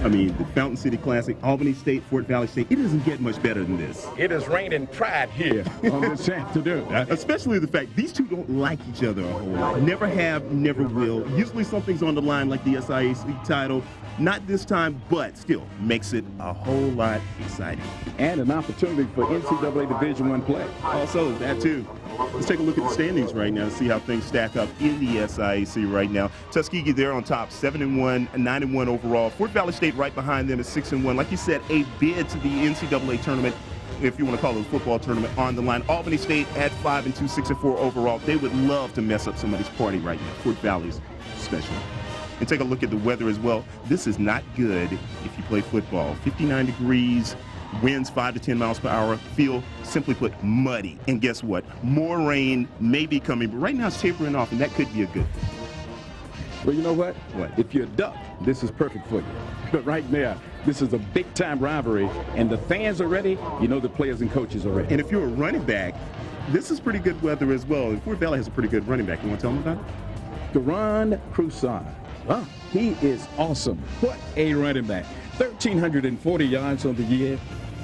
I mean, the Fountain City Classic, Albany State, Fort Valley State, it doesn't get much better than this. It is raining pride here on this afternoon. Especially the fact these two don't like each other a whole lot. Never have, never will. Usually something's on the line like the SIAC title. Not this time, but still makes it a whole lot exciting. And an opportunity for NCAA Division I play. Also, that too. Let's take a look at the standings right now to see how things stack up in the SIAC right now. Tuskegee, they're on top, 7-1, 9-1 overall. Fort Valley State right behind them is 6-1. Like you said, a bid to the NCAA tournament, if you want to call it a football tournament, on the line. Albany State at 5-2, 6-4 overall. They would love to mess up somebody's party right now. Fort Valley's special. And take a look at the weather as well. This is not good if you play football. 59 degrees, winds 5 to 10 miles per hour, feel, simply put, muddy. And guess what? More rain may be coming, but right now it's tapering off, and that could be a good thing. Well, you know what? What? If you're a duck, this is perfect for you. But right now, this is a big-time rivalry, and the fans are ready. You know the players and coaches are ready. And if you're a running back, this is pretty good weather as well. Fort Valley has a pretty good running back. You want to tell them about it? Deron Crusade. Oh, he is awesome. What a running back. 1,340 yards on the year,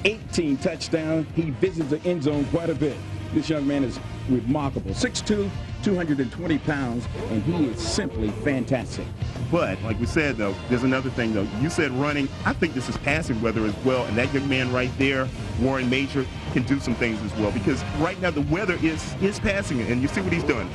18 touchdowns. He visits the end zone quite a bit. This young man is remarkable. 6'2", 220 pounds, and he is simply fantastic. But, like we said, though, there's another thing, though. You said running. I think this is passing weather as well, and that young man right there, Warren Major, can do some things as well, because right now the weather is passing it, and you see what he's done.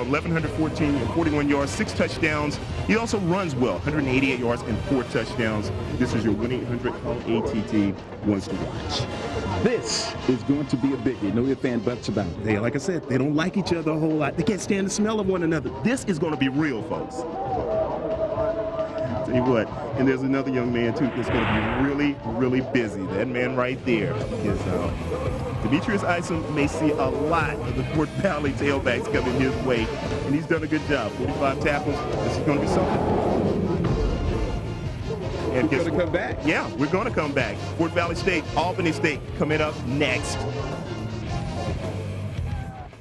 1,114 and 41 yards, 6 touchdowns. He also runs well, 188 yards and 4 touchdowns. This is your 1-800-ATT ones to watch. This is going to be a biggie. No ifs and buts about it. They, like I said, they don't like each other a whole lot. They can't stand the smell of one another. This is going to be real, folks. Tell you what, and there's another young man, too, that's going to be really, really busy. That man right there is Demetrius Isom. May see a lot of the Fort Valley tailbacks coming his way, and he's done a good job. 45 tackles. This is going to be something. And we're going to come back? Yeah, we're going to come back. Fort Valley State, Albany State coming up next.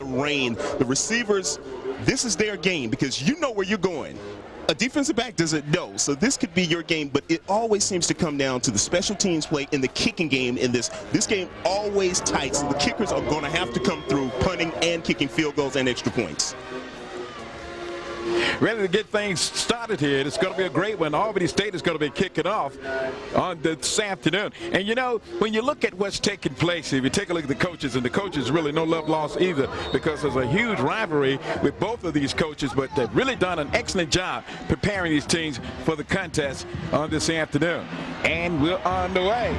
Rain, the receivers, this is their game because you know where you're going. A defensive back doesn't know, so this could be your game, but it always seems to come down to the special teams play in the kicking game. In this game always tight, so the kickers are going to have to come through punting and kicking field goals and extra points. Ready to get things started here. It's going to be a great one. Albany State is going to be kicking off on this afternoon. And, you know, when you look at what's taking place, if you take a look at the coaches, and the coaches really no love lost either, because there's a huge rivalry with both of these coaches, but they've really done an excellent job preparing these teams for the contest on this afternoon. And we're on the way.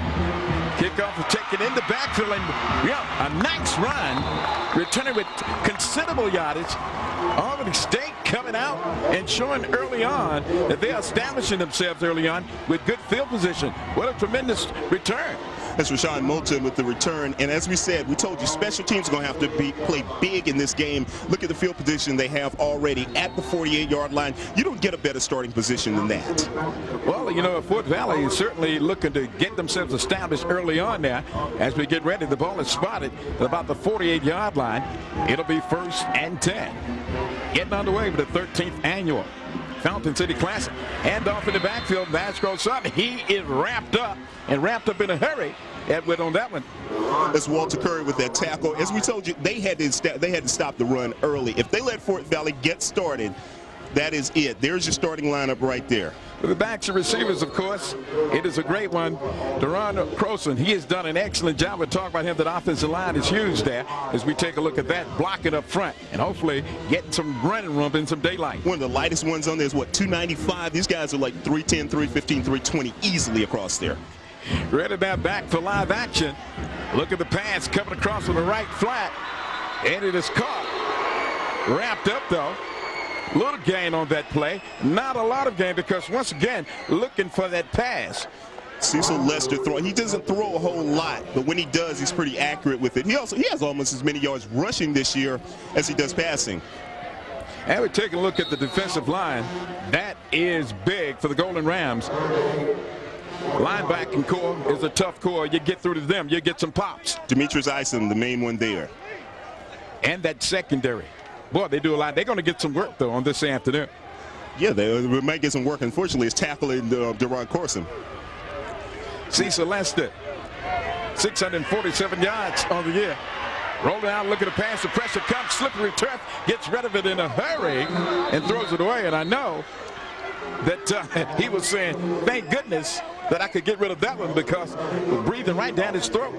Kickoff is taken in the backfield, and yeah, a nice run, returning with considerable yardage. Albany State coming out and showing early on that they're establishing themselves early on with good field position. What a tremendous return. That's Rashawn Moulton with the return. And as we said, we told you special teams are going to have to play big in this game. Look at the field position they have already at the 48-yard line. You don't get a better starting position than that. Well, you know, Fort Valley is certainly looking to get themselves established early on now. As we get ready, the ball is spotted at about the 48-yard line. It'll be 1st and 10. Getting underway with the 13th annual Fountain City Classic. And off in the backfield, Vasco Sutton. He is wrapped up in a hurry. Edward on that one. That's Walter Curry with that tackle. As we told you, they had to stop the run early. If they let Fort Valley get started, that is it. There's your starting lineup right there. With the backs and receivers, of course, it is a great one. Deron Croson, he has done an excellent job. We'll talk about him. That offensive line is huge there as we take a look at that, blocking up front and hopefully getting some running room and some daylight. One of the lightest ones on there is, what, 295? These guys are like 310, 315, 320 easily across there. Ready now, back for live action. Look at the pass coming across on the right flat, and it is caught. Wrapped up, though. Little gain on that play. Not a lot of gain because, once again, looking for that pass. Cecil Lester he doesn't throw a whole lot, but when he does, he's pretty accurate with it. He has almost as many yards rushing this year as he does passing. And we're taking a look at the defensive line. That is big for the Golden Rams. Linebacking core is a tough core. You get through to them, you get some pops. Demetrius Isom, the main one there. And that secondary. Boy, they do a lot. They're going to get some work, though, on this afternoon. Yeah, they might get some work. Unfortunately, it's tackling Deron Corson. Cecil Lester, 647 yards on the year. Roll down, look at the pass, the pressure comes, slippery turf, gets rid of it in a hurry and throws it away. And I know that he was saying, thank goodness that I could get rid of that one because we're breathing right down his throat.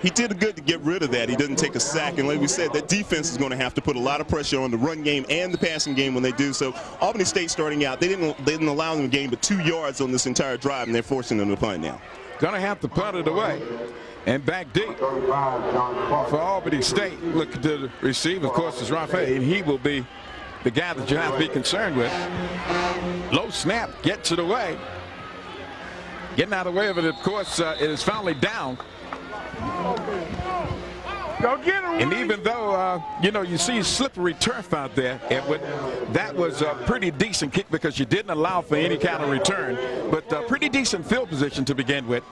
He did good to get rid of that. He doesn't take a sack. And like we said, that defense is going to have to put a lot of pressure on the run game and the passing game when they do. So Albany State starting out, they didn't allow them to gain but 2 yards on this entire drive, and they're forcing them to punt now. Going to have to punt it away. And back deep for Albany State. Look at the receiver, of course, is Rafael, and he will be the guy that you have to be concerned with. Low snap, gets it away. Getting out of the way of it, of course, it is finally down. Go get him. And even though, you know, you see slippery turf out there, Edward, that was a pretty decent kick because you didn't allow for any kind of return. But pretty decent field position to begin with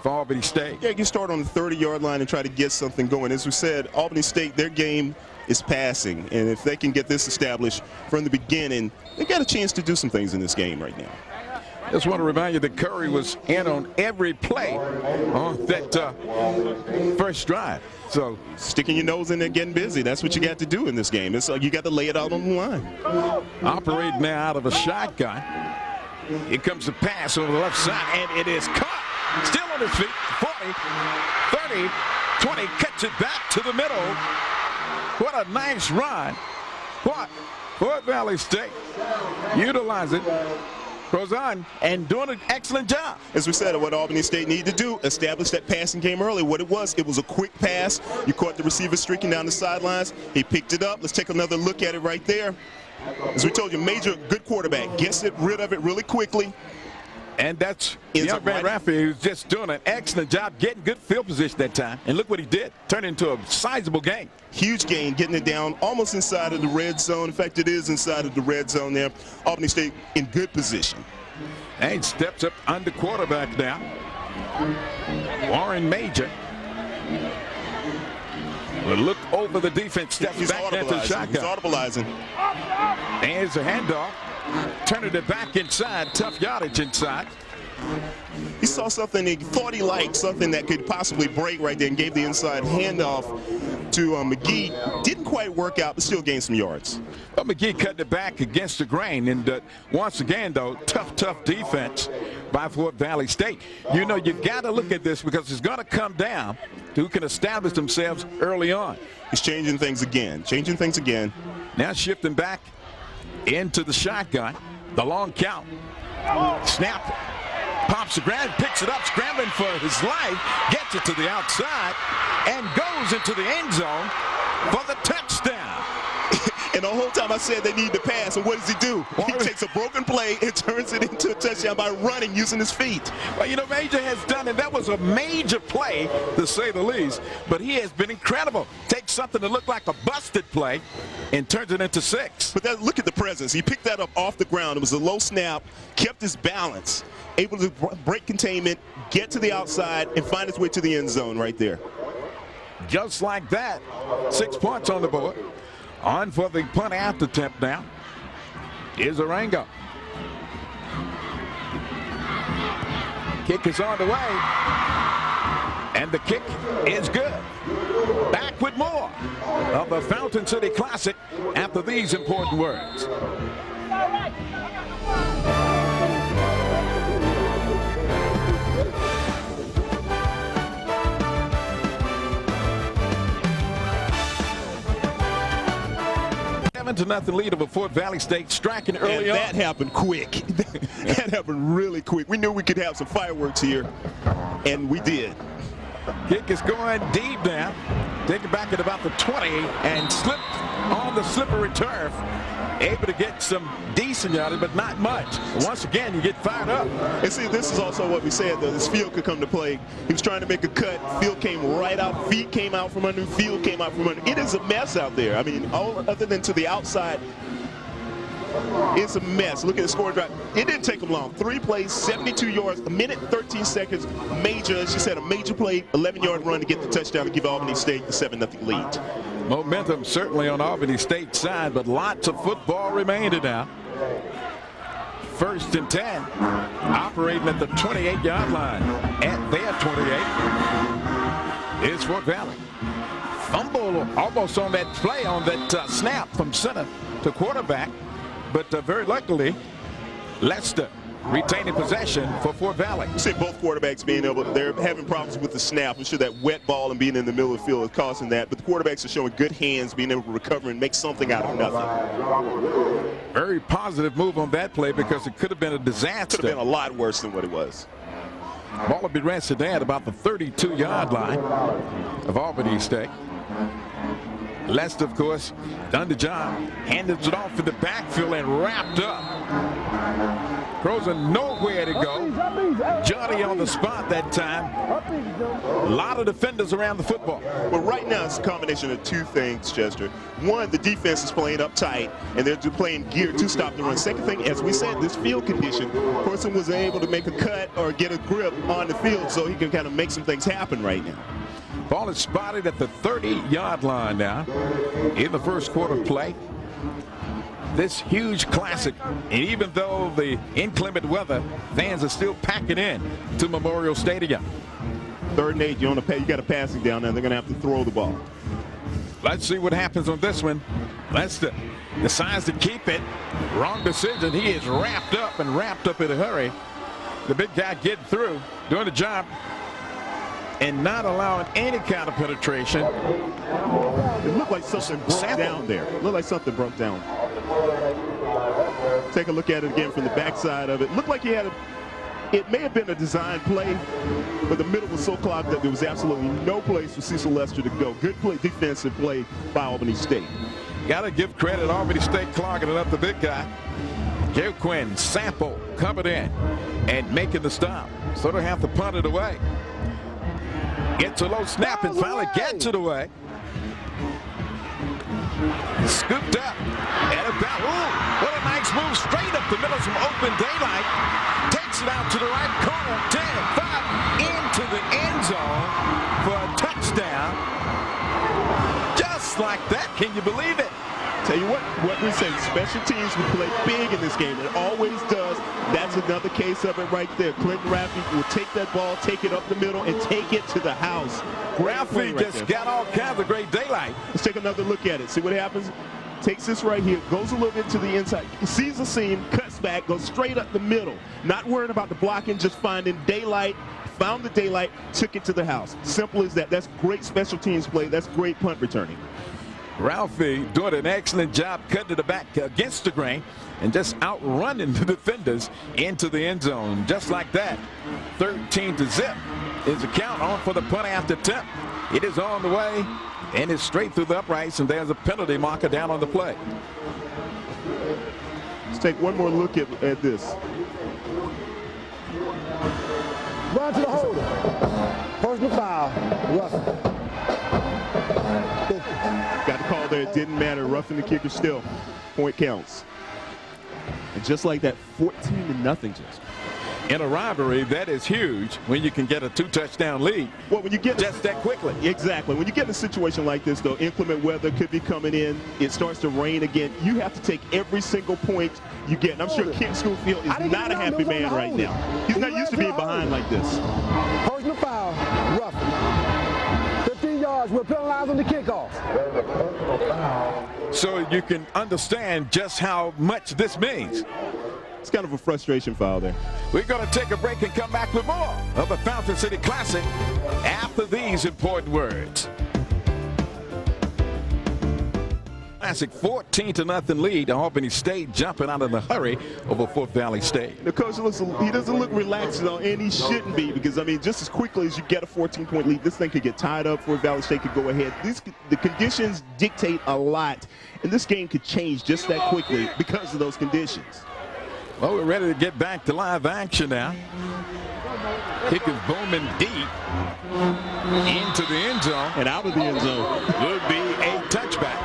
for Albany State. Yeah, you start on the 30-yard line and try to get something going. As we said, Albany State, their game is passing. And if they can get this established from the beginning, they got a chance to do some things in this game right now. Just want to remind you that Curry was in on every play on that first drive. So sticking your nose in there, getting busy. That's what you got to do in this game. It's you got to lay it out on the line. Operating now out of a shotgun. Here comes the pass over the left side, and it is caught. Still on his feet. 40, 30, 20. Cuts it back to the middle. What a nice run. What? Fort Valley State utilize it. Goes on and doing an excellent job. As we said, what Albany State needed to do, establish that passing game early. What it was a quick pass. You caught the receiver streaking down the sidelines. He picked it up. Let's take another look at it right there. As we told you, Major, good quarterback. Gets rid of it really quickly. And that's young man Raphael, who's just doing an excellent job getting good field position that time. And look what he did. Turned into a sizable gain. Huge gain, getting it down almost inside of the red zone. In fact, it is inside of the red zone there. Albany State in good position. And steps up under quarterback now. Warren Major will look over the defense, steps back into the shotgun. He's audibleizing. There's a handoff. Turning it back inside, tough yardage inside. He saw something he thought he liked, something that could possibly break right there, and gave the inside handoff to McGee. Didn't quite work out, but still gained some yards. Well, McGee cut it back against the grain, and once again, though, tough defense by Fort Valley State. You know, you've got to look at this because it's going to come down to who can establish themselves early on. He's changing things again. Now shifting back into the shotgun, the long count, snap, pops the ground, picks it up, scrambling for his life, gets it to the outside, and goes into the end zone for the touchdown. And the whole time I said they need to pass, and what does he do? He takes a broken play and turns it into a touchdown by running, using his feet. Well, you know, Major has done it. That was a major play, to say the least, but he has been incredible. Takes something that looked like a busted play and turns it into 6. But look at the presence. He picked that up off the ground. It was a low snap, kept his balance, able to break containment, get to the outside, and find his way to the end zone right there. Just like that, 6 points on the board. On for the punt after attempt now is Arango. Kick is on the way, and the kick is good. Back with more of the Fountain City Classic after these important words. To nothing lead over Fort Valley State, striking early on. That happened quick. That happened really quick. We knew we could have some fireworks here, and we did. Kick is going deep now. Take it back at about the 20 and slipped on the slippery turf. Able to get some decent yardage, but not much. Once again, you get fired up. And see, this is also what we said, though. This field could come to play. He was trying to make a cut. Field came right out. Feet came out from under. Field came out from under. It is a mess out there. I mean, all other than to the outside, it's a mess. Look at the score drive. It didn't take them long. 3 plays, 72 yards, a minute, 13 seconds. Major, as you said, a major play, 11-yard run to get the touchdown to give Albany State the 7-0 lead. Momentum certainly on Albany State's side, but lots of football remaining now. 1st and 10. Operating at the 28-yard line. At their 28 is Fort Valley. Fumble almost on that play, on that snap from center to quarterback. But very luckily, Lester retaining possession for Fort Valley. You see both quarterbacks being able, they're having problems with the snap. I'm sure that wet ball and being in the middle of the field is causing that. But the quarterbacks are showing good hands, being able to recover and make something out of nothing. Very positive move on that play because it could have been a disaster. Could have been a lot worse than what it was. Ball will be rested at about the 32-yard line of Albany State. Lester, of course, done the job. Handed it off in the backfield and wrapped up. Crows are nowhere to go. Johnny on the spot that time. A lot of defenders around the football. Well, right now it's a combination of two things, Chester. One, the defense is playing up tight, and they're playing gear to stop the run. Second thing, as we said, this field condition, person was able to make a cut or get a grip on the field so he can kind of make some things happen right now. Ball is spotted at the 30-yard line now in the first quarter play. This huge classic, and even though the inclement weather, fans are still packing in to Memorial Stadium. 3rd and 8, you got a passing down there. They're going to have to throw the ball. Let's see what happens on this one. Lester decides to keep it. Wrong decision. He is wrapped up in a hurry. The big guy getting through, doing the job, and not allowing any kind of penetration. It looked like something broke down there. It looked like something broke down. Take a look at it again from the backside of it. Looked like he had it may have been a design play, but the middle was so clogged that there was absolutely no place for Cecil Lester to go. Good play, defensive play by Albany State. Got to give credit, Albany State clogging it up, the big guy. Joe Quinn, Sample coming in and making the stop. So they have to punt it away. Gets a low snap and finally gets it away. Scooped up and about, what a nice move, straight up the middle, some open daylight. Takes it out to the right corner, 10, 5, into the end zone for a touchdown. Just like that, can you believe it? Tell you what we say, special teams will play big in this game. It always does. That's another case of it right there. Clinton Raffy will take that ball, take it up the middle, and take it to the house. Raffy just got all kinds of great daylight. Let's take another look at it. See what happens? Takes this right here, goes a little bit to the inside, sees the seam, cuts back, goes straight up the middle. Not worrying about the blocking, just finding daylight. Found the daylight, took it to the house. Simple as that. That's great special teams play. That's great punt returning. Ralphie doing an excellent job cutting it back against the grain and just outrunning the defenders into the end zone. Just like that, 13-0 is the count on for the punt after attempt. It is on the way and it's straight through the uprights, and there's a penalty marker down on the play. Let's take one more look at this. Run to the holder. Personal foul. Roughing. Got the call there. It didn't matter. Roughing the kicker still. Point counts. And just like that, 14-0 just. In a rivalry, that is huge when you can get a 2-touchdown lead. Well, when you get just that quickly. Exactly. When you get in a situation like this, though, inclement weather could be coming in. It starts to rain again. You have to take every single point you get. And I'm sure Kent Schofield is not a happy man right now. He's not used to being behind like this. Personal foul. Roughing. 15 yards. We're penalized on the kickoff. So you can understand just how much this means. It's kind of a frustration foul there. We're going to take a break and come back with more of the Fountain City Classic after these important words. Classic 14-0 lead. Albany State jumping out in a hurry over Fort Valley State. The coach he doesn't look relaxed, though, and he shouldn't be, because, I mean, just as quickly as you get a 14-point lead, this thing could get tied up. Fort Valley State could go ahead. The conditions dictate a lot, and this game could change just that quickly because of those conditions. Well, we're ready to get back to live action now. Kick is booming deep into the end zone. And out of the end zone. Would be a touchback.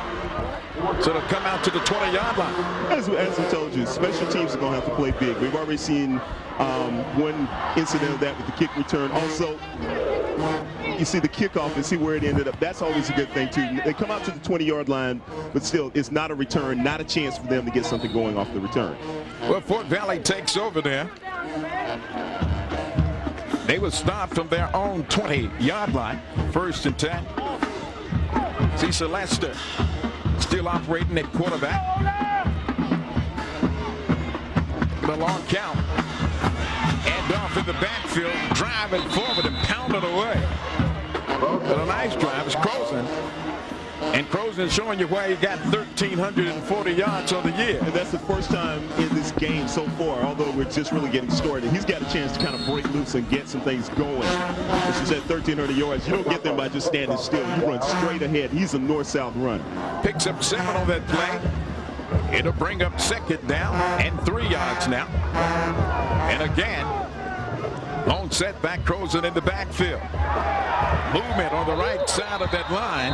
So they'll come out to the 20-yard line. As we told you, special teams are going to have to play big. We've already seen one incident of that with the kick return. Also, you see the kickoff and see where it ended up. That's always a good thing, too. They come out to the 20-yard line, but still, it's not a return, not a chance for them to get something going off the return. Well, Fort Valley takes over there. They will start from their own 20-yard line, 1st and 10. Cecil Lester still operating at quarterback. The long count. And off in the backfield, driving forward and pounding away. But a nice drive is Croson. And Croson showing you why he got 1,340 yards on the year. And that's the first time in this game so far, although we're just really getting started. He's got a chance to kind of break loose and get some things going. As you said, 1,300 yards. You don't get them by just standing still. You run straight ahead. He's a north-south run. Picks up 7 on that play. It'll bring up 2nd down and 3 yards now. And again, on setback, Croson in the backfield. Movement on the right side of that line.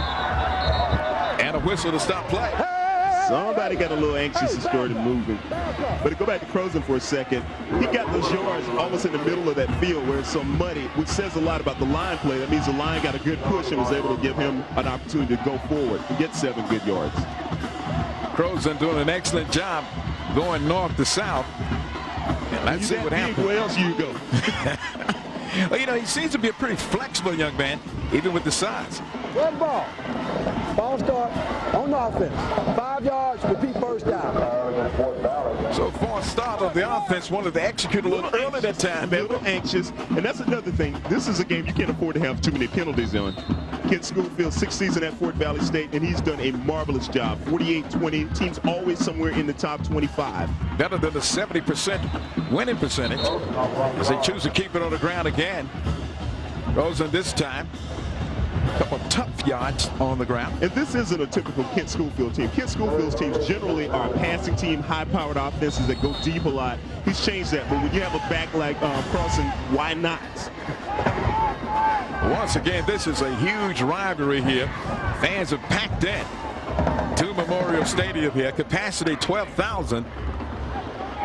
And a whistle to stop play. Somebody got a little anxious and started moving. But to go back to Croson for a second, he got those yards almost in the middle of that field where it's so muddy, which says a lot about the line play. That means the line got a good push and was able to give him an opportunity to go forward and get 7 good yards. Croson doing an excellent job going north to south. And let's see what happens. Where else you go? Well, you know, he seems to be a pretty flexible young man, even with the size. Red ball. Ball start on offense. 5 yards, repeat 1st down. So far start of the offense, wanted to execute a little early that time. A little anxious. And that's another thing. This is a game you can't afford to have too many penalties on. Kent Schofield, 6th season at Fort Valley State, and he's done a marvelous job. 48-20. Team's always somewhere in the top 25. Better than the 70% winning percentage as they choose to keep it on the ground again. Croson this time. A couple of tough yards on the ground. And this isn't a typical Kent Schofield team. Kent Schofield's teams generally are a passing team, high-powered offenses that go deep a lot. He's changed that, but when you have a back like Croson, why not? Once again, this is a huge rivalry here. Fans have packed in to Memorial Stadium here. Capacity 12,000.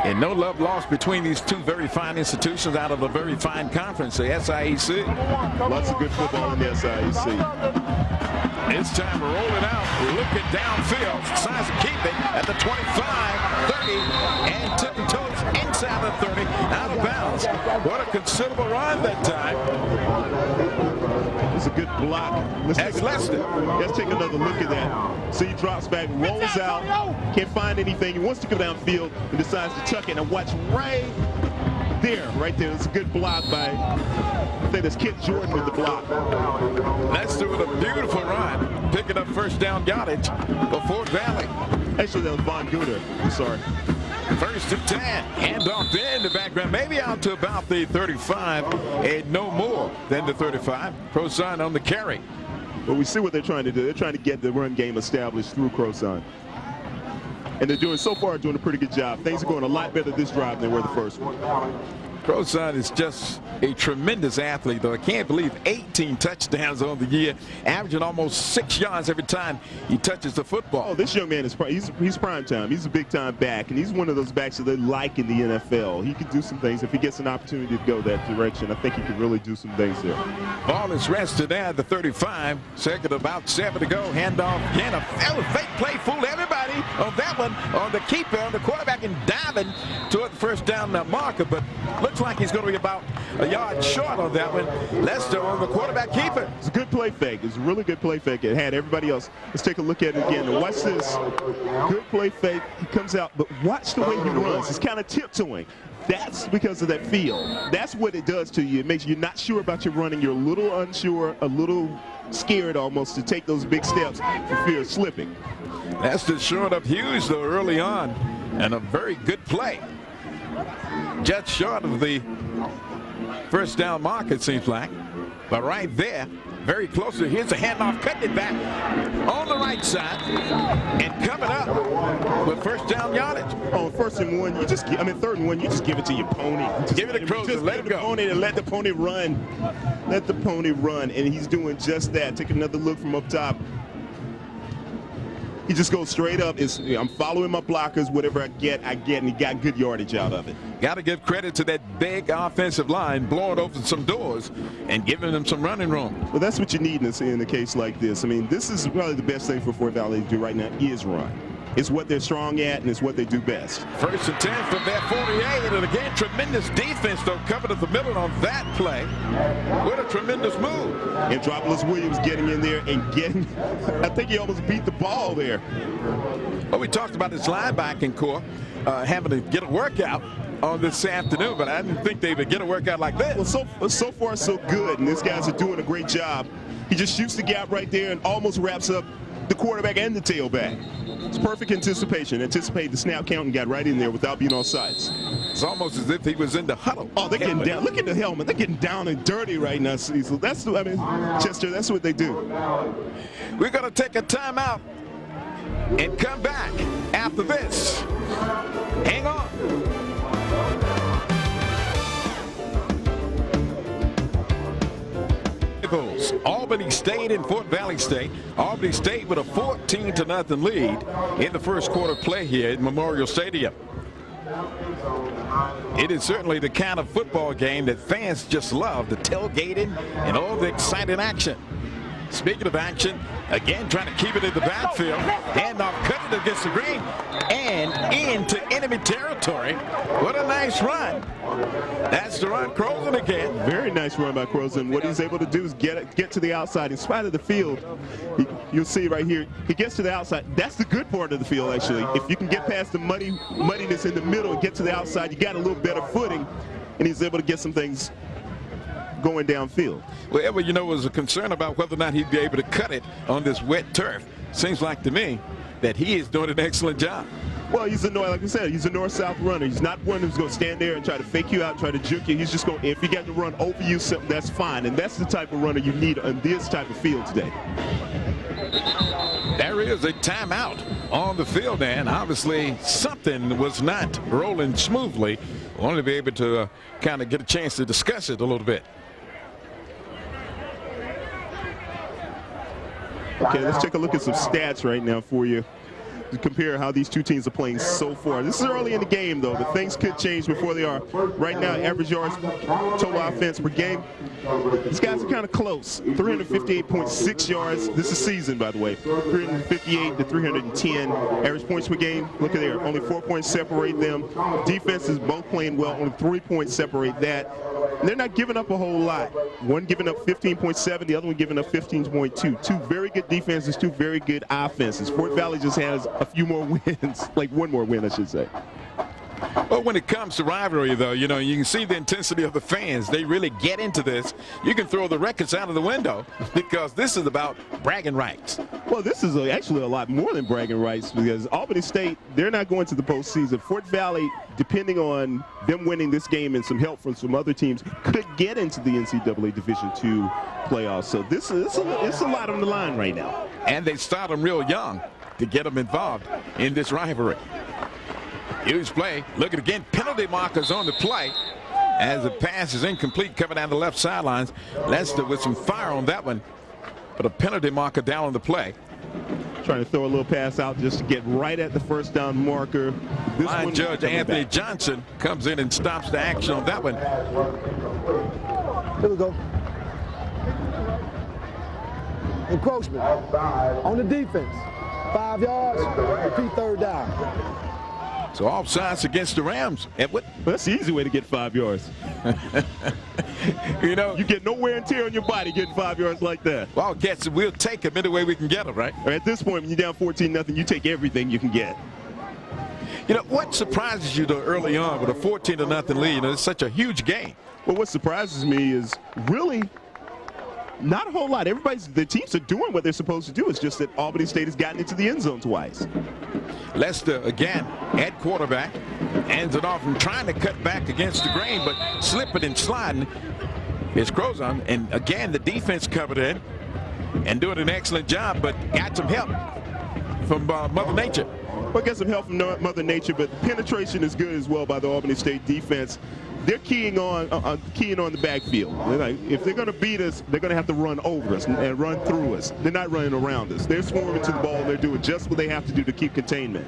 And no love lost between these two very fine institutions out of a very fine conference, the SIAC. Lots of good football in the SIAC. It's time to roll it out. Looking downfield. Decides to keep it at the 25, 30, and tipping toes inside the 30, out of bounds. What a considerable run that time. It's a good block. Let's take another look at that. So he drops back, rolls out, can't find anything. He wants to go downfield and decides to tuck it. And watch right there. It's a good block by, I think that's Kent Jordan with the block. Let's do it a beautiful run. Picking up 1st down yardage for Fort Valley. Actually, that was Von Gooder. I'm sorry. 1st and 10. Handoff in the background. Maybe out to about the 35 and no more than the 35. Croson on the carry. Well, we see what they're trying to do. They're trying to get the run game established through Croson. And they're doing a pretty good job. Things are going a lot better this drive than were the first one. Croson is just a tremendous athlete, though. I can't believe 18 touchdowns on the year, averaging almost 6 yards every time he touches the football. Oh, this young man is he's prime time. He's a big-time back, and he's one of those backs that they like in the NFL. He could do some things. If he gets an opportunity to go that direction, I think he could really do some things there. Ball is rested at the 35. Second, about 7 to go. Handoff again. A fake play, fooled everybody on that one, on the keeper, on the quarterback, and diving toward the 1st down marker, but looks like he's going to be about a yard short on that one. Lester on the quarterback keeper. It's a good play fake. It's a really good play fake. It had everybody else. Let's take a look at it again. And watch this. Good play fake. He comes out, but watch the way he runs. He's kind of tiptoeing. That's because of that feel. That's what it does to you. It makes you not sure about your running. You're a little unsure, a little scared almost to take those big steps for fear of slipping. Lester showing up huge, though, early on, and a very good play. Just short of the 1st down mark, it seems like. But right there, very close to, here's a handoff, cutting it back on the right side, and coming up with 1st down yardage. On 1st and 1, you just, 3rd and 1, you just give it to your pony. Give it a Croson, let him go. Pony and let the pony run. Let the pony run, and he's doing just that. Take another look from up top. He just goes straight up. I'm following my blockers. Whatever I get, and he got good yardage out of it. Got to give credit to that big offensive line blowing open some doors and giving them some running room. Well, that's what you need in a case like this. I mean, this is probably the best thing for Fort Valley to do right now is run. It's what they're strong at, and it's what they do best. 1st and 10 from their 48, and again, tremendous defense, though, covered at the middle on that play. What a tremendous move. Andropoulos Williams getting in there and getting, I think he almost beat the ball there. Well, we talked about this linebacking core having to get a workout on this afternoon, but I didn't think they would get a workout like this. Well, so far so good, and these guys are doing a great job. He just shoots the gap right there and almost wraps up the quarterback and the tailback. It's perfect anticipation. Anticipated the snap count and got right in there without being offsides. It's almost as if he was in the huddle. Oh, they're getting down. Look at the helmet. They're getting down and dirty right now, Cecil. Chester, that's what they do. We're going to take a timeout and come back after this. Hang on. Albany State and Fort Valley State. Albany State with a 14-0 lead in the first quarter play here at Memorial Stadium. It is certainly the kind of football game that fans just love, the tailgating and all the exciting action. Speaking of action, again trying to keep it in the backfield. Handoff cut it against the green and into enemy territory. What a nice run. That's the run, Croson again. Very nice run by Croson. What he's able to do is get to the outside. In spite of the field, you'll see right here, he gets to the outside. That's the good part of the field, actually. If you can get past the muddiness in the middle and get to the outside, you got a little better footing, and he's able to get some things going downfield. Well, Edward, was a concern about whether or not he'd be able to cut it on this wet turf. Seems like to me that he is doing an excellent job. Well, like I said, he's a north-south runner. He's not one who's going to stand there and try to fake you out and try to juke you. He's just going, if you got to run over you, something, that's fine. And that's the type of runner you need on this type of field today. There is a timeout on the field, and obviously something was not rolling smoothly. We'll only be able to kind of get a chance to discuss it a little bit. Okay, let's take a look at some stats right now for you to compare how these two teams are playing so far. This is early in the game, though, but things could change before they are. Right now, average yards, total offense per game. These guys are kind of close. 358.6 yards. This is season, by the way. 358 to 310. Average points per game, look at there. Only 4 points separate them. Defenses both playing well. Only 3 points separate that. And they're not giving up a whole lot. One giving up 15.7, the other one giving up 15.2. Two very good defenses, two very good offenses. Fort Valley just has a few more wins, like one more win, I should say. Well, when it comes to rivalry, though, you can see the intensity of the fans. They really get into this. You can throw the records out of the window because this is about bragging rights. Well, this is actually a lot more than bragging rights because Albany State, they're not going to the postseason. Fort Valley, depending on them winning this game and some help from some other teams, could get into the NCAA Division II playoffs. So it's a lot on the line right now. And they start them real young to get them involved in this rivalry. Huge play. Look at again, penalty markers on the play as the pass is incomplete coming down the left sidelines. Lester with some fire on that one, but a penalty marker down on the play. Trying to throw a little pass out just to get right at the first down marker. Line judge Anthony Johnson comes in and stops the action on that one. Here we go. Encroachment on the defense. 5 yards, repeat third down. So offsides against the Rams. Well, that's the easy way to get 5 yards. You get no wear and tear on your body getting 5 yards like that. Wildcats, we'll take them any way we can get them, right? At this point, when you're down 14-0, you take everything you can get. What surprises you though early on with a 14-0 lead? It's such a huge game. Well, what surprises me is really not a whole lot. The teams are doing what they're supposed to do. It's just that Albany State has gotten into the end zone twice. Lester again at quarterback, ends it off and trying to cut back against the grain, but slipping and sliding is Croson. And again, the defense covered in and doing an excellent job, but got some help from Mother Nature. Well, get some help from Mother Nature, but penetration is good as well by the Albany State defense. they're keying on the backfield. They're like, if they're going to beat us, they're going to have to run over us and run through us. They're not running around us. They're swarming to the ball. They're doing just what they have to do to keep containment.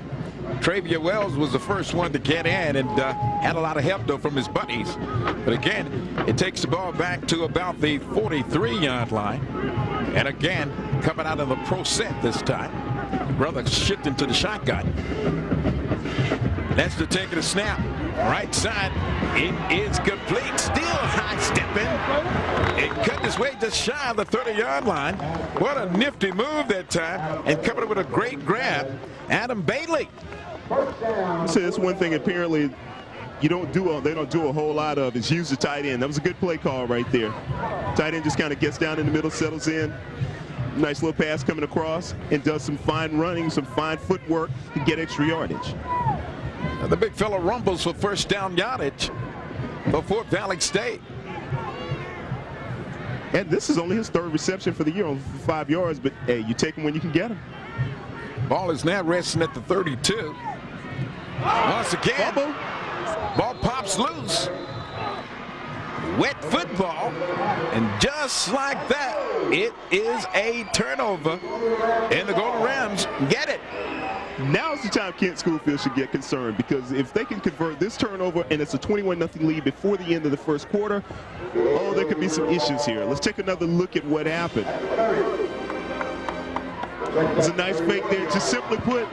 Travion Wells was the first one to get in and had a lot of help, though, from his buddies. But again, it takes the ball back to about the 43-yard line. And again, coming out of the pro set this time. Brother shifting to the shotgun. That's the take of the snap. Right side. It is complete. Still high stepping. It cut his way just shy of the 30-yard line. What a nifty move that time. And coming up with a great grab, Adam Bailey. So that's one thing apparently they don't do a whole lot of is use the tight end. That was a good play call right there. Tight end just kind of gets down in the middle, settles in. Nice little pass coming across and does some fine running, some fine footwork to get extra yardage. The big fella rumbles for first down yardage for Fort Valley State. And this is only his third reception for the year on 5 yards, but hey, you take him when you can get him. Ball is now resting at the 32. Once again, ball pops loose. Wet football, and just like that, it is a turnover, and the Golden Rams get it. Now's the time Kent Schoolfield should get concerned, because if they can convert this turnover and it's a 21-0 lead before the end of the first quarter, oh, there could be some issues here. Let's take another look at what happened. It's a nice fake there. Just simply put,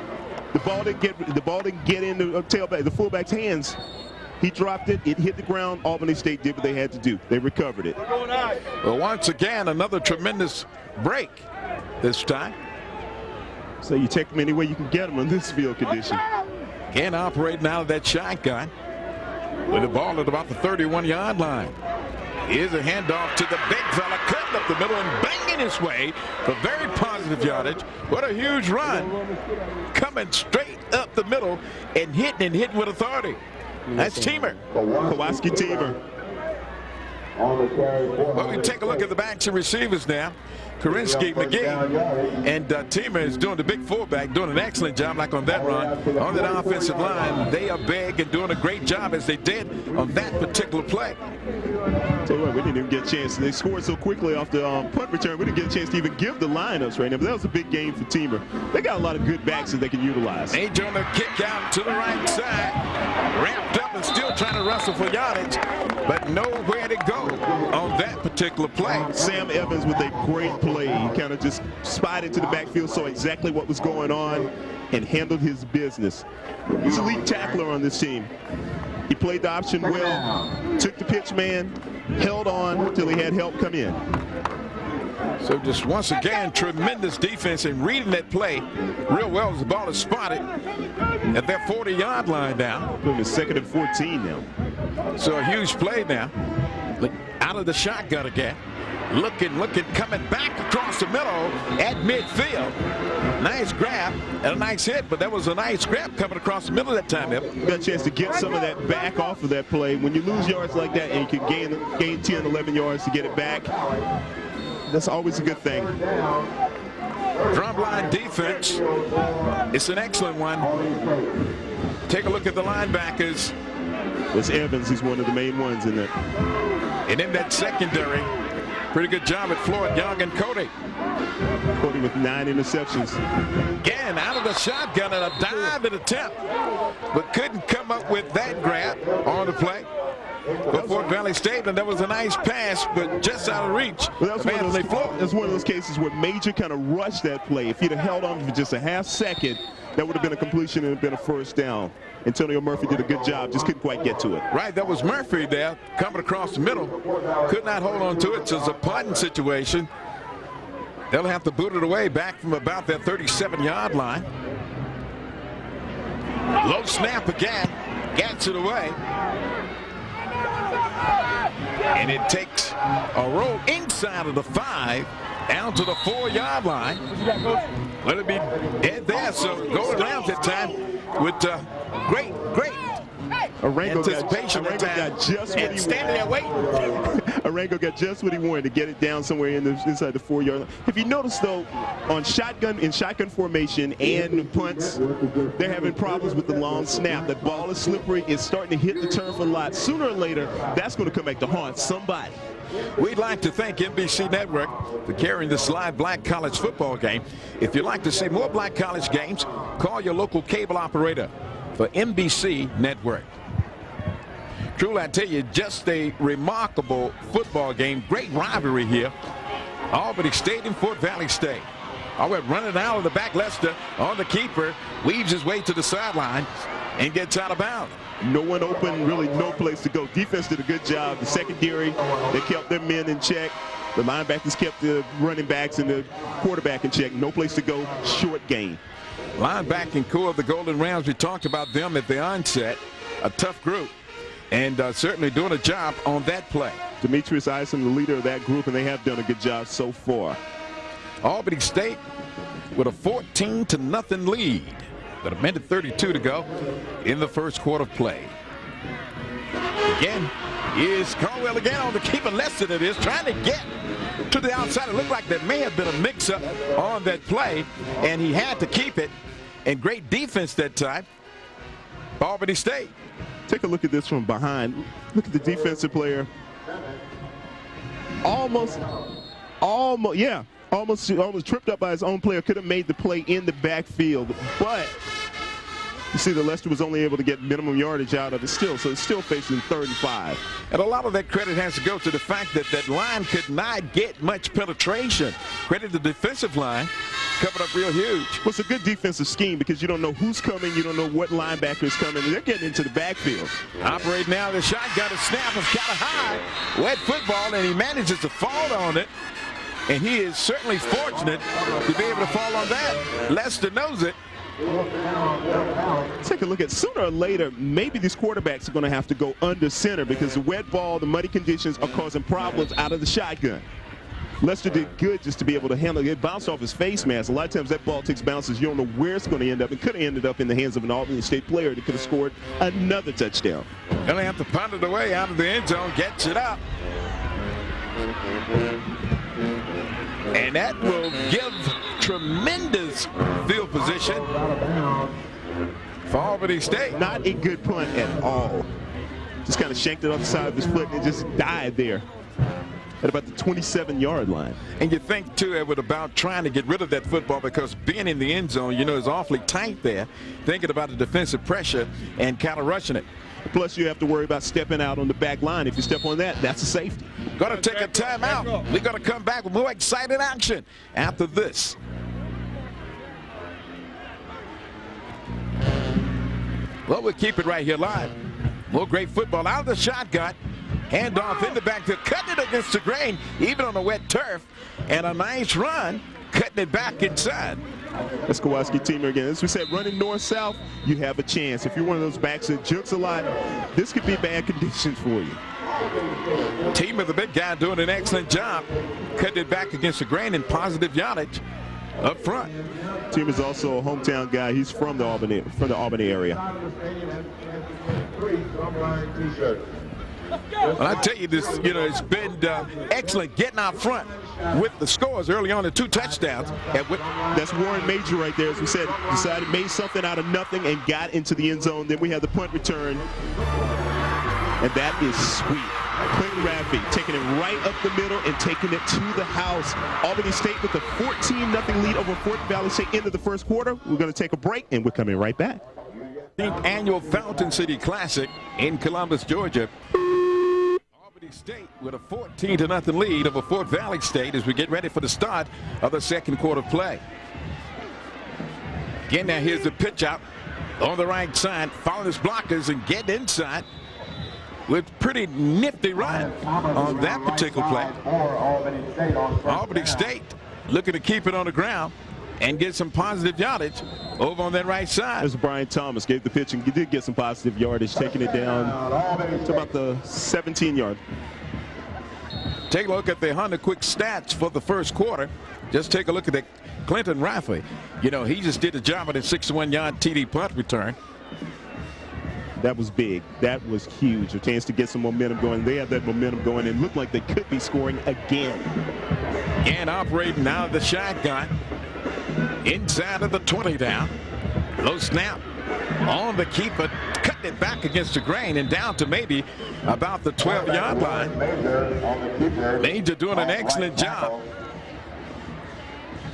the ball didn't get in the fullback's hands. He dropped it. It hit the ground. Albany State did what they had to do. They recovered it. Well, once again, another tremendous break this time. So you take them any way you can get them in this field condition. Again, operating out of that shotgun with the ball at about the 31-yard line. Here's a handoff to the big fella, cutting up the middle and banging his way for very positive yardage. What a huge run. Coming straight up the middle and hitting with authority. That's Teamer. Kowalski Teamer. Well, we take a look at the backs and receivers now. Karinsky, McGee, and Teamer is doing the big fullback, doing an excellent job like on that run. On that offensive line, they are big and doing a great job as they did on that particular play. Tell you what, we didn't even get a chance. They scored so quickly off the punt return, we didn't get a chance to even give the lineups right now. But that was a big game for Teamer. They got a lot of good backs that they can utilize. Age on the kick out to the right side. Ramped up and still trying to wrestle for yardage, but nowhere to go on that particular play. Sam Evans with a great play. He kind of just spotted to the backfield, saw exactly what was going on, and handled his business. He's a elite tackler on this team. He played the option well, took the pitch man, held on until he had help come in. So just once again, tremendous defense and reading that play real well as the ball is spotted at that 40-yard line now. It's 2nd and 14 now. So a huge play now. Out of the shotgun again. Looking, coming back across the middle at midfield. Nice grab and a nice hit, but that was a nice grab coming across the middle that time. Got a chance to get some of that back off of that play. When you lose yards like that and you can gain 10, 11 yards to get it back, that's always a good thing. Drumline defense. It's an excellent one. Take a look at the linebackers. It's Evans. He's one of the main ones in there. And in that secondary, pretty good job at Floyd, Young, and Cody. Cody with 9 interceptions. Again, out of the shotgun and a dive attempt, but couldn't come up with that grab on the play. But Fort Valley State, and that was a nice pass, but just out of reach. Well, that's one of those cases where Major kind of rushed that play. If he'd have held on for just a half second, that would have been a completion and been a first down. Antonio Murphy did a good job, just couldn't quite get to it. Right, that was Murphy there, coming across the middle. Could not hold on to it, so it's a punting situation. They'll have to boot it away back from about that 37-yard line. Low snap again, gets it away. And it takes a roll inside of the 5, down to the 4-yard line. Let it be dead there, so Golden Rams that time with great anticipation got just what he standing there waiting. Arango got just what he wanted to get it down somewhere inside the 4-yard line. If you notice, though, in shotgun formation and punts, they're having problems with the long snap. The ball is slippery. It's starting to hit the turf a lot. Sooner or later, that's going to come back to haunt somebody. We'd like to thank NBC Network for carrying this live black college football game. If you'd like to see more black college games, call your local cable operator for NBC Network. Truly, I tell you, just a remarkable football game. Great rivalry here. Albany State and Fort Valley State. Oh, we're running out of the back. Lester on the keeper, weaves his way to the sideline and gets out of bounds. No one open, really no place to go. Defense did a good job. The secondary, they kept their men in check. The linebackers kept the running backs and the quarterback in check. No place to go, short game. Linebacking core of the Golden Rams, we talked about them at the onset. A tough group, and certainly doing a job on that play. Demetrius Eisen, the leader of that group, and they have done a good job so far. Albany State with a 14-0 lead. Got a minute 32 to go in the first quarter of play. Again, is Caldwell again on the keeper. Lester it is, trying to get to the outside. It looked like there may have been a mix-up on that play, and he had to keep it. And great defense that time. Albany State. Take a look at this from behind. Look at the defensive player. Almost tripped up by his own player. Could have made the play in the backfield, but you see that Lester was only able to get minimum yardage out of it still, so it's still facing 35. And a lot of that credit has to go to the fact that that line could not get much penetration. Credit the defensive line, coming up real huge. Well, it's a good defensive scheme because you don't know who's coming, you don't know what linebacker is coming. They're getting into the backfield. Operate now, the shotgun, the snap is kind of high. Wet football, and he manages to fall on it. And he is certainly fortunate to be able to fall on that. Lester knows it. Take a look at sooner or later, maybe these quarterbacks are going to have to go under center because the wet ball, the muddy conditions are causing problems out of the shotgun. Lester did good just to be able to handle it. It bounced off his face mask. A lot of times that ball takes bounces. You don't know where it's going to end up. It could have ended up in the hands of an Albany State player that could have scored another touchdown. Going to have to punt it away out of the end zone. Gets it up. And that will give tremendous field position for Albany State. Not a good punt at all. Just kind of shanked it off the side of his foot and it just died there at about the 27-yard line. And you think, too, Edward, about trying to get rid of that football because being in the end zone, you know, is awfully tight there. Thinking about the defensive pressure and kind of rushing it. Plus, you have to worry about stepping out on the back line. If you step on that, that's a safety. Going to take a timeout. We're going to come back with more exciting action after this. Well, we'll keep it right here live. More great football out of the shotgun. Handoff in the back to cutting it against the grain, even on the wet turf. And a nice run, cutting it back inside. That's Kowalski team again. As we said, running north-south, you have a chance. If you're one of those backs that jukes a lot, this could be bad conditions for you. Team of the big guy doing an excellent job. Cutting it back against the grain and positive yardage up front. Team is also a hometown guy. He's from the Albany area. Well, I tell you this, you know, it's been excellent getting out front with the scores early on, the 2 touchdowns. That's Warren Major right there. As we said, made something out of nothing and got into the end zone. Then we have the punt return, and that is sweet. Clinton Raffy taking it right up the middle and taking it to the house. Albany State with a 14-0 lead over Fort Valley State into the first quarter. We're going to take a break, and we're coming right back. Annual Fountain City Classic in Columbus, Georgia. Albany State with a 14-0 lead over Fort Valley State as we get ready for the start of the second quarter play. Again, now here's the pitch out on the right side, following his blockers and get inside with pretty nifty run on that particular play. Albany State looking to keep it on the ground and get some positive yardage over on that right side. There's Brian Thomas, gave the pitch and he did get some positive yardage, taking it down to about the 17-yard. Take a look at the Honda quick stats for the first quarter. Just take a look at the Clinton Raffy. You know, he just did a job at a 61-yard TD punt return. That was big. That was huge. A chance to get some momentum going. They have that momentum going and looked like they could be scoring again. And operating now the shotgun. Inside of the 20 now. Low snap on the keeper, cutting it back against the grain and down to maybe about the 12-yard line. Major doing an excellent job.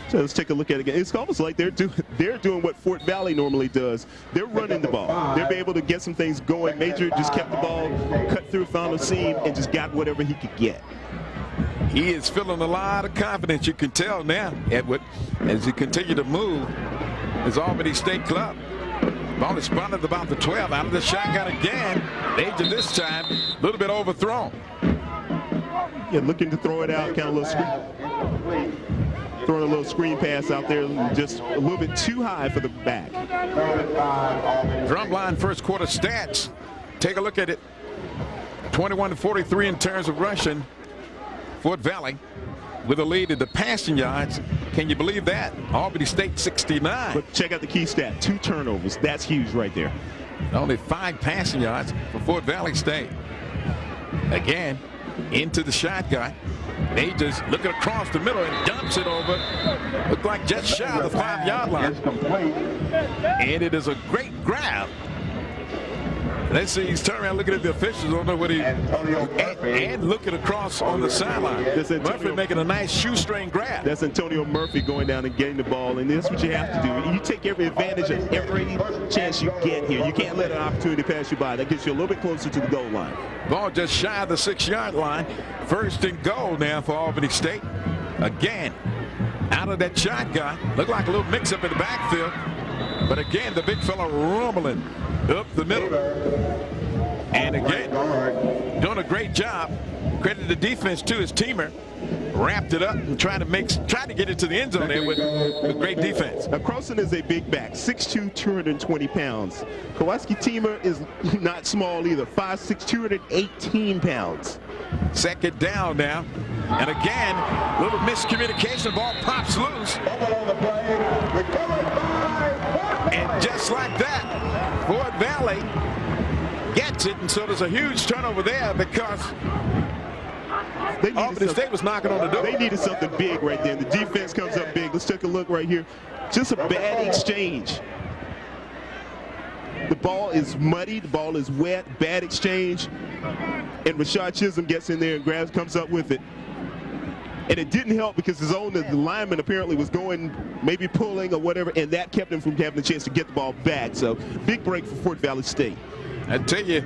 So let's take a look at it again. It's almost like they're doing what Fort Valley normally does. They're running the ball. They'll be able to get some things going. Major just kept the ball, cut through, found a seam, and just got whatever he could get. He is feeling a lot of confidence. You can tell now, Edward, as he continue to move his Albany State club. Ball is spotted about the 12. Out of the shotgun again. Major this time a little bit overthrown. Yeah, looking to throw it out, kind of a little screen. Throwing a little screen pass out there, just a little bit too high for the back. Drumline first quarter stats. Take a look at it. 21-43 in terms of rushing. Fort Valley with a lead in the passing yards. Can you believe that? Albany State 69. But check out the key stat, 2 turnovers. That's huge right there. Only 5 passing yards for Fort Valley State. Again, into the shotgun. Majors looking across the middle and dumps it over. Looked like just shy of the 5-yard line. And it is a great grab. Let's see, he's turning around looking at the officials. I don't know what he and looking across on the sideline. Murphy making a nice shoestring grab. That's Antonio Murphy going down and getting the ball, and this is what you have to do. You take every advantage of every chance you get here. You can't let an opportunity pass you by. That gets you a little bit closer to the goal line. Ball just shy of the 6-yard line. First and goal now for Albany State. Again, out of that shotgun. Looked like a little mix-up in the backfield. But again, the big fella rumbling up the middle. And again, doing a great job. Credit the defense to his teamer. Wrapped it up and tried to get it to the end zone there with great defense. Now, Croson is a big back, 6'2", 220 pounds. Kowalski Teamer is not small either, 5'6", 218 pounds. Second down now. And again, a little miscommunication. Ball pops loose. And just like that, Fort Valley gets it. And so there's a huge turnover there because Albany State was knocking on the door. They needed something big right there. The defense comes up big. Let's take a look right here. Just a bad exchange. The ball is muddy. The ball is wet. Bad exchange. And Rashad Chisholm gets in there and comes up with it. And it didn't help because the lineman apparently was going, maybe pulling or whatever, and that kept him from having a chance to get the ball back. So big break for Fort Valley State. I tell you,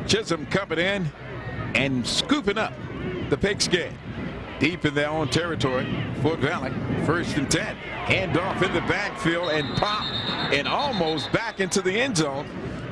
Chisholm coming in and scooping up the pigskin deep in their own territory. Fort Valley, 1st and 10. Handoff in the backfield and pop and almost back into the end zone.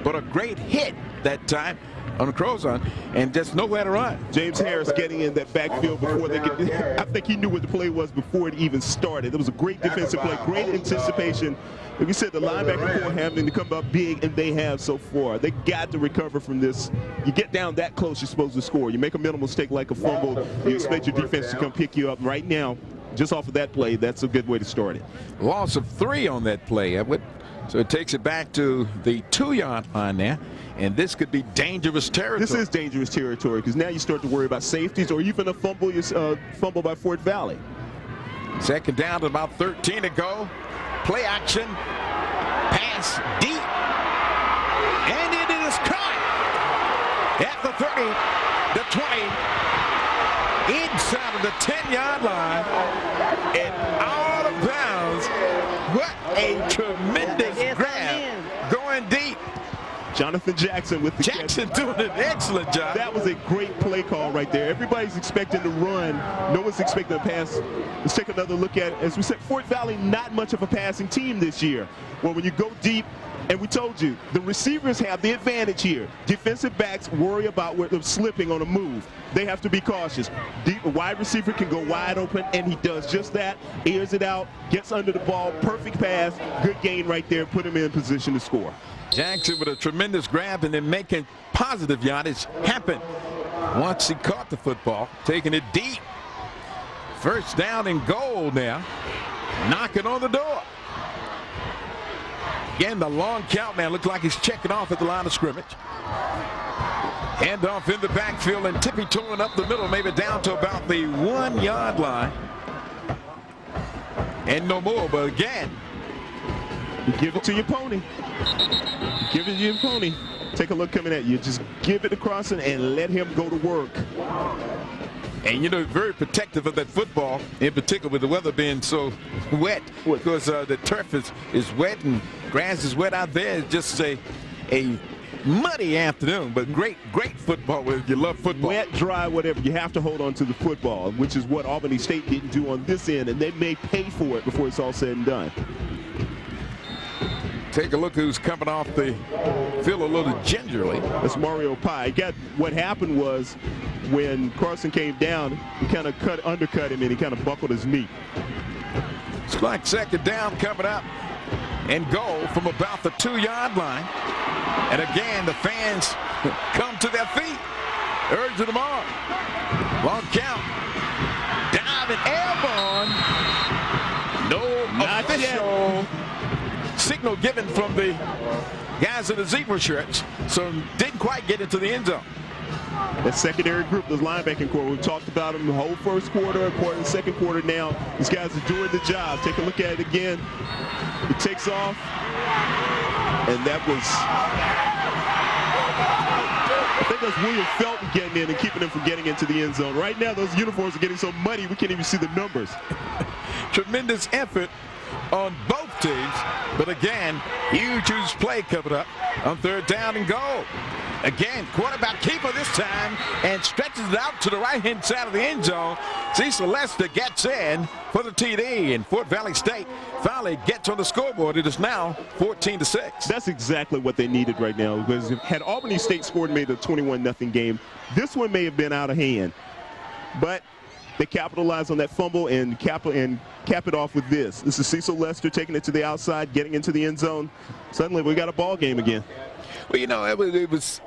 But a great hit that time on Croson and just nowhere to run. James Harris getting in that backfield before they could. I think he knew what the play was before it even started. It was a great defensive play, great anticipation. Like we said, the linebacker core having to come up big, and they have so far. They got to recover from this. You get down that close, you're supposed to score. You make a mental mistake like a fumble, you expect your defense to come pick you up. Right now, just off of that play, that's a good way to start it. Loss of 3 on that play, Edward. So it takes it back to the 2-yard line there. And this could be dangerous territory. This is dangerous territory because now you start to worry about safeties or even a fumble by Fort Valley. Second down to about 13 to go. Play action. Pass deep. And it is caught at the 30, the 20, inside of the 10-yard line, and out of bounds. What a tremendous grab going deep. Jonathan Jackson with the Jackson doing an excellent job. That was a great play call right there. Everybody's expecting to run. No one's expecting to pass. Let's take another look at it. As we said, Fort Valley, not much of a passing team this year. Well, when you go deep, and we told you, the receivers have the advantage here. Defensive backs worry about where they're slipping on a move. They have to be cautious. A wide receiver can go wide open, and he does just that. Airs it out, gets under the ball, perfect pass, good gain right there, put him in position to score. Jackson with a tremendous grab and then making positive yardage happen once he caught the football, taking it deep. First down and goal now, knocking on the door. Again, the long count man looks like he's checking off at the line of scrimmage. Handoff in the backfield and tippy-toeing up the middle, maybe down to about the 1 yard line. And no more, but again. You give it to your pony. Give it to your pony. Take a look coming at you. Just give it across and let him go to work. And, you know, very protective of that football, in particular with the weather being so wet, because the turf is wet and grass is wet out there. It's just a muddy afternoon, but great football. You love football. Wet, dry, whatever. You have to hold on to the football, which is what Albany State didn't do on this end, and they may pay for it before it's all said and done. Take a look who's coming off the field a little gingerly. That's Mario Pye. What happened was when Carson came down, he kind of undercut him, and he kind of buckled his knee. It's like second down coming up and goal from about the 2 yard line. And again, the fans come to their feet, urging them on. Long count. Dive and airborne. No official signal given from the guys in the zebra shirts, so didn't quite get into the end zone. That secondary group, the linebacking core, we've talked about them the whole first quarter, second quarter now. These guys are doing the job. Take a look at it again. It takes off, and that was, I think that's William Felton getting in and keeping them from getting into the end zone. Right now, those uniforms are getting so muddy, we can't even see the numbers. Tremendous effort on both teams, but again, huge play coming up on third down and goal. Again, quarterback keeper this time and stretches it out to the right-hand side of the end zone. Cecil Lester gets in for the TD, and Fort Valley State finally gets on the scoreboard. It is now 14-6. That's exactly what they needed right now, because had Albany State scored and made a 21-0 game, this one may have been out of hand. But they capitalized on that fumble and cap it off with this. This is Cecil Lester taking it to the outside, getting into the end zone. Suddenly we got a ball game again. Well, you know, it was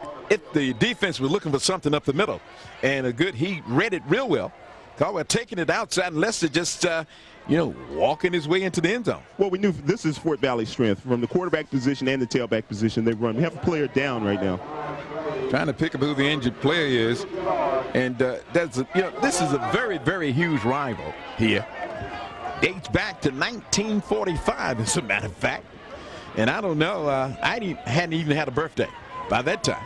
the defense was looking for something up the middle, and he read it real well. Caldwell taking it outside, and Lester just walking his way into the end zone. Well, we knew this is Fort Valley's strength from the quarterback position and the tailback position they run. We have a player down right now. Trying to pick up who the injured player is, and this is a very, very huge rival here. Dates back to 1945, as a matter of fact. And I don't know, I hadn't even had a birthday by that time.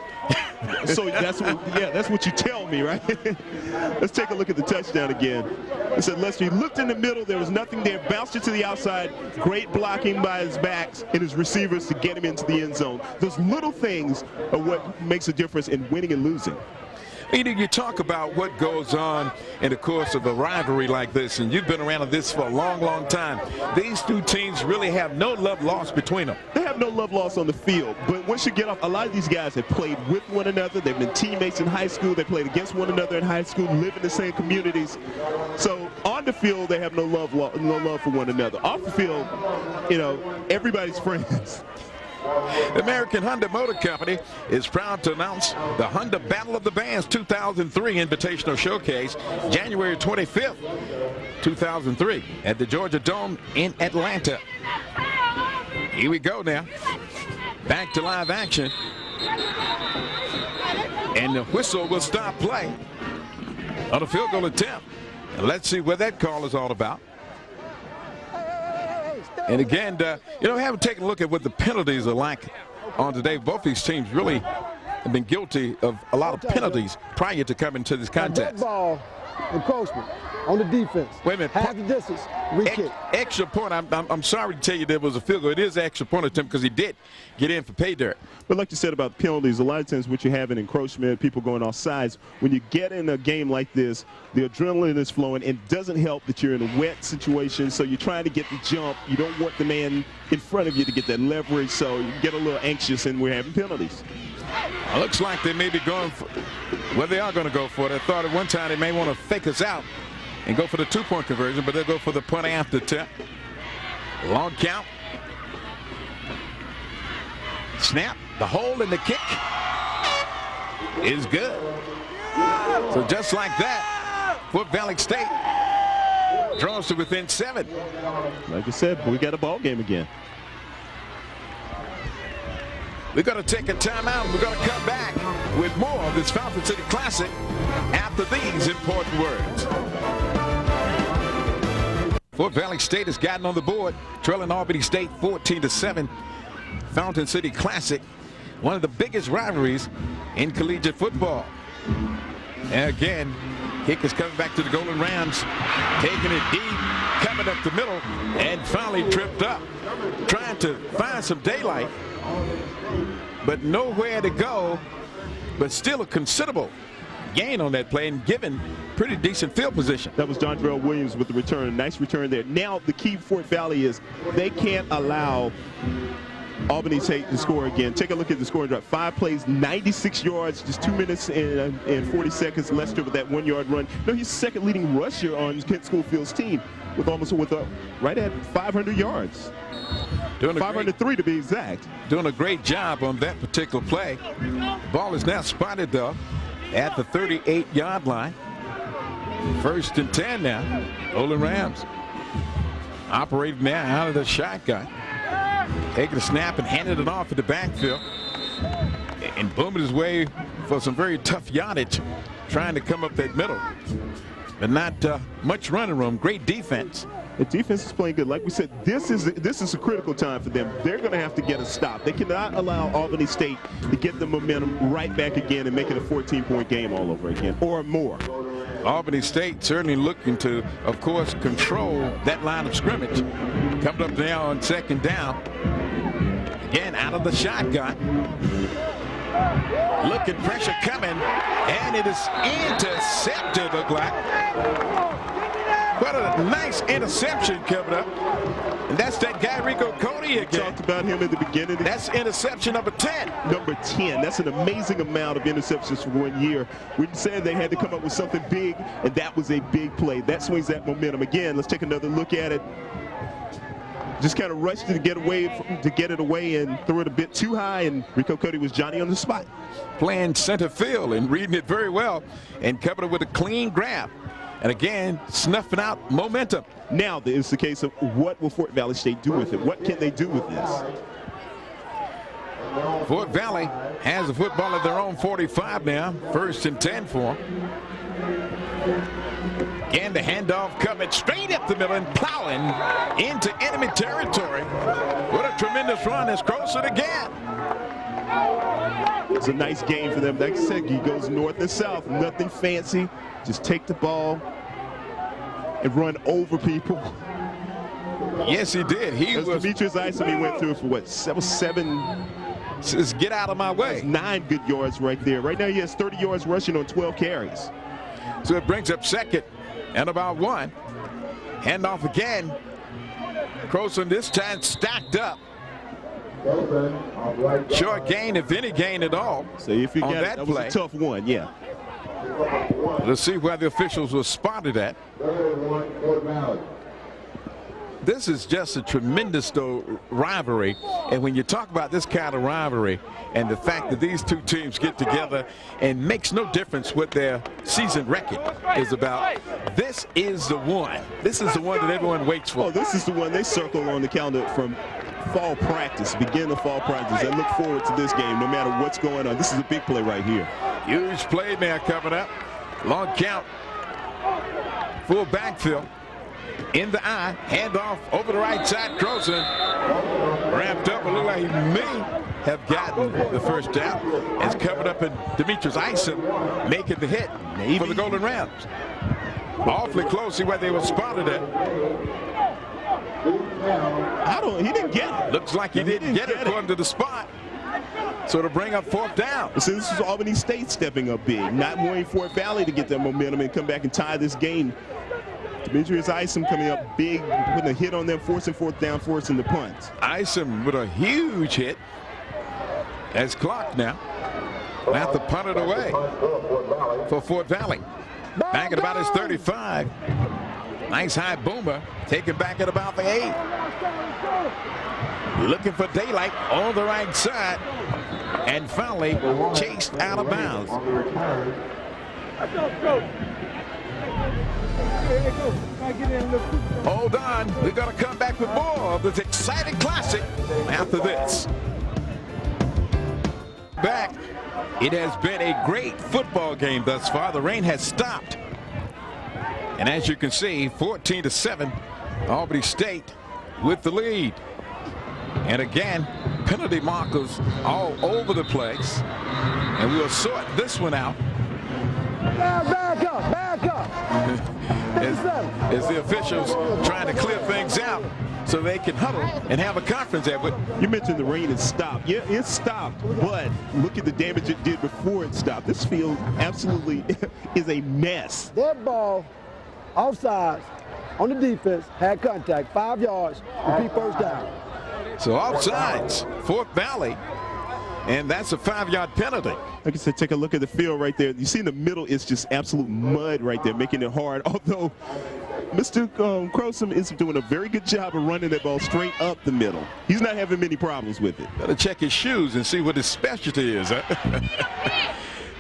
So that's what you tell me, right? Let's take a look at the touchdown again. It said Lester, he looked in the middle, there was nothing there, bounced it to the outside, great blocking by his backs and his receivers to get him into the end zone. Those little things are what makes a difference in winning and losing. You talk about what goes on in the course of a rivalry like this, and you've been around this for a long, long time. These two teams really have no love lost between them. They have no love lost on the field, but once you get off, a lot of these guys have played with one another. They've been teammates in high school. They played against one another in high school, live in the same communities. So on the field, they have no love for one another. Off the field, everybody's friends. The American Honda Motor Company is proud to announce the Honda Battle of the Bands 2003 Invitational Showcase, January 25th, 2003, at the Georgia Dome in Atlanta. Here we go now. Back to live action. And the whistle will stop play on a field goal attempt. And let's see what that call is all about. And again, haven't taken a look at what the penalties are like on today. Both these teams really have been guilty of a lot of penalties prior to coming to this contest. Ball encroachment on the defense. Wait a minute. Half the distance, re-kick. Extra point. I'm sorry to tell you there was a field goal. It is an extra point attempt because he did get in for pay dirt. But like you said about penalties, a lot of times what you have in encroachment, people going off sides, when you get in a game like this, the adrenaline is flowing, and it doesn't help that you're in a wet situation, so you're trying to get the jump. You don't want the man in front of you to get that leverage, so you get a little anxious, and we're having penalties. It looks like they may be going for, well, they are going to go for it. I thought at one time they may want to fake us out and go for the two-point conversion, but they'll go for the punt after attempt. Long count. Snap. The hold and the kick is good. So just like that, Fort Valley State draws to within 7. Like I said, we got a ball game again. We're going to take a timeout. We're going to come back with more of this Fountain City Classic after these important words. Fort Valley State has gotten on the board, trailing Albany State 14-7. Fountain City Classic, one of the biggest rivalries in collegiate football. And again, kick is coming back to the Golden Rams, taking it deep, coming up the middle, and finally tripped up, trying to find some daylight, but nowhere to go, but still a considerable gain on that play and given pretty decent field position. That was Dondrell Williams with the return. Nice return there. Now the key for Fort Valley is they can't allow Albany State to score again. Take a look at the scoring drive. 5 plays, 96 yards, just 2 minutes and 40 seconds. Lester with that 1-yard run. No, he's second leading rusher on Kent Schofield's team with right at 500 yards. 503 to be exact. Doing a great job on that particular play. Ball is now spotted though at the 38-yard line. 1st and 10 now. Golden Rams operating now out of the shotgun. Taking a snap and handing it off at the backfield. And booming his way for some very tough yardage, trying to come up that middle. But not much running room. Great defense. The defense is playing good. Like we said, this is a critical time for them. They're going to have to get a stop. They cannot allow Albany State to get the momentum right back again and make it a 14-point game all over again or more. Albany State certainly looking to, of course, control that line of scrimmage. Coming up now on 2nd down. Again, out of the shotgun. Looking, pressure coming, and it is intercepted, look like. What a nice interception coming up. And that's that guy, Rico Cody, again. Talked about him at the beginning. That's interception number 10. Number 10. That's an amazing amount of interceptions for 1 year. We said they had to come up with something big, and that was a big play. That swings that momentum. Again, let's take another look at it. Just kind of rushed to get it away and threw it a bit too high, and Rico Cody was Johnny on the spot. Playing center field and reading it very well and covered it with a clean grab. And again, snuffing out momentum. Now it's the case of what will Fort Valley State do with it? What can they do with this? Fort Valley has a football at their own 45 now. 1st and 10 for them. Again, the handoff coming straight up the middle and plowing into enemy territory. What a tremendous run as Croson again. It's a nice game for them. Like I said, he goes north and south. Nothing fancy. Just take the ball and run over people. Yes, he did. He was Demetrius Isom. He went through for what? Seven. Says, get out of my way. 9 good yards right there. Right now he has 30 yards rushing on 12 carries. So it brings up 2nd and about 1. Handoff again. Croson this time stacked up. Short gain, if any gain at all. So if you got that was play. A tough one, yeah. Let's see where the officials were spotted at. This is just a tremendous rivalry, and when you talk about this kind of rivalry and the fact that these two teams get together and makes no difference what their season record is about, this is the one. This is the one that everyone waits for. Oh, this is the one they circle on the calendar from fall practice, beginning of fall practice. They look forward to this game no matter what's going on. This is a big play right here. Huge play now coming up. Long count. Full backfield. In the eye, handoff over the right side. Croson wrapped up. It looked like he may have gotten the first down. It's covered up in Demetrius Isom making the hit for the Golden Rams. Awfully close. See where they were spotted at. He didn't get it. Looks like he didn't get it according to the spot. So to bring up 4th down. So this is Albany State stepping up big, not wanting Fort Valley to get their momentum and come back and tie this game. Demetrius Isom coming up big, putting a hit on them, forcing 4th down, forcing the punt. Isom with a huge hit. As clock now. Have to punt it away for Fort Valley. Back at about his 35. Nice high boomer. Taken back at about the 8. Looking for daylight on the right side. And finally chased out of bounds. Hold on. We're going to come back with more of this exciting classic after this. Back. It has been a great football game thus far. The rain has stopped. And as you can see, 14-7, Albany State with the lead. And again, penalty markers all over the place. And we'll sort this one out. Back up. As the officials trying to clear things out so they can huddle and have a conference there. But you mentioned the rain has stopped. Yeah, it stopped, but look at the damage it did before it stopped. This field absolutely is a mess. That ball, offsides, on the defense, had contact, 5 yards, repeat first down. So offsides, Fort Valley, and that's a 5-yard penalty. Like I said, take a look at the field right there. You see in the middle, it's just absolute mud right there, making it hard. Although Mr. Crosum is doing a very good job of running that ball straight up the middle. He's not having many problems with it. Got to check his shoes and see what his specialty is. Huh?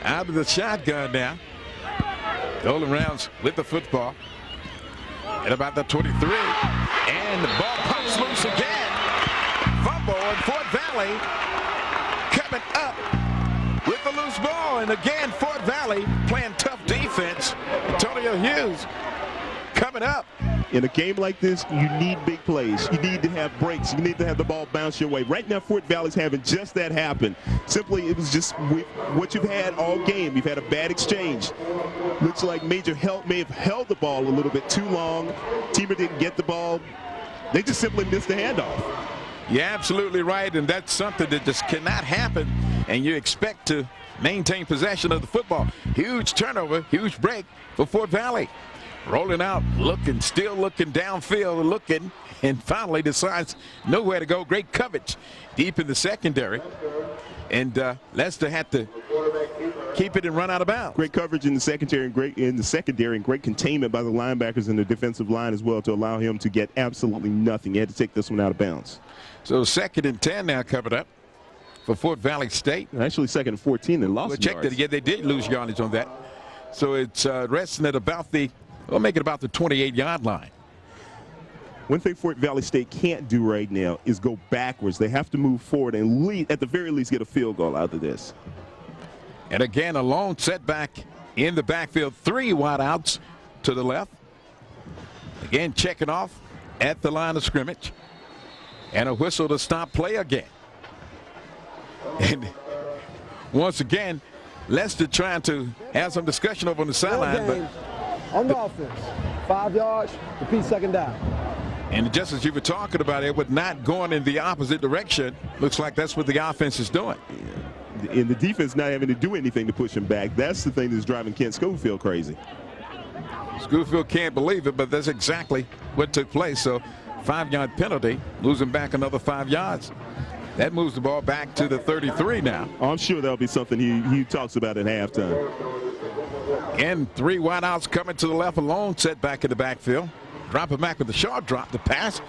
Out of the shotgun now. Golden Rounds with the football at about the 23. And the ball pops loose again. Fumble, and Fort Valley coming up with the loose ball. And again, Fort Valley playing tough defense. Antonio Hughes coming up. In a game like this, you need big plays. You need to have breaks. You need to have the ball bounce your way. Right now, Fort Valley's having just that happen. Simply, it was just what you've had all game. You've had a bad exchange. Looks like Major may have held the ball a little bit too long. Teamer didn't get the ball. They just simply missed the handoff. You're absolutely right, and that's something that just cannot happen, and you expect to maintain possession of the football. Huge turnover, huge break for Fort Valley. Rolling out, still looking downfield, looking, and finally decides nowhere to go. Great coverage deep in the secondary. And Lester had to keep it and run out of bounds. Great coverage in the secondary, and great containment by the linebackers and the defensive line as well to allow him to get absolutely nothing. He had to take this one out of bounds. So 2nd and 10 now covered up for Fort Valley State. Actually 2nd and 14, they lost yards. Check that again. They did lose yardage on that. So it's resting at about we'll make it about the 28-yard line. One thing Fort Valley State can't do right now is go backwards. They have to move forward and at the very least get a field goal out of this. And again, a long setback in the backfield. 3 wideouts to the left. Again, checking off at the line of scrimmage. And a whistle to stop play again. And once again, Lester trying to have some discussion over on the sideline. But on the offense, 5 yards, repeat second down. And just as you were talking about it, with not going in the opposite direction, looks like that's what the offense is doing. And the defense not having to do anything to push him back. That's the thing that's driving Kent Schofield crazy. Schofield can't believe it, but that's exactly what took place. So 5-yard penalty, losing back another 5 yards. That moves the ball back to the 33 now. Oh, I'm sure that'll be something he talks about at halftime. And 3 wideouts coming to the left, a long setback in the backfield. Dropping back with a short drop. The pass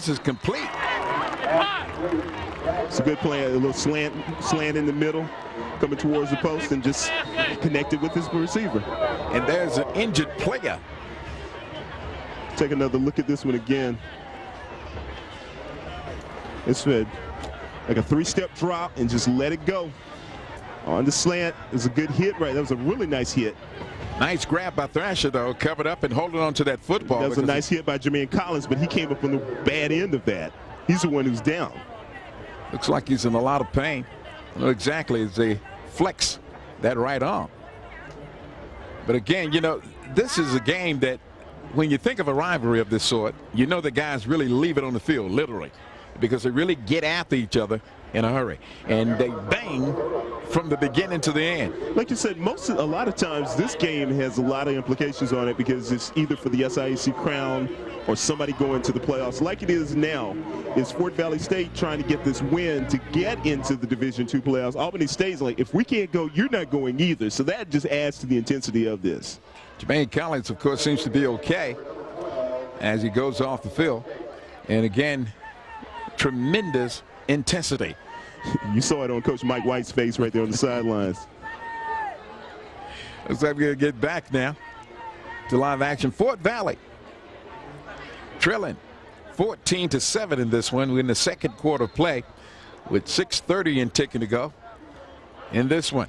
is complete. It's a good play, a little slant in the middle, coming towards the post and just connected with his receiver. And there's an injured player. Take another look at this one again. It's like a 3-step drop and just let it go. On the slant, it's a good hit right. That was a really nice hit. Nice grab by Thrasher, though, covered up and holding on to that football. That was a nice hit by Jermaine Collins, but he came up on the bad end of that. He's the one who's down. Looks like he's in a lot of pain. I don't know exactly as they flex that right arm. But again, you know, this is a game that when you think of a rivalry of this sort, you know the guys really leave it on the field, literally, because they really get after each other in a hurry, and they bang from the beginning to the end. Like you said, a lot of times this game has a lot of implications on it because it's either for the SIAC crown or somebody going to the playoffs. Like it is now, is Fort Valley State trying to get this win to get into the Division II playoffs. Albany State's like, if we can't go, you're not going either. So that just adds to the intensity of this. Jermaine Collins, of course, seems to be okay as he goes off the field. And again, tremendous intensity. You saw it on Coach Mike White's face right there on the sidelines. Looks like we're going to get back now to live action. Fort Valley trailing 14-7 in this one. We're in the second quarter play with 6:30 and ticking to go. in this one.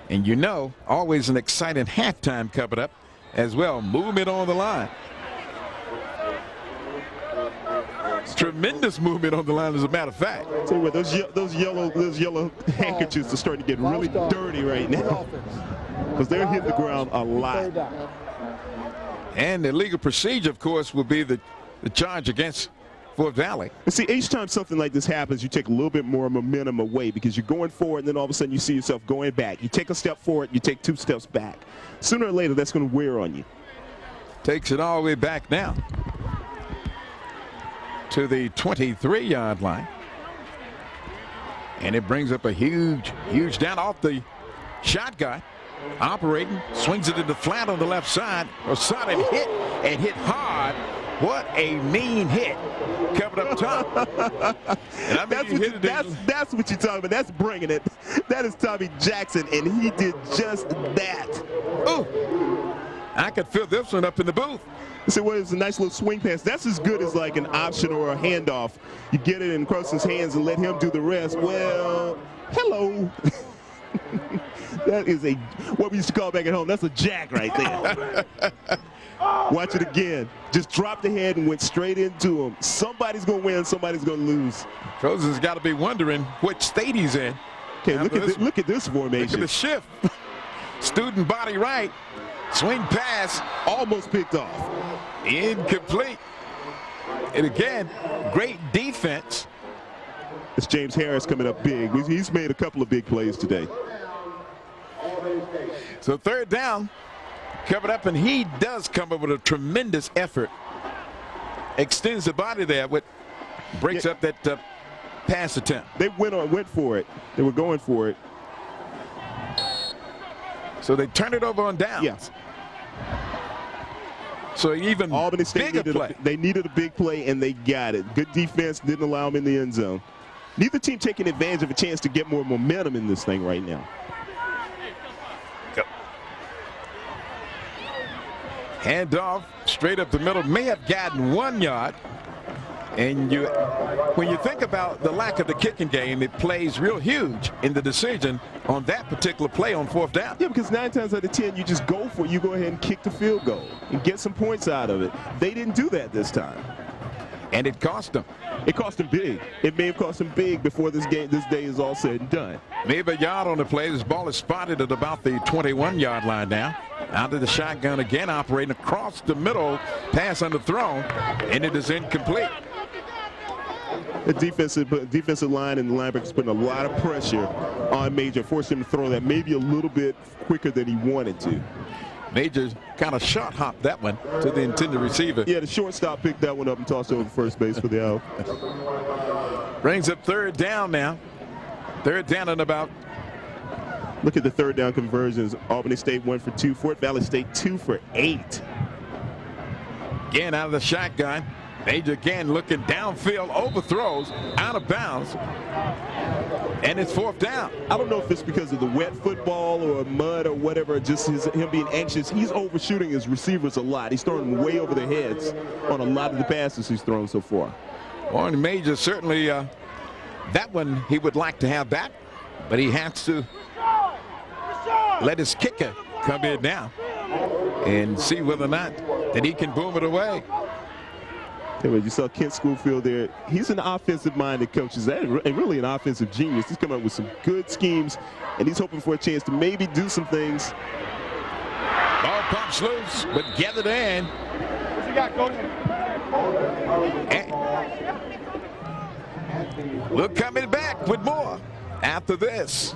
And you know, always an exciting halftime coming up as well. Movement on the line. Tremendous movement on the line, as a matter of fact. Tell you what, those yellow handkerchiefs are starting to get really dirty right now, because they're hitting the ground a lot. And the legal procedure, of course, will be the charge against Fort Valley. And see, each time something like this happens, you take a little bit more momentum away, because you're going forward, and then all of a sudden you see yourself going back. You take a step forward, you take 2 steps back. Sooner or later, that's going to wear on you. Takes it all the way back now to the 23-yard line. And it brings up a huge down off the shotgun. Operating, swings it in the flat on the left side. A solid hit, and hit hard. What a mean hit coming up top. And I mean, that's what you're talking about. That's bringing it. That is Tommy Jackson, and he did just that. Ooh, I could feel this one up in the booth. So well, it's a nice little swing pass. That's as good as like an option or a handoff. You get it in Crosson's hands and let him do the rest. Well, hello. That is what we used to call back at home. That's a jack right there. Watch it again. Just dropped the head and went straight into him. Somebody's going to win. Somebody's going to lose. Crosson's got to be wondering which state he's in. Okay, look at this formation. Look at the shift. Student body right. Swing pass. Almost picked off. Incomplete. And again, great defense. It's James Harris coming up big. He's made a couple of big plays today. So 3rd down coming up, and he does come up with a tremendous effort. Extends the body there, breaks up that pass attempt. They went for it. They were going for it. So they turned it over on downs. Yes. So even Albany State needed a big play, and they got it. Good defense didn't allow them in the end zone. Neither team taking advantage of a chance to get more momentum in this thing right now. Yep. Handoff straight up the middle, may have gotten 1 yard. And when you think about the lack of the kicking game, it plays real huge in the decision on that particular play on 4th down. Yeah, because 9 times out of 10, you just go for it. You go ahead and kick the field goal and get some points out of it. They didn't do that this time. And it cost them. It cost them big. It may have cost them big before this day is all said and done. Maybe a yard on the play. This ball is spotted at about the 21-yard line now. Out of the shotgun again, operating across the middle. Pass underthrown, and it is incomplete. The defensive line and the linebackers putting a lot of pressure on Major, forcing him to throw that maybe a little bit quicker than he wanted to. Major kind of short hopped that one to the intended receiver. Yeah, the shortstop picked that one up and tossed it over first base for the out. Brings up 3rd down now. 3rd down and about. Look at the 3rd down conversions. Albany State 1 for 2. Fort Valley State 2 for 8. Again out of the shotgun. Major again looking downfield, overthrows, out of bounds, and it's 4th down. I don't know if it's because of the wet football or mud or whatever, just him being anxious. He's overshooting his receivers a lot. He's throwing them way over their heads on a lot of the passes he's thrown so far. Warren Major certainly, that one he would like to have that, but he has to let his kicker come in now and see whether or not that he can boom it away. Anyway, you saw Kent Schoolfield there. He's an offensive-minded coach. He's really an offensive genius. He's come up with some good schemes, and he's hoping for a chance to maybe do some things. Ball pops loose, but gathered in. What you got, Coach? We're coming back with more after this.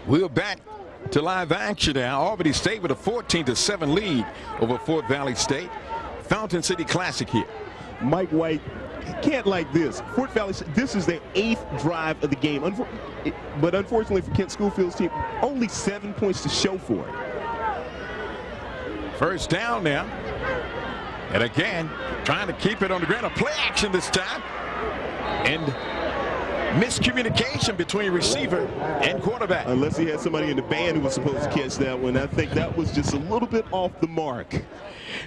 We're back to live action now. Albany State with a 14-7 lead over Fort Valley State. Fountain City Classic here. Mike White can't like this. Fort Valley, this is their 8th drive of the game. But unfortunately for Kent Schoolfield's team, only 7 points to show for it. 1st down now. And again, trying to keep it on the ground. A play action this time. And miscommunication between receiver and quarterback. Unless he had somebody in the band who was supposed to catch that one. I think that was just a little bit off the mark.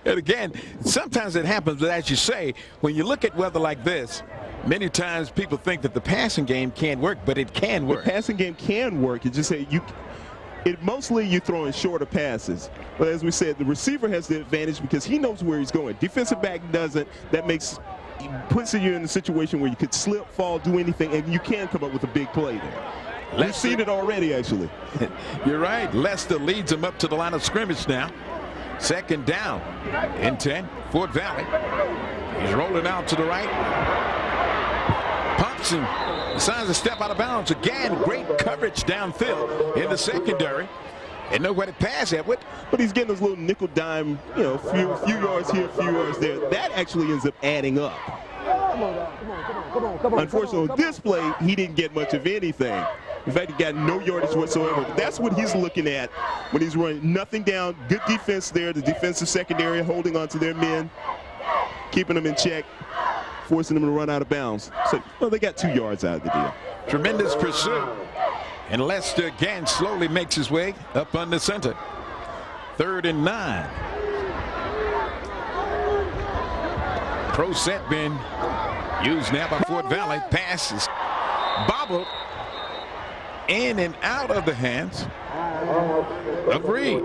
And again, sometimes it happens, but as you say, when you look at weather like this, many times people think that the passing game can't work, but it can work. The passing game can work. It just say mostly you throw in shorter passes. But as we said, the receiver has the advantage because he knows where he's going. Defensive back doesn't. That puts you in a situation where you could slip, fall, do anything, and you can come up with a big play there. We've seen it already, actually. You're right. Lester leads him up to the line of scrimmage now. Second down and 10, Fort Valley. He's rolling out to the right. Pumps and decides to step out of bounds. Again, great coverage downfield in the secondary. And nowhere to pass, Edward. But he's getting those little nickel dime, a few yards here, a few yards there. That actually ends up adding up. Come on. Unfortunately, on this play, he didn't get much of anything. In fact, he got no yardage whatsoever. But that's what he's looking at when he's running nothing down. Good defense there. The defensive secondary holding on to their men, keeping them in check, forcing them to run out of bounds. So, well, they got 2 yards out of the deal. Tremendous pursuit. And Lester again slowly makes his way up on the center. 3rd and 9. Pro set being used now by Fort Valley. Passes bobbled in and out of the hands of Reed.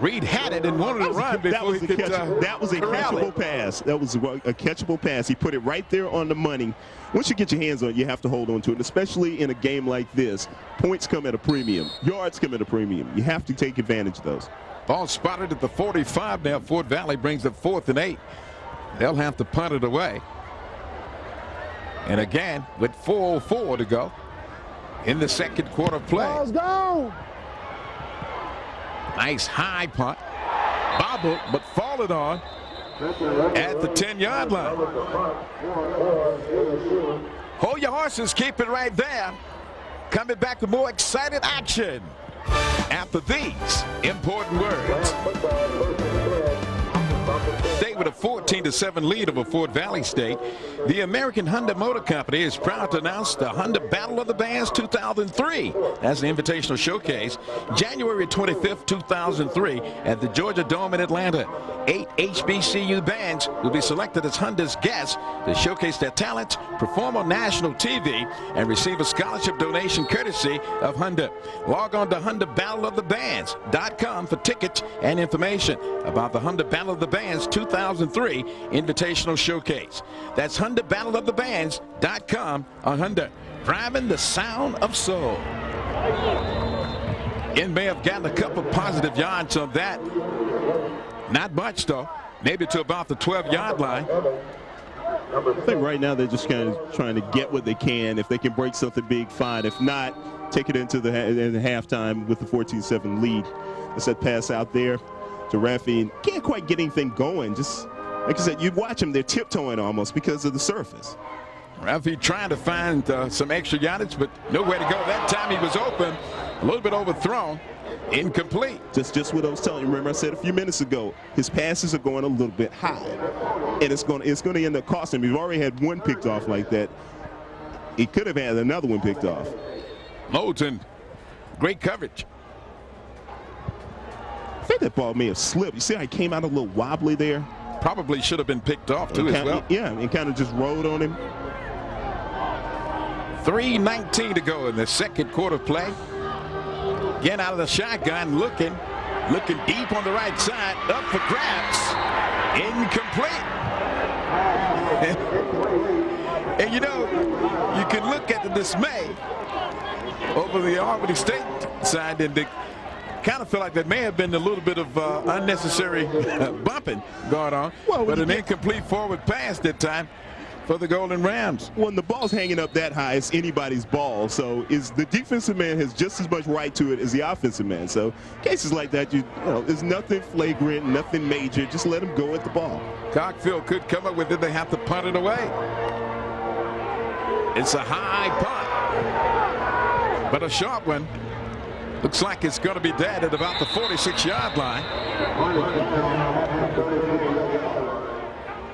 Reed had it and wanted to run before he could that was a catchable pass. That was a catchable pass. He put it right there on the money. Once you get your hands on it, you have to hold on to it, especially in a game like this. Points come at a premium. Yards come at a premium. You have to take advantage of those. Ball spotted at the 45 now. Fort Valley brings up 4th and 8. They'll have to punt it away. And again, with 4:04 to go in the second quarter play. Ball's gone. Nice high punt. Bobbled, but fallen on at the 10-yard line. Hold your horses. Keep it right there. Coming back with more excited action after these important words. State with a 14-7 lead over Fort Valley State. The American Honda Motor Company is proud to announce the Honda Battle of the Bands 2003 as an invitational showcase. January 25th, 2003 at the Georgia Dome in Atlanta. 8 HBCU bands will be selected as Honda's guests to showcase their talents, perform on national TV, and receive a scholarship donation courtesy of Honda. Log on to HondaBattleOfTheBands.com for tickets and information about the Honda Battle of the Bands 2003 Invitational Showcase. That's HondaBattleOfTheBands.com on Honda, driving the sound of soul. And may have gotten a couple positive yards on that. Not much, though. Maybe to about the 12-yard line. I think right now they're just kind of trying to get what they can. If they can break something big, fine. If not, take it into the halftime with the 14-7 lead. That's that pass out there to Raffi. Can't quite get anything going. Just like I said, you'd watch them. They're tiptoeing almost because of the surface. Raffi trying to find some extra yardage, but nowhere to go. That time he was open, a little bit overthrown. Incomplete. Just what I was telling you. Remember I said a few minutes ago, his passes are going a little bit high, and it's going to end up costing him. We've already had one picked off like that. He could have had another one picked off. Moulton, great coverage. I think that ball may have slipped. You see how he came out a little wobbly there? Probably should have been picked off too as well. Yeah, and kind of just rolled on him. 3:19 to go in the second quarter play. Again out of the shotgun, looking deep on the right side, up for grabs, incomplete. And you know, you can look at the dismay over the Albany State side, and they kind of feel like there may have been a little bit of unnecessary bumping going on, but an incomplete forward pass that time for the Golden Rams. When the ball's hanging up that high, it's anybody's ball. So the defensive man has just as much right to it as the offensive man. So cases like that, you know, there's nothing flagrant, nothing major. Just let them go at the ball. Cockfield could come up with it. They have to punt it away. It's a high punt, but a sharp one. Looks like it's going to be dead at about the 46-yard line.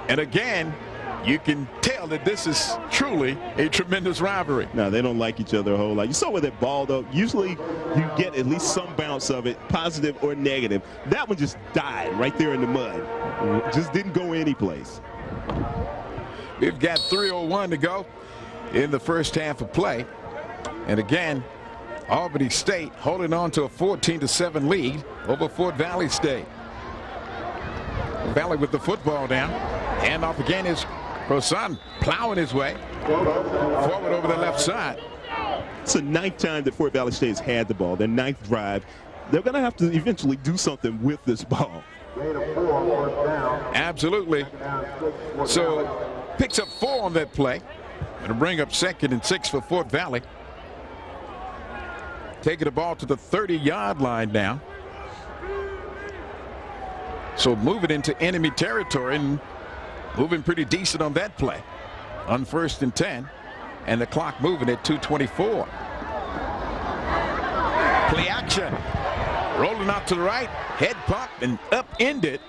And again, you can tell that this is truly a tremendous rivalry. No, they don't like each other a whole lot. You saw with that ball, though, usually you get at least some bounce of it, positive or negative. That one just died right there in the mud. Just didn't go anyplace. We've got 3:01 to go in the first half of play. And again, Albany State holding on to a 14-7 lead over Fort Valley State. Valley with the football down. Handoff again is Croson plowing his way forward over the left side. It's the 9th time that Fort Valley State has had the ball, their 9th drive. They're going to have to eventually do something with this ball. Absolutely. So picks up 4 on that play. Going to bring up 2nd and 6 for Fort Valley. Taking the ball to the 30-yard line now. So moving into enemy territory and moving pretty decent on that play. On 1st and 10. And the clock moving at 2:24. Play action. Rolling out to the right. Head pump and upended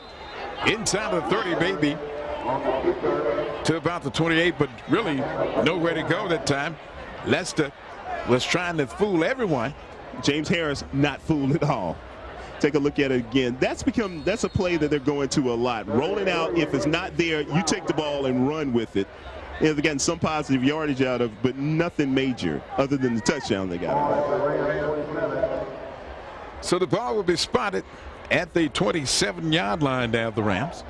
inside of the 30, maybe to about the 28, but really nowhere to go that time. Lester was trying to fool everyone. James Harris not fooled at all. Take a look at it again. That's a play that they're going to a lot. Rolling out, if it's not there, you take the ball and run with it. And they've gotten some positive yardage out of, but nothing major other than the touchdown they got. So the ball will be spotted at the 27-yard line now of the Rams.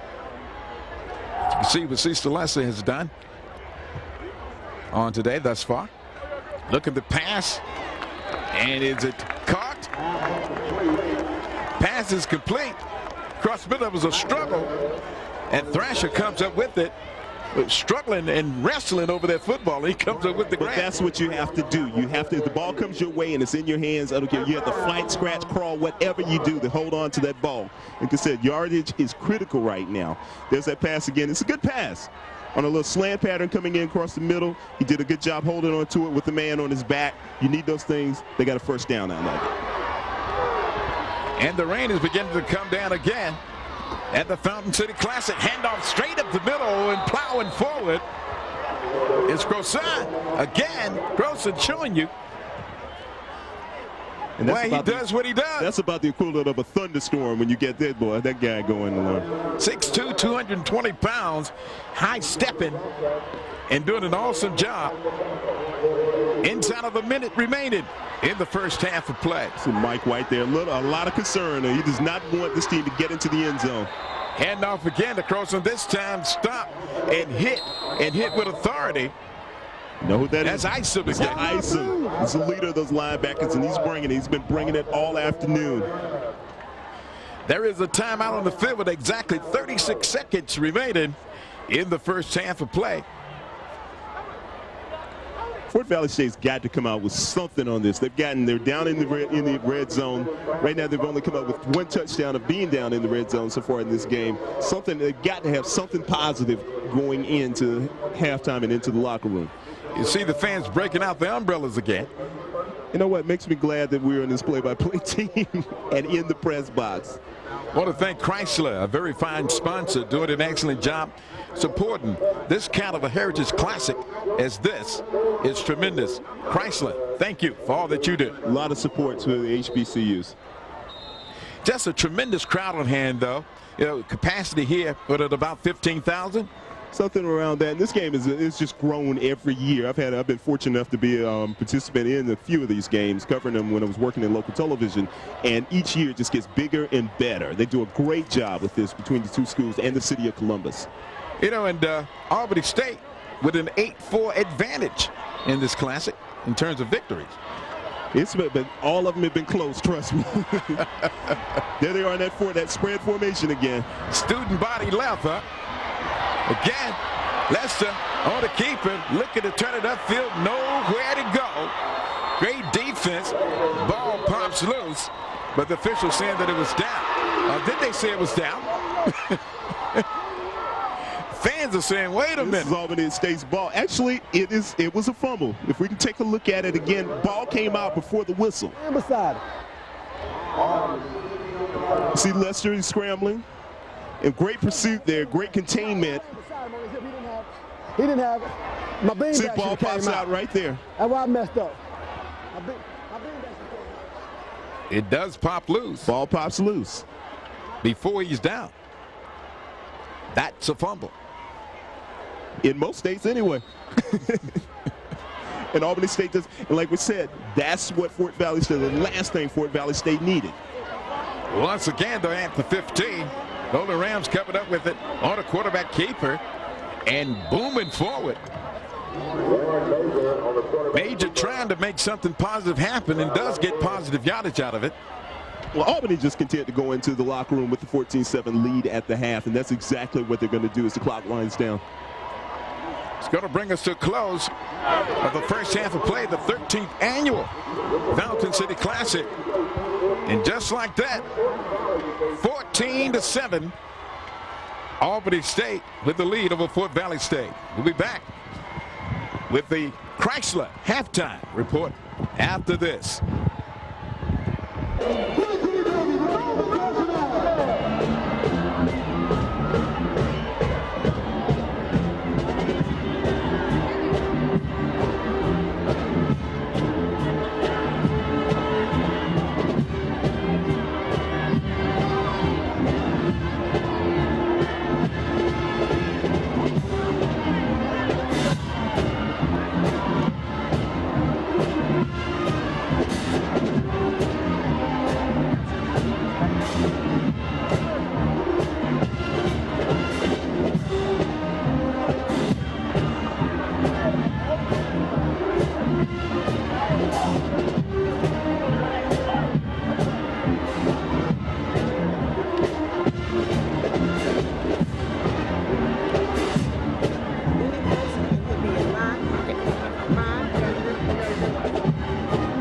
You can see what Cecil Lesser has done on today thus far. Look at the pass. And is it caught? Pass is complete. Across the middle, it was a struggle. And Thrasher comes up with it. Struggling and wrestling over that football. He comes up with the grab. But that's what you have to do. You have to, if the ball comes your way and it's in your hands, I don't care, you have to fight, scratch, crawl, whatever you do to hold on to that ball. Like I said, yardage is critical right now. There's that pass again. It's a good pass on a little slant pattern coming in across the middle. He did a good job holding on to it with the man on his back. You need those things. They got a first down out of it. And the rain is beginning to come down again at the Fountain City Classic. Handoff straight up the middle and plowing forward. It's Croson again. Croson showing you why he does what he does. That's about the equivalent of a thunderstorm when you get that boy, that guy going along. 6'2", 220 pounds, high stepping and doing an awesome job. Inside of a minute remaining in the first half of play. See Mike White there, a lot of concern. He does not want this team to get into the end zone. Handoff again to Croson. This time stop and hit with authority. You know who that is? That's Isom again. Isom. He's the leader of those linebackers, and he's been bringing it all afternoon. There is a timeout on the field with exactly 36 seconds remaining in the first half of play. Fort Valley State's got to come out with something on this. They're down in the red zone. Right now they've only come out with 1 touchdown of being down in the red zone so far in this game. They've got to have something positive going into halftime and into the locker room. You see the fans breaking out the umbrellas again. You know what? Makes me glad that we're in this play-by-play team and in the press box. I want to thank Chrysler, a very fine sponsor, doing an excellent job supporting this kind of a heritage classic as this is tremendous. Chrysler, thank you for all that you do. A lot of support to the HBCUs. Just a tremendous crowd on hand, though. You know, capacity here, but at about 15,000. Something around that. And this game is just grown every year. I've been fortunate enough to be a participant in a few of these games, covering them when I was working in local television. And each year it just gets bigger and better. They do a great job with this between the two schools and the city of Columbus. You know, and Albany State with an 8-4 advantage in this classic in terms of victories. But all of them have been close, trust me. There they are in that spread formation again. Student body left, huh? Again, Lester on the keeper, looking to turn it upfield, nowhere to go. Great defense. Ball pops loose, but the official saying that it was down. Did they say it was down? Fans are saying, wait a minute. This is Albany State's ball. Actually, it was a fumble. If we can take a look at it again, ball came out before the whistle. Beside. See Lester, he's scrambling. And great pursuit there, great containment. He didn't have it. My beanbag See, ball pops out right there. That's why I messed up. My beanbag came out. It does pop loose. Ball pops loose. Before he's down. That's a fumble. In most states anyway. And Albany State does, and like we said, that's what Fort Valley State, the last thing Fort Valley State needed. Once again, they're at the 15. Golden Rams covered up with it on a quarterback keeper and booming forward. Major trying to make something positive happen and does get positive yardage out of it. Well, Albany just content to go into the locker room with the 14-7 lead at the half, and that's exactly what they're going to do as the clock winds down. It's going to bring us to a close of the first half of play, the 13th annual Fountain City Classic. And just like that, 14-7, Albany State with the lead over Fort Valley State. We'll be back with the Chrysler halftime report after this.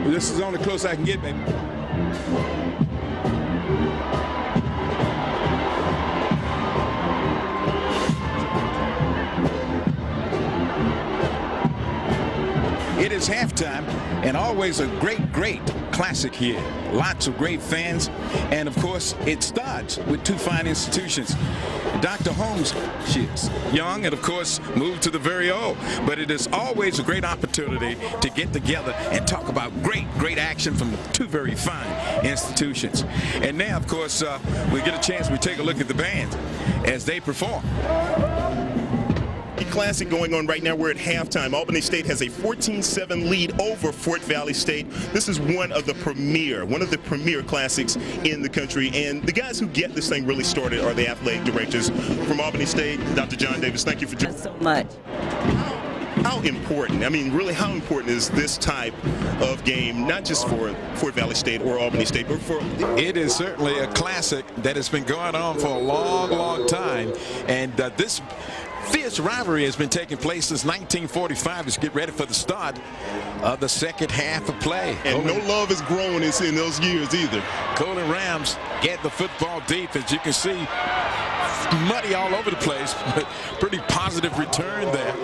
This is the only close I can get, baby. It is halftime, and always a great classic here. Lots of great fans, and of course, it starts with two fine institutions. Dr. Holmes, she is young and, of course, moved to the very old. But it is always a great opportunity to get together and talk about great action from two very fine institutions. And now, of course, we get a chance, we take a look at the band as they perform. Classic going on right now. We're at halftime. Albany State has a 14-7 lead over Fort Valley State. This is one of the premier classics in the country, and the guys who get this thing really started are the athletic directors from Albany State. Dr. John Davis, thank you for joining us so much. How important, I mean, really, how important is this type of game, not just for Fort Valley State or Albany State, but for... It is certainly a classic that has been going on for a long time, and this fierce rivalry has been taking place since 1945 as we get ready for the start of the second half of play. And no love has grown in those years either. Golden Rams get the football deep, as you can see, muddy all over the place, but pretty positive return there.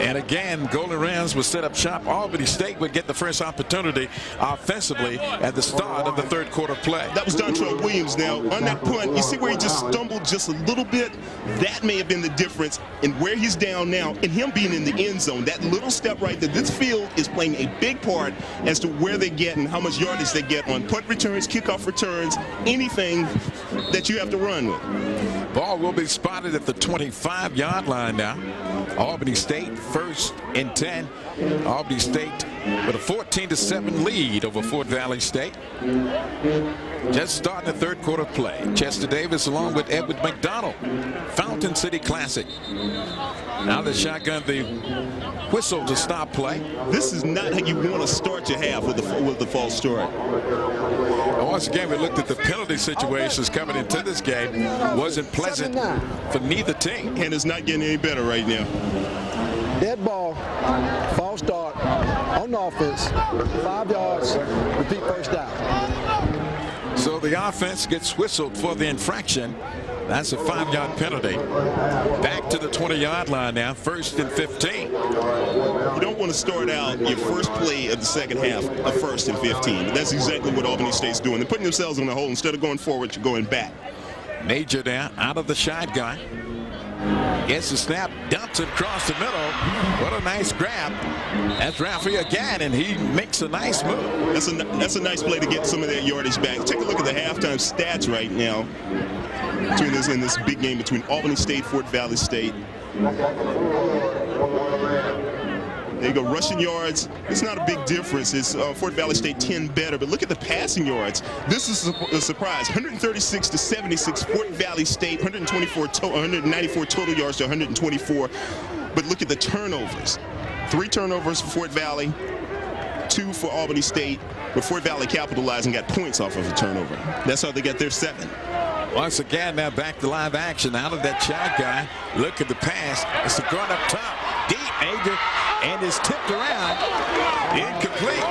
And again, Golden Rams will set up shop. Albany State would get the first opportunity offensively at the start of the third quarter play. That was Dontrell Williams. Now, on that punt, you see where he just stumbled just a little bit? That may have been the difference in where he's down now and him being in the end zone. That little step right there. This field is playing a big part as to where they get and how much yardage they get on punt returns, kickoff returns, anything that you have to run with. Ball will be spotted at the 25-yard line now. Albany State first and 10. Albany State with a 14-7 lead over Fort Valley State. Just starting the third quarter play. Chester Davis along with Edward McDonald. Fountain City Classic. Now the shotgun, the whistle to stop play. This is not how you want to start your half with the false start. Once again, we looked at the penalty situations coming into this game. Wasn't pleasant for neither team. And it's not getting any better right now. Dead ball, false start on offense, 5 yards, repeat first down. So the offense gets whistled for the infraction. That's a 5-yard penalty. Back to the 20-yard line now, first and 15. You don't want to start out your first play of the second half of first and 15. That's exactly what Albany State's doing. They're putting themselves in a hole. Instead of going forward, you're going back. Major down out of the shotgun. Gets the snap, dumps it across the middle. What a nice grab. That's Ralphie again, and he makes a nice move. That's a nice play to get some of that yardage back. Take a look at the halftime stats right now between this big game between Albany State, Fort Valley State. There you go, rushing yards. It's not a big difference. It's Fort Valley State 10 better, but look at the passing yards. This is a surprise. 136 to 76. Fort Valley State 194 194 total yards to 124. But look at the turnovers. 3 turnovers for Fort Valley, 2 for Albany State. But Fort Valley capitalized and got points off of a turnover. That's how they got their 7. Once again, now back to live action out of that shotgun. Look at the pass. It's the gun up top. Deep, major, and is tipped around. Incomplete.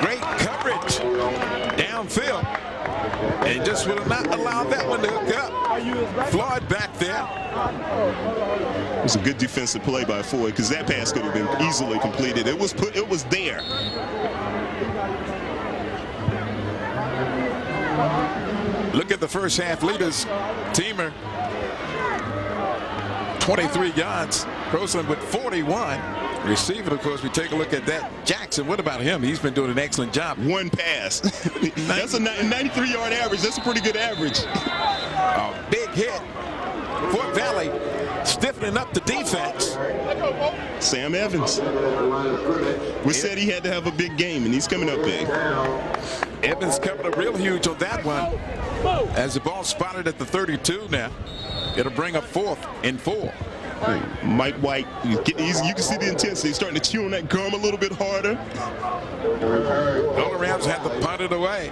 Great coverage downfield. And just would have not allowed that one to hook up. Floyd back there. It was a good defensive play by Floyd because that pass could have been easily completed. It was there. Look at the first half leaders. Teamer 23 yards. Crowson with 41. Receiving, of course, we take a look at that. Jackson, what about him? He's been doing an excellent job. 1 pass. That's a 93-yard average. That's a pretty good average. A big hit. Fort Valley stiffening up the defense. Sam Evans. We said he had to have a big game, and he's coming up big. Evans coming up real huge on that one. As the ball spotted at the 32 now. It'll bring up 4th and 4. Mike White, you can see the intensity. He's starting to chew on that gum a little bit harder. Golden Rams had to punt it away.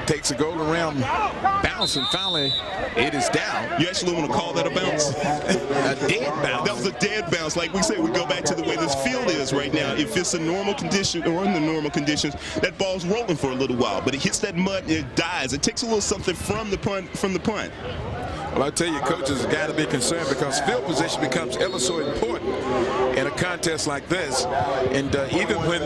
Takes a Golden Ram bounce, and finally it is down. You actually want to call that a bounce? A dead bounce. That was a dead bounce. Like we said, we go back to the way this field is right now. If it's a normal condition or under normal conditions, that ball's rolling for a little while, but it hits that mud and it dies. It takes a little something from the punt. Well, I tell you, coaches have got to be concerned because field position becomes ever so important in a contest like this. And even when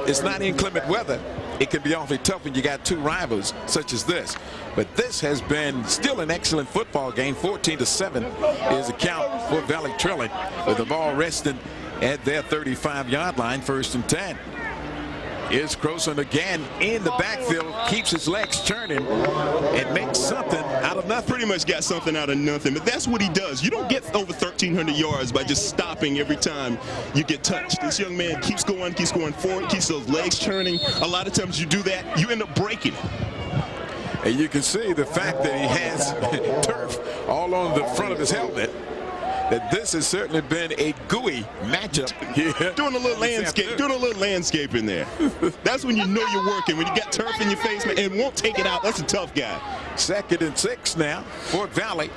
it's not inclement weather, it can be awfully tough when you got 2 rivals such as this. But this has been still an excellent football game. 14-7 is the count. Fort Valley trailing with the ball resting at their 35-yard line, 1st and 10. Here's Crowson again in the backfield, keeps his legs turning and makes something out of nothing. Pretty much got something out of nothing, but that's what he does. You don't get over 1,300 yards by just stopping every time you get touched. This young man keeps going forward, keeps those legs turning. A lot of times you do that, you end up breaking. And you can see the fact that he has turf all on the front of his helmet. That this has certainly been a gooey matchup here. Doing a little landscaping there. That's when you know you're working. When you got turf in your face, man, and won't take it out. That's a tough guy. 2nd and 6 now. Fort Valley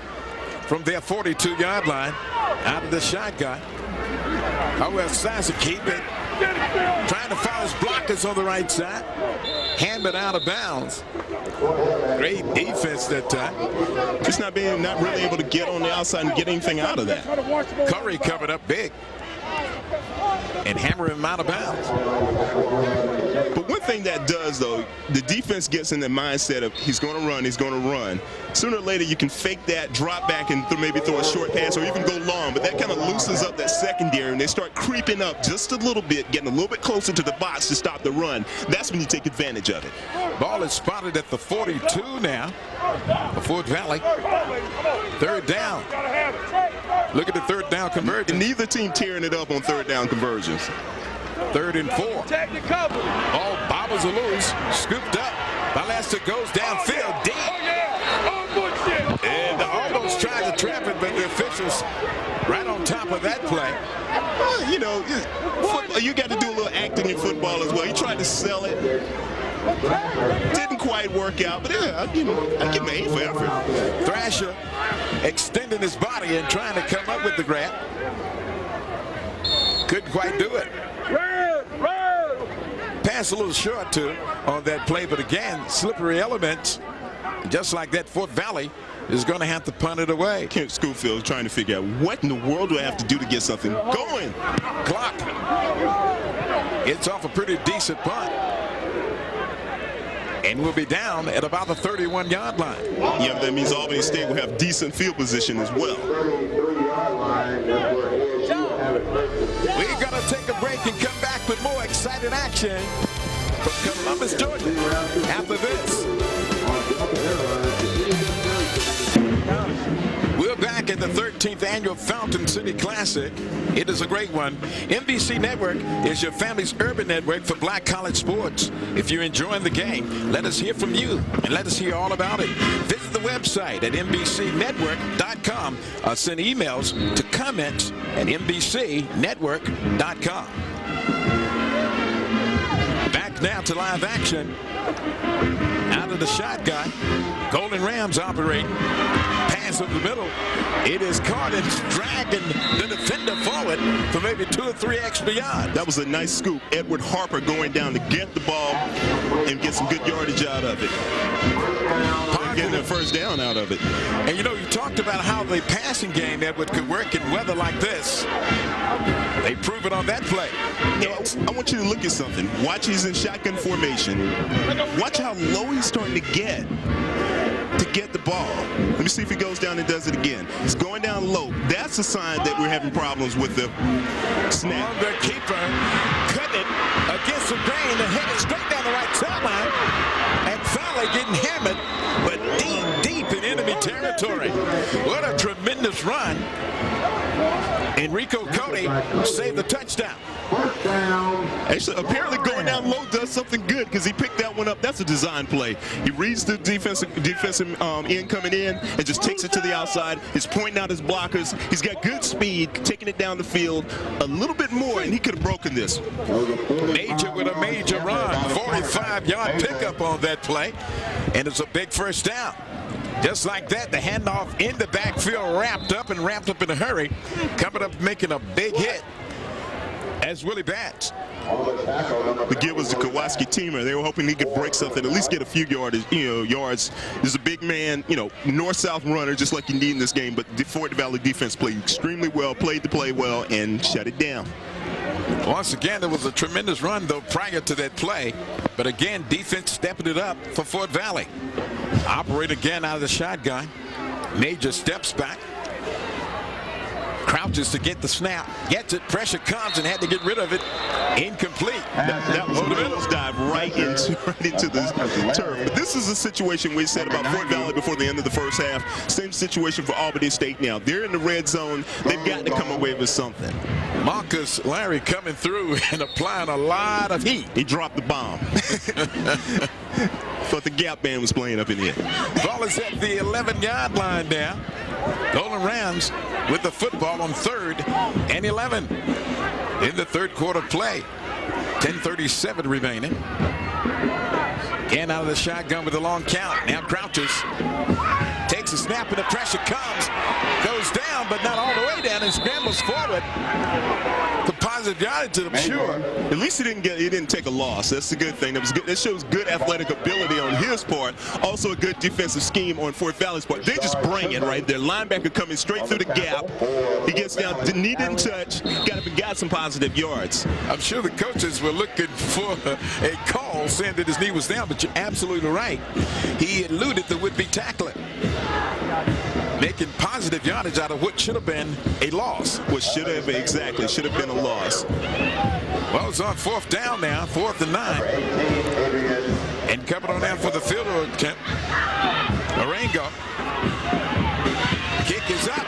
from their 42-yard line out of the shotgun. However, Sasa keep it. Trying to follow his blockers on the right side. Hand it out of bounds. Great defense that time. Just not really able to get on the outside and get anything out of that. Curry covered up big and hammer him out of bounds. But one thing that does, though, the defense gets in the mindset of he's going to run. Sooner or later, you can fake that, drop back, and maybe throw a short pass or even go long. But that kind of loosens up that secondary, and they start creeping up just a little bit, getting a little bit closer to the box to stop the run. That's when you take advantage of it. Ball is spotted at the 42 now for Fort Valley. 3rd down. Look at the 3rd down conversion. Neither team tearing it up on 3rd down conversions. 3rd and 4. Ball bobbles loose, scooped up. Balester goes downfield deep. And almost tried to trap it, but the officials right on top of that play. Well, you know, you got to do a little acting in football as well. He tried to sell it. Didn't quite work out, but yeah, I'll give him A for effort. Thrasher extending his body and trying to come up with the grab. Couldn't quite do it. Pass a little short too on that play, but again, slippery elements. Just like that, Fort Valley is going to have to punt it away. Kent Schofield is trying to figure out what in the world do I have to do to get something going. Clock. It's off a pretty decent punt. And we'll be down at about the 31-yard line. Yeah, that means Albany State will have decent field position as well. We're going to take a break and come back with more exciting action from Columbus, Georgia after this. We're back at the 13th annual Fountain City Classic. It is a great one. NBC Network is your family's urban network for black college sports. If you're enjoying the game, let us hear from you and let us hear all about it. Visit the website at NBCnetwork.com or send emails to comments at NBCnetwork.com. Back now to live action. Out of the shotgun. Golden Rams operate. Pass over the middle. It is caught and dragging the defender forward for maybe 2 or 3 extra yards. That was a nice scoop. Edward Harper going down to get the ball and get some good yardage out of it. Getting a first down out of it. And you know, you talked about how the passing game, Edward, could work in weather like this. They prove it on that play. I want you to look at something. Watch, he's in shotgun formation. Watch how low he's starting to get the ball. Let me see if he goes down and does it again. He's going down low. That's a sign that we're having problems with the snap. Longer keeper cutting it against the grain and headed straight down the right sideline. And Fowler getting hammered, but deep in enemy territory. What a tremendous run. Enrico Cody saved the touchdown. Actually, apparently going down low does something good because he picked that one up. That's a design play. He reads the defensive end coming in and just takes it to the outside. He's pointing out his blockers. He's got good speed, taking it down the field a little bit more, and he could have broken this. Major with a major run. 45-yard pickup on that play, and it's a big first down. Just like that, the handoff in the backfield wrapped up in a hurry. Coming up making a big hit as Willie Batts. The give was the Kowalski teamer. They were hoping he could break something, at least get a few yards. There's a big man, north-south runner, just like you need in this game. But the Fort Valley defense played extremely well, played the play well, and shut it down. Once again, there was a tremendous run, though, prior to that play. But again, defense stepping it up for Fort Valley. Operate again out of the shotgun. Major steps back. Crouches to get the snap. Gets it. Pressure comes and had to get rid of it. Incomplete. That was a nose dive right into the turf. But this is a situation we said about Fort Valley before the end of the first half. Same situation for Albany State now. They're in the red zone. They've got to come away with something. Marcus Larry coming through and applying a lot of heat. He dropped the bomb. Thought the gap band was playing up in here. Ball is at the 11-yard line now. Golden Rams with the football on 3rd and 11 in the third quarter play. 10:37 remaining. Again out of the shotgun with a long count. Now crouches. Takes a snap and the pressure comes. Goes down, but not all the way down, and scrambles forward. The positive yardage, I'm sure. At least he didn't take a loss. That's the good thing. That was good. That shows good athletic ability on his part. Also a good defensive scheme on Fort Valley's part. They just bring it right there. Linebacker coming straight through the gap. He gets down. He didn't touch. Got some positive yards. I'm sure the coaches were looking for a call saying that his knee was down, but you're absolutely right. He eluded the would-be tackler, making positive yardage out of what should have been a loss. What should have been a loss. Well, it's on 4th down now, 4th and 9. And coming on down for the field goal attempt. Marengo. Kick is up.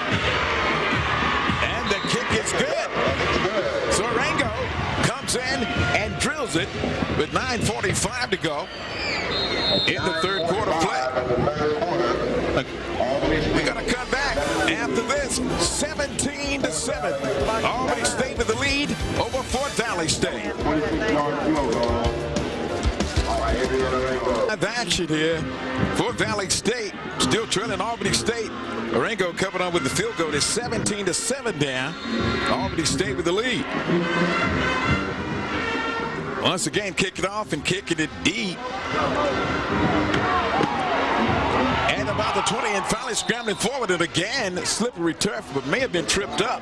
And the kick is good. So Marengo comes in and drills it with 9:45 to go in the third quarter play. We're going to come back after this. 17-7. Albany State with the lead over Fort Valley State. Action here. Fort Valley State still trailing Albany State. Marengo coming on with the field goal. It's 17-7 down. Albany State with the lead. Once again, kicking off and kicking it deep. And about about the 20 and finally scrambling forward, and again slippery turf, but may have been tripped up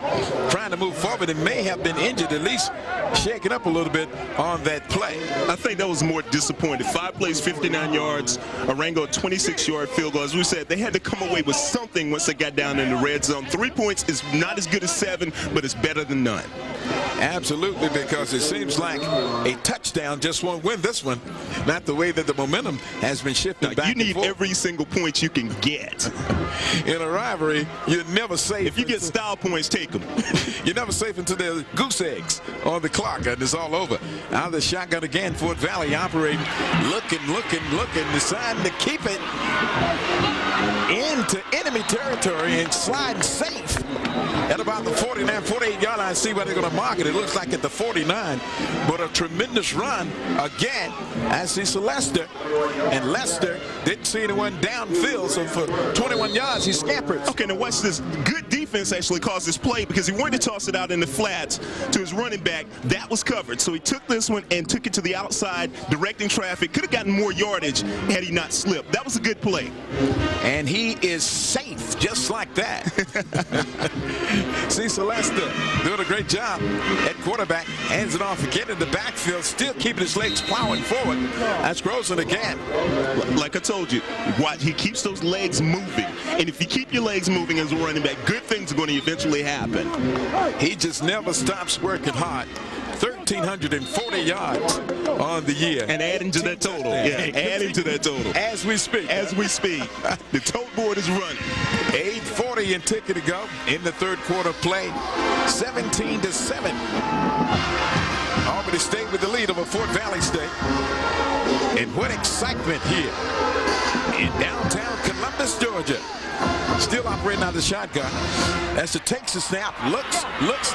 trying to move forward and may have been injured, at least shaken up a little bit on that play. I think that was more disappointing. 5 plays, 59 yards, Arango 26-yard field goal. As we said, they had to come away with something once they got down in the red zone. 3 points is not as good as 7, but it's better than none. Absolutely, because it seems like a touchdown just won't win this one. Not the way that the momentum has been shifted back. You need and forth. every single point you can get. In a rivalry, you're never safe. If you get style points, take them. You're never safe until there's goose eggs on the clock, and it's all over. Out of the shotgun again, Fort Valley operating, looking, deciding to keep it into enemy territory and sliding safe at about the 49, 48-yard line. See where they're going to mark it. It looks like at the 49, but a tremendous run again. I see Lester, and Lester didn't see anyone downfield, so for 21 yards, he scampers. Okay, now watch this. Good defense actually caused this play because he wanted to toss it out in the flats to his running back. That was covered, so he took this one and took it to the outside, directing traffic. Could have gotten more yardage had he not slipped. That was a good play. And he is safe just like that. See Lester doing a great job at quarterback. Hands it off again in the backfield, still keeping his legs plowing forward. That's Grossen again. Like I told you, watch, he keeps those legs moving. And if you keep your legs moving as a running back, good things are going to eventually happen. He just never stops working hard. 1,340 yards on the year. And adding to that total. Yeah, adding to that total. As we speak. As we speak. The total board is running. 8:40 and ticket to go in the third quarter play. 17-7. Albany State with the lead over Fort Valley State. And what excitement here in downtown Columbus, Georgia. Still operating out of the shotgun. As it takes a snap, looks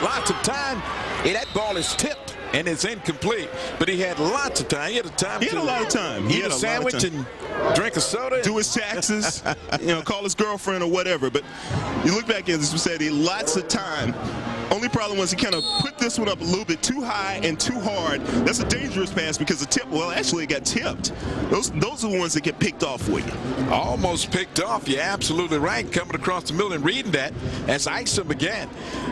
lots of time. And that ball is tipped and it's incomplete. But he had lots of time. He had a lot of time. Eat a sandwich and drink a soda. Do his taxes, call his girlfriend or whatever. But you look back and as we said, he had lots of time. Only problem was he kind of put this one up a little bit too high and too hard. That's a dangerous pass because the tip, well, actually it got tipped. Those are the ones that get picked off for you. Almost picked off. You're absolutely right. Coming across the middle and reading that. That's Isom again.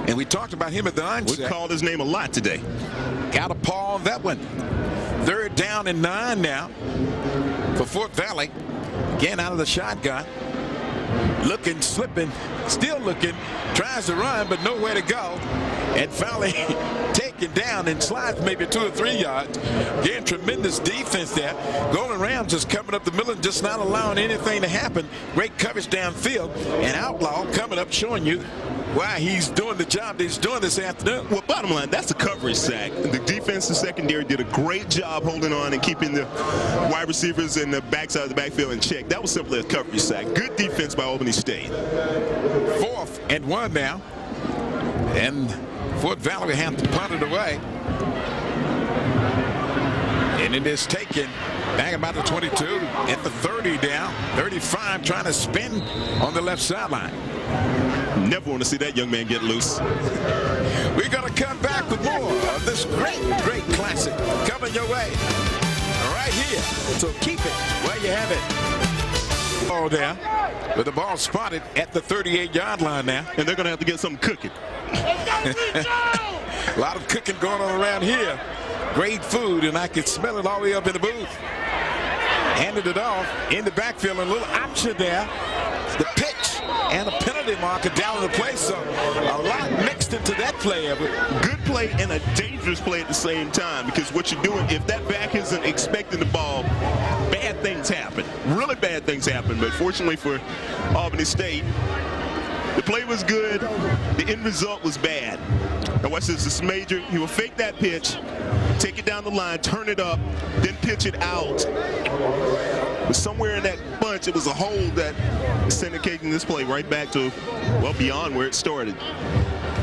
And we talked about him at the onset. We called his name a lot today. Got a paw on that one. 3rd down and 9 now for Fort Valley. Again out of the shotgun. Looking, slipping, still looking, tries to run, but nowhere to go. And finally taken down and slides maybe 2 or 3 yards. Again, tremendous defense there. Golden Rams just coming up the middle and just not allowing anything to happen. Great coverage downfield. And Outlaw coming up showing you why he's doing the job that he's doing this afternoon. Well, bottom line, that's a coverage sack. The defensive secondary did a great job holding on and keeping the wide receivers and the backside of the backfield in check. That was simply a coverage sack. Good defense by Albany State. 4th and 1 now. And Fort Valley will have to punt it away. And it is taken back about the 22 at the 30 down. 35 trying to spin on the left sideline. Never want to see that young man get loose. We're going to come back with more of this great classic coming your way right here. So keep it where you have it. Ball down with the ball spotted at the 38-yard line now. And they're going to have to get something cooking. A lot of cooking going on around here. Great food, and I can smell it all the way up in the booth. Handed it off in the backfield, and a little option there. The pitch and a penalty marker down in the play, so a lot mixed into that play. Good play and a dangerous play at the same time, because what you're doing, if that back isn't expecting the ball, bad things happen. Really bad things happen, but fortunately for Albany State, the play was good, the end result was bad. Now watch this, this is major. He will fake that pitch, take it down the line, turn it up, then pitch it out. But somewhere in that bunch, it was a hole that is syndicating this play right back to, well, beyond where it started.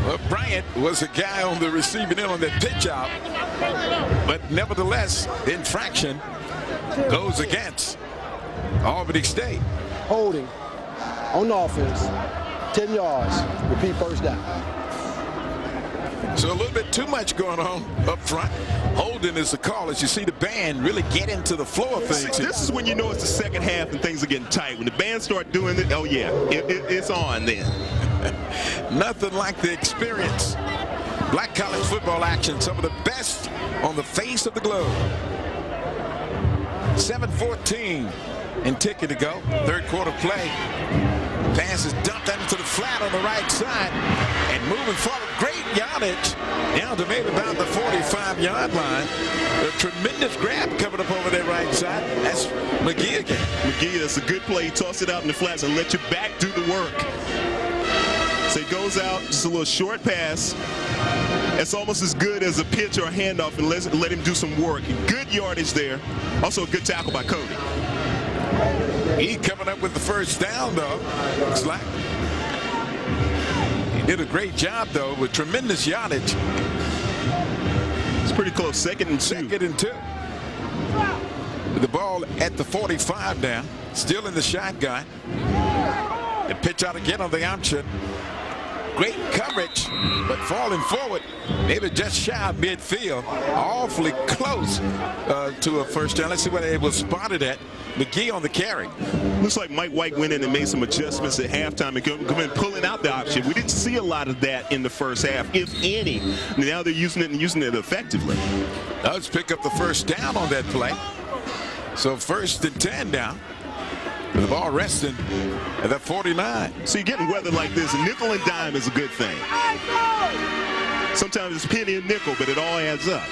Well, Bryant was a guy on the receiving end on that pitch out. But nevertheless, the infraction goes against Albany State. Holding on offense, 10 yards, repeat first down. So a little bit too much going on up front. Holding is the call as you see the band really get into the flow of things. This is when you know it's the second half and things are getting tight. When the band start doing it, oh yeah, it's on then. Nothing like the experience. Black college football action, some of the best on the face of the globe. 7:14 and ticket to go. Third quarter play. Pass is dumped into the flat on the right side. And moving forward, great yardage. Down to maybe about the 45-yard line. A tremendous grab coming up over their right side. That's McGee again. McGee, that's a good play. He tossed it out in the flats and let your back do the work. So he goes out, just a little short pass. It's almost as good as a pitch or a handoff, and let him do some work. Good yardage there. Also a good tackle by Cody. He coming up with the first down, though. Looks like he did a great job, though, with tremendous yardage. It's pretty close. Second and two. Second and two. With the ball at the 45 now. Still in the shotgun. The pitch out again on the option. Great coverage, but falling forward, maybe just shy of midfield. Awfully close to a first down. Let's see where it was spotted at. McGee on the carry. Looks like Mike White went in and made some adjustments at halftime and come in pulling out the option. We didn't see a lot of that in the first half, if any. Now they're using it and using it effectively. Let's pick up the first down on that play. So 1st and 10 now. The ball resting at that 49. So you're getting weather like this. Nickel and dime is a good thing. Sometimes it's penny and nickel, but it all adds up.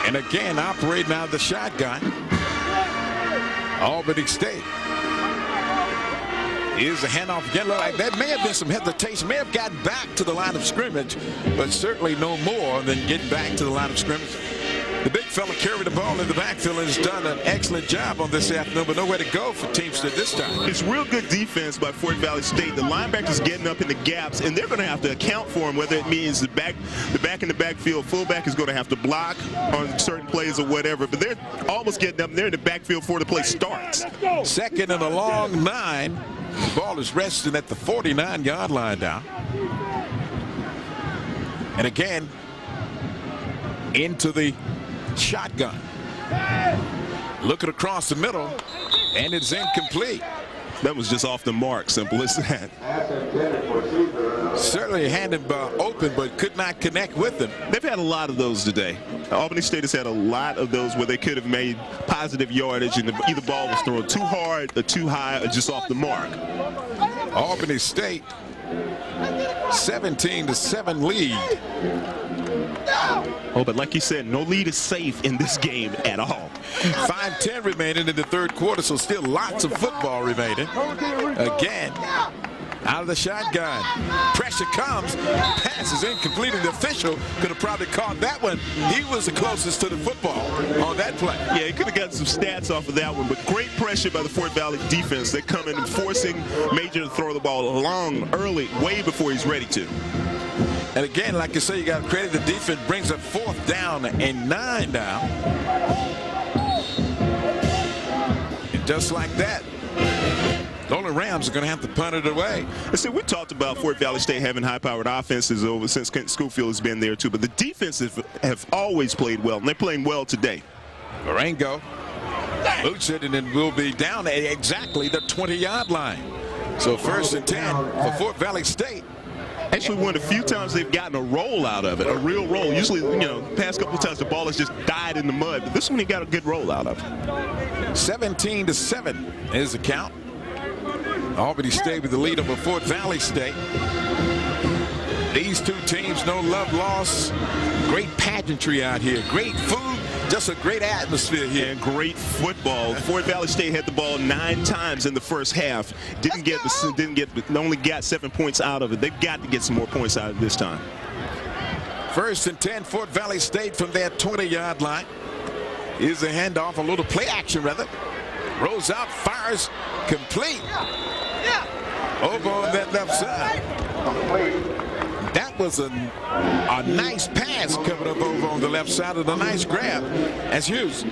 And again, operating out of the shotgun. Albany State. Here's the handoff again. Look like that may have been some hesitation. May have gotten back to the line of scrimmage, but certainly no more than getting back to the line of scrimmage. The big fella carried the ball in the backfield and has done an excellent job on this afternoon, but nowhere to go for Teamster this time. It's real good defense by Fort Valley State. The linebackers getting up in the gaps, and they're going to have to account for them, whether it means the back in the backfield, fullback is going to have to block on certain plays or whatever, but they're almost getting up. They're in the backfield before the play starts. Second and a long 9. The ball is resting at the 49-yard line now. And again, into the shotgun. Looking across the middle, and it's incomplete. That was just off the mark, simple as that. Certainly had him open, but could not connect with him. They've had a lot of those today. Albany State has had a lot of those where they could have made positive yardage, and either ball was thrown too hard or too high or just off the mark. Albany State, 17-7 lead. Oh, but like you said, no lead is safe in this game at all. 5:10 remaining in the third quarter, so still lots of football remaining. Again, out of the shotgun. Pressure comes. Pass is incomplete, and the official could have probably caught that one. He was the closest to the football on that play. Yeah, he could have gotten some stats off of that one, but great pressure by the Fort Valley defense. They come in and forcing Major to throw the ball long, early, way before he's ready to. And again, like I say, you got to credit the defense. Brings up 4th down and 9 now. And just like that, Golden Rams are going to have to punt it away. See, we talked about Fort Valley State having high-powered offenses over since Kent Schofield has been there too, but the defenses have always played well, and they're playing well today. Marengo boots it, and then will be down at exactly the 20-yard line. So 1st and 10 for Fort Valley State. Actually, one of the few times they've gotten a roll out of it, a real roll. Usually, you know, past couple of times the ball has just died in the mud, but this one he got a good roll out of it. 17-7 is the count. Albany State with the lead over Fort Valley State. These two teams, no love lost. Great pageantry out here. Great food. Just a great atmosphere here. And great football. Fort Valley State had the ball 9 times in the first half. Only got 7 points out of it. They've got to get some more points out of this time. 1st and 10, Fort Valley State from their 20-yard line. Here's the handoff, a little play action rather. Rolls out, fires, complete. Over on that left side. That that was a nice pass coming up over on the left side, of a nice grab as Hughes.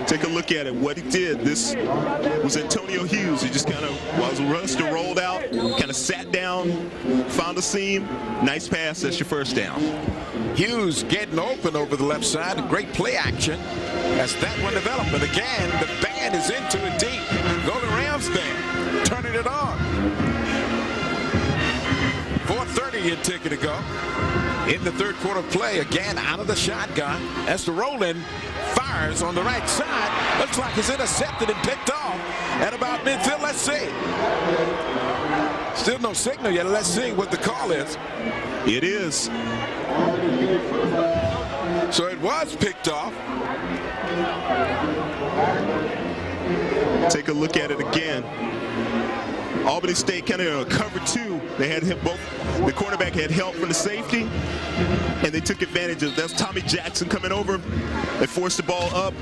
Take a look at it. What he did, this was Antonio Hughes. He just kind of, while the rusher rolled out, kind of sat down, found a seam. Nice pass. That's your first down. Hughes getting open over the left side. Great play action as that one developed. But again, the band is into it deep. Golden Rams band turning it on. 4:30 in ticket to go. In the third quarter play, again out of the shotgun. As the roll-in fires on the right side. Looks like it's intercepted and picked off at about midfield. Let's see. Still no signal yet. Let's see what the call is. It is. So it was picked off. Take a look at it again. Albany State kind of cover two. They had hit both. The cornerback had help from the safety, and they took advantage of that's Tommy Jackson coming over. They forced the ball up,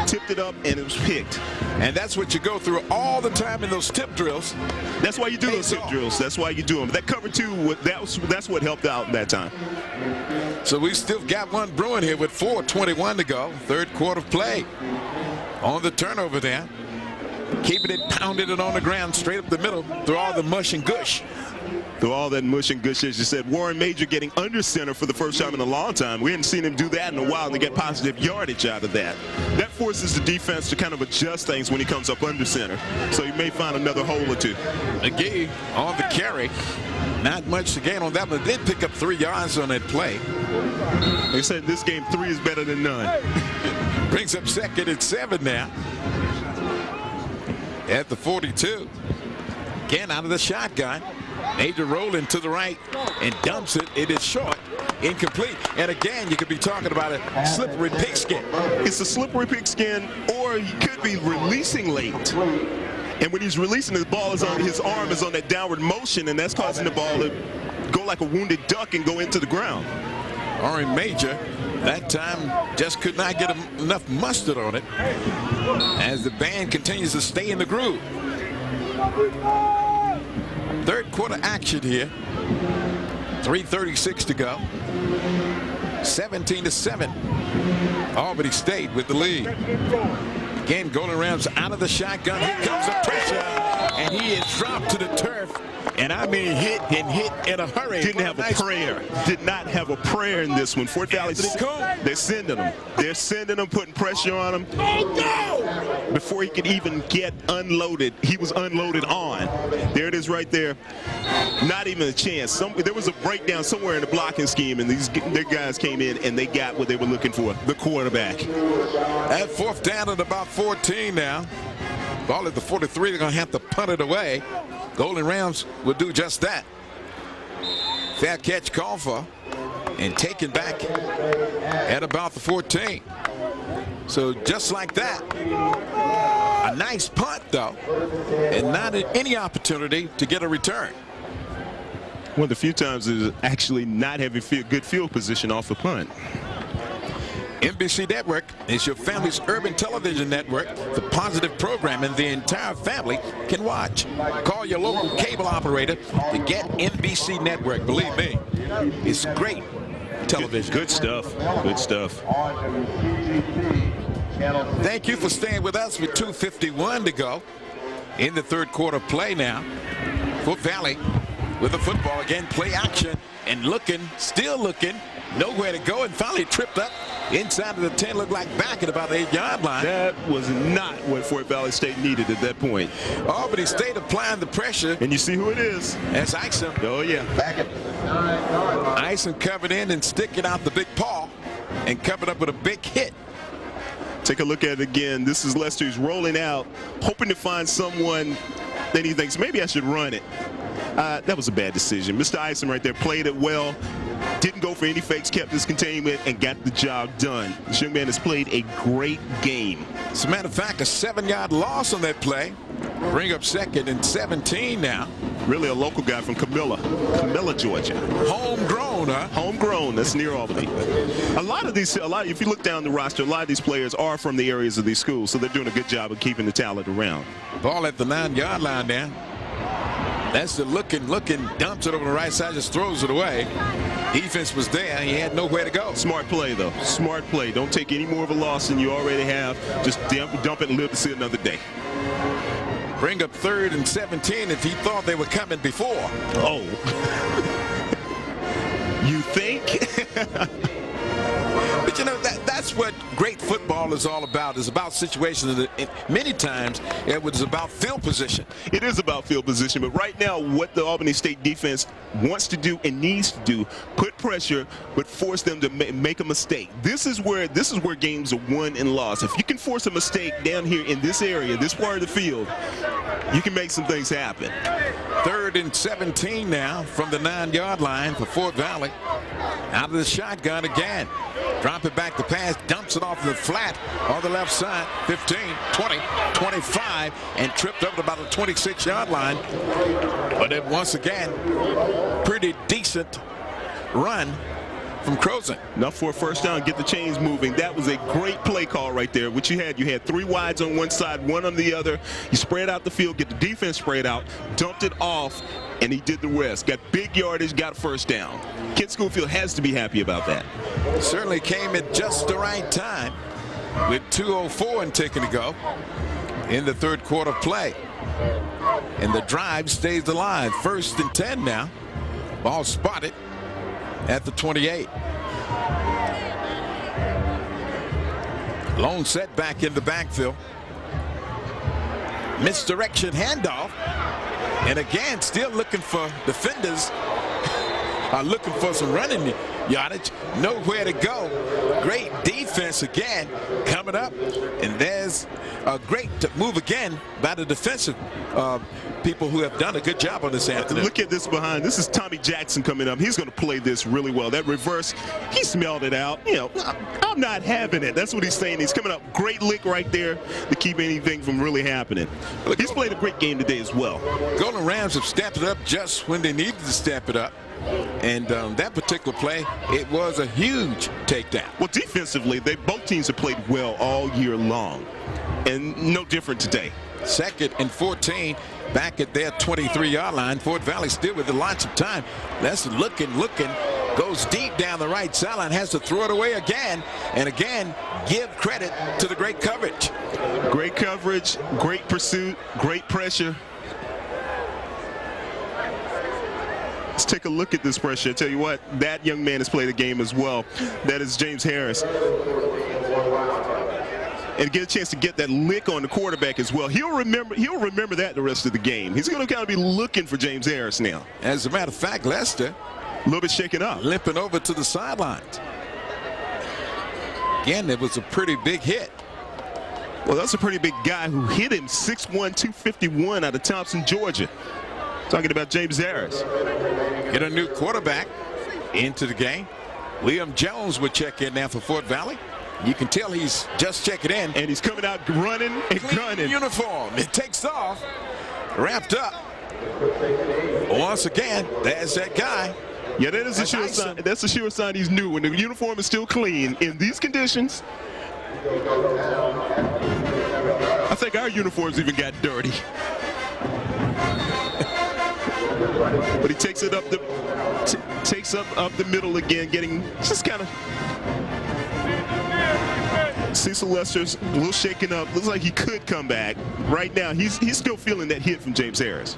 tipped it up, and it was picked. And that's what you go through all the time in those tip drills. That's why you do those tip drills. That's why you do them. That cover two, that's what helped out that time. So we still got one brewing here with 4:21 to go. Third quarter play. On the turnover there. Keeping it, pounded it on the ground straight up the middle through all the mush and gush. Through all that mush and gush, as you said, Warren Major getting under center for the first time in a long time. We hadn't seen him do that in a while, and they get positive yardage out of that. That forces the defense to kind of adjust things when he comes up under center. So you may find another hole or two. McGee on the carry. Not much to gain on that, but did pick up 3 yards on that play. They said this game 3 is better than none. Brings up 2nd and 7 now. At the 42. Again out of the shotgun. Major rolling to the right and dumps it. It is short. Incomplete. And again, you could be talking about a slippery pigskin. It's a slippery pigskin, or he could be releasing late. And when he's releasing, the ball is on, his arm is on that downward motion, and that's causing the ball to go like a wounded duck and go into the ground. Warren Major, that time, just could not get enough mustard on it as the band continues to stay in the groove. Third quarter action here. 3:36 to go. 17-7. Albany State with the lead. Again, Golden Rams out of the shotgun. Here comes the pressure, and he is dropped to the turf. And I mean hit in a hurry. Didn't have a prayer. Did not have a prayer in this one. Fort Valley, they're sending him. They're sending him, putting pressure on him. Before he could even get unloaded, he was unloaded on. There it is right there. Not even a chance. There was a breakdown somewhere in the blocking scheme, and their guys came in and they got what they were looking for, the quarterback. At 4th down at about 14 now. Ball at the 43, they're going to have to punt it away. Golden Rams will do just that. Fair catch called for and taken back at about the 14. So just like that, a nice punt though, and not any opportunity to get a return. One of the few times is actually not having good field position off a punt. NBC Network is your family's urban television network, the positive programming the entire family can watch. Call your local cable operator to get NBC Network. Believe me, it's great television. Good stuff. Good stuff. Thank you for staying with us with 2:51 to go in the third quarter play now. Fort Valley with the football again, play action, and looking, still looking, nowhere to go, and finally tripped up inside of the 10, looked like back at about the 8-yard line. That was not what Fort Valley State needed at that point. Albany State applying the pressure. And you see who it is. That's Ison. Oh, yeah. Ison covered in and sticking out the big paw and covered up with a big hit. Take a look at it again. This is Lester. He's rolling out, hoping to find someone that he thinks, maybe I should run it. That was a bad decision. Mr. Ison right there played it well. Didn't go for any fakes, kept his containment, and got the job done. This young man has played a great game. As a matter of fact, a 7-yard loss on that play. Bring up 2nd and 17 now. Really a local guy from Camilla, Georgia. Homegrown, huh? Homegrown. That's near Albany. If you look down the roster, a lot of these players are from the areas of these schools, so they're doing a good job of keeping the talent around. Ball at the 9-yard line now. That's the looking, dumps it over the right side, just throws it away. Defense was there. He had nowhere to go. Smart play, though. Smart play. Don't take any more of a loss than you already have. Just dump it and live to see another day. Bring up 3rd and 17 if he thought they were coming before. Oh. You think? But, you know, that's what great football is all about. It's about situations. That many times it was about field position. It is about field position. But right now, what the Albany State defense wants to do and needs to do, put pressure, but force them to make a mistake. This is where games are won and lost. If you can force a mistake down here in this area, this part of the field, you can make some things happen. 3rd and 17 now from the 9-yard line for Fort Valley. Out of the shotgun again. Drop it back to pass, dumps it off the flat on the left side. 15, 20, 25, and tripped up to about the 26-yard line. But then once again, pretty decent run from Croson. Enough for a first down, get the chains moving. That was a great play call right there. What you had 3 wides on one side, 1 on the other. You spread out the field, get the defense spread out, dumped it off, and he did the rest. Got big yardage, got a first down. Kent Schofield has to be happy about that. Certainly came at just the right time with 2:04 and taking to go in the 3rd quarter play. And the drive stays alive. 1st and 10 now. Ball spotted at the 28. Lone setback in the backfield. Misdirection handoff. And again, still looking for defenders. Looking for some running yardage. Nowhere to go. Great defense again coming up. And there's a great move again by the defensive people who have done a good job on this afternoon. Look at this behind. This is Tommy Jackson coming up. He's going to play this really well. That reverse, he smelled it out. You know, I'm not having it. That's what he's saying. He's coming up. Great lick right there to keep anything from really happening. He's played a great game today as well. Golden Rams have stepped it up just when they needed to step it up. And that particular play, it was a huge takedown. Well, defensively, both teams have played well all year long. And no different today. 2nd and 14 back at their 23-yard line. Fort Valley still with lots of time. That's looking, goes deep down the right sideline, has to throw it away again. And again, give credit to the great coverage. Great coverage, great pursuit, great pressure. Let's take a look at this pressure. I tell you what, that young man has played a game as well. That is James Harris. And get a chance to get that lick on the quarterback as well. He'll remember that the rest of the game. He's going to kind of be looking for James Harris now. As a matter of fact, Lester a little bit shaken up, limping over to the sidelines. Again, it was a pretty big hit. Well, that's a pretty big guy who hit him. 6'1", 251 out of Thompson, Georgia. Talking about James Harris. Get a new quarterback into the game. Liam Jones would check in now for Fort Valley. You can tell he's just checking in. And he's coming out running and gunning. Uniform. It takes off. Wrapped up. Once again, there's that guy. Yeah, that is a sure sign. That's a sure sign he's new. When the uniform is still clean in these conditions. I think our uniforms even got dirty. But he takes it up the middle again, getting just kind of. Cecil Lester's a little shaken up. Looks like he could come back. Right now, he's still feeling that hit from James Harris.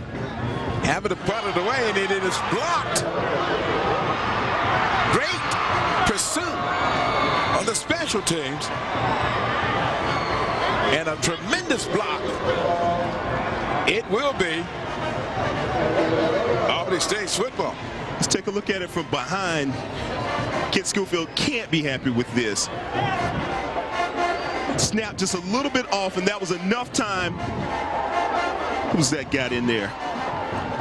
Having to punt it away, and it is blocked. Great pursuit on the special teams. And a tremendous block. It will be Albany State's football. Let's take a look at it from behind. Kent Schofield can't be happy with this. Snap just a little bit off, and that was enough time. Who's that got in there?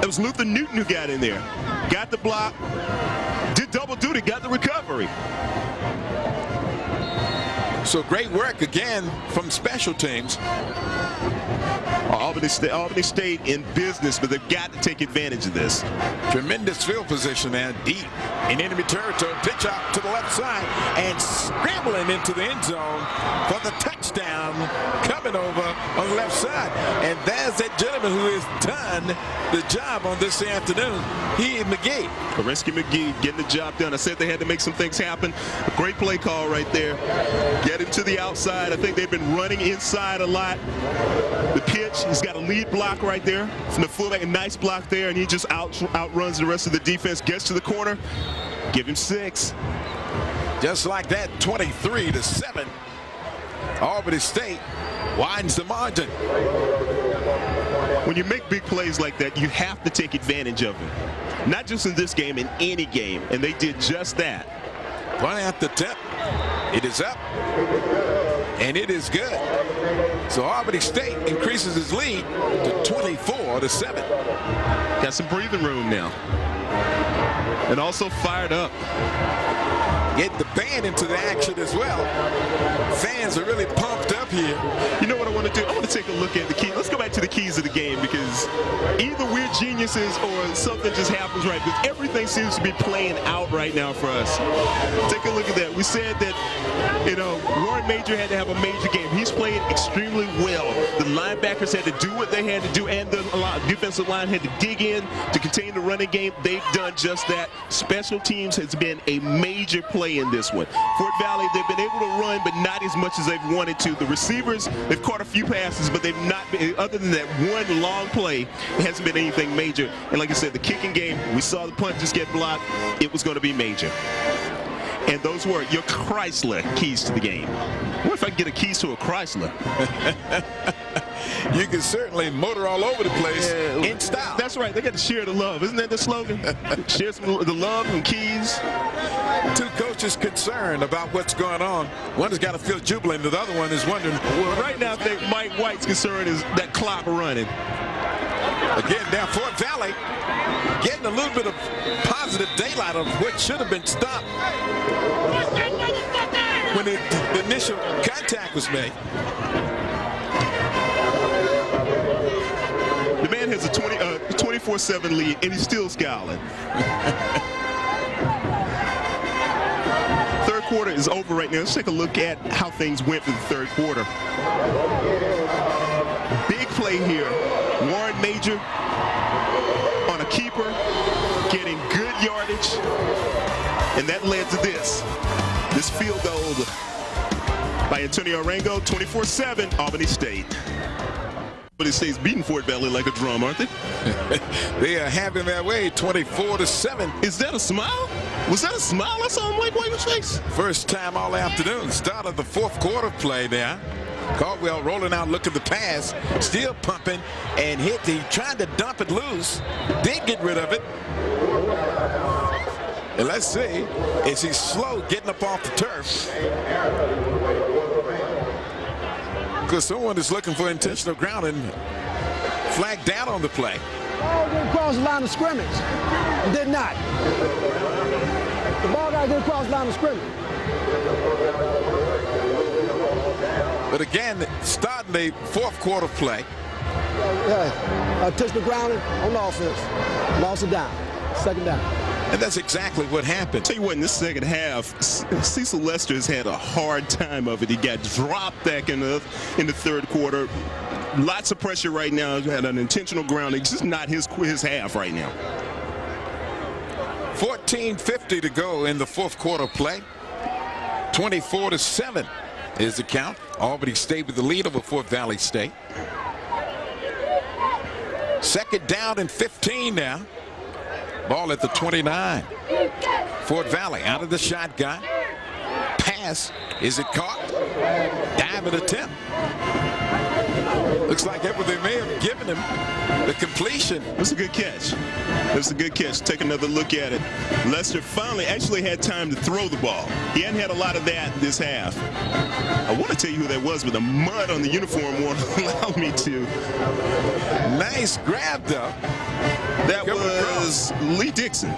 It was Luther Newton who got in there. Got the block, did double duty, got the recovery. So great work again from special teams. Albany State in business, but they've got to take advantage of this. Tremendous field position and deep in enemy territory. Pitch out to the left side and scramble. scrambling into the end zone for the touchdown coming over on the left side. And there's that gentleman who has done the job on this afternoon. He and McGee. Koreski McGee getting the job done. I said they had to make some things happen. A great play call right there. Get him to the outside. I think they've been running inside a lot. The pitch, he's got a lead block right there from the fullback, a nice block there, and he just outruns the rest of the defense, gets to the corner, give him 6. Just like that, 23-7. Albany State widens the margin. When you make big plays like that, you have to take advantage of them. Not just in this game, in any game, and they did just that. One at the tip. It is up, and it is good. So Albany State increases his lead to 24-7. Got some breathing room now. And also fired up. Get the band into the action as well. Fans are really pumped up here. You know what I want to do? I want to take a look at the key. Let's go back to the keys of the game, because either we're geniuses or something just happens right. Because everything seems to be playing out right now for us. Take a look at that. We said that, you know, Warren Major had to have a major game. He's playing extremely well. The linebackers had to do what they had to do, and the defensive line had to dig in to contain the running game. They've done just that. Special teams has been a major play in this one. Fort Valley, they've been able to run, but not as much as they've wanted to. The receivers, they've caught a few passes, but they've not been, other than that one long play, it hasn't been anything major. And like I said, the kicking game, we saw the punt just get blocked. It was going to be major. And those were your Chrysler keys to the game. What if I can get a keys to a Chrysler? You can certainly motor all over the place in style. That's right. They got to share the love. Isn't that the slogan? Share some the love and keys. Two coaches concerned about what's going on. One has got to feel jubilant. The other one is wondering. Well, right now, I think Mike White's concern is that clock running. Again, down Fort Valley, getting a little bit of positive daylight of what should have been stopped when the initial contact was made. The man has a 24-7 lead, and he's still scowling. Third quarter is over right now. Let's take a look at how things went for the third quarter. Big play here. Warren Major on a keeper, getting good yardage, and that led to this field goal by Antonio Arango, 24-7, Albany State. Albany State's beating Fort Valley like a drum, aren't they? They are having their way, 24-7. Is that a smile? Was that a smile I saw on Mike White's face? First time all afternoon. Start of the fourth quarter play there. Caldwell rolling out, looking the pass, still pumping and hit. He tried to dump it loose, did get rid of it. And let's see, is he slow getting up off the turf? Because someone is looking for intentional grounding, flagged down on the play. Ball didn't cross the line of scrimmage. It did not. The ball guy didn't cross the line of scrimmage. But again, starting the fourth quarter play. Touched the ground on offense. Lost it down. Second down. And that's exactly what happened. Tell you what, in this second half, Cecil Lester has had a hard time of it. He got dropped back in the third quarter. Lots of pressure right now. He had an intentional grounding. It's just not his half right now. 14:50 to go in the fourth quarter play. 24-7 is the count. Albany State with the lead over Fort Valley State. Second down and 15 now. Ball at the 29. Fort Valley out of the shotgun. Pass. Is it caught? Diving attempt. Looks like everything may have given him the completion. That's a good catch. That's a good catch. Take another look at it. Lester finally actually had time to throw the ball. He hadn't had a lot of that this half. I want to tell you who that was, but the mud on the uniform won't allow me to. Nice grab, though. That was Lee Dixon.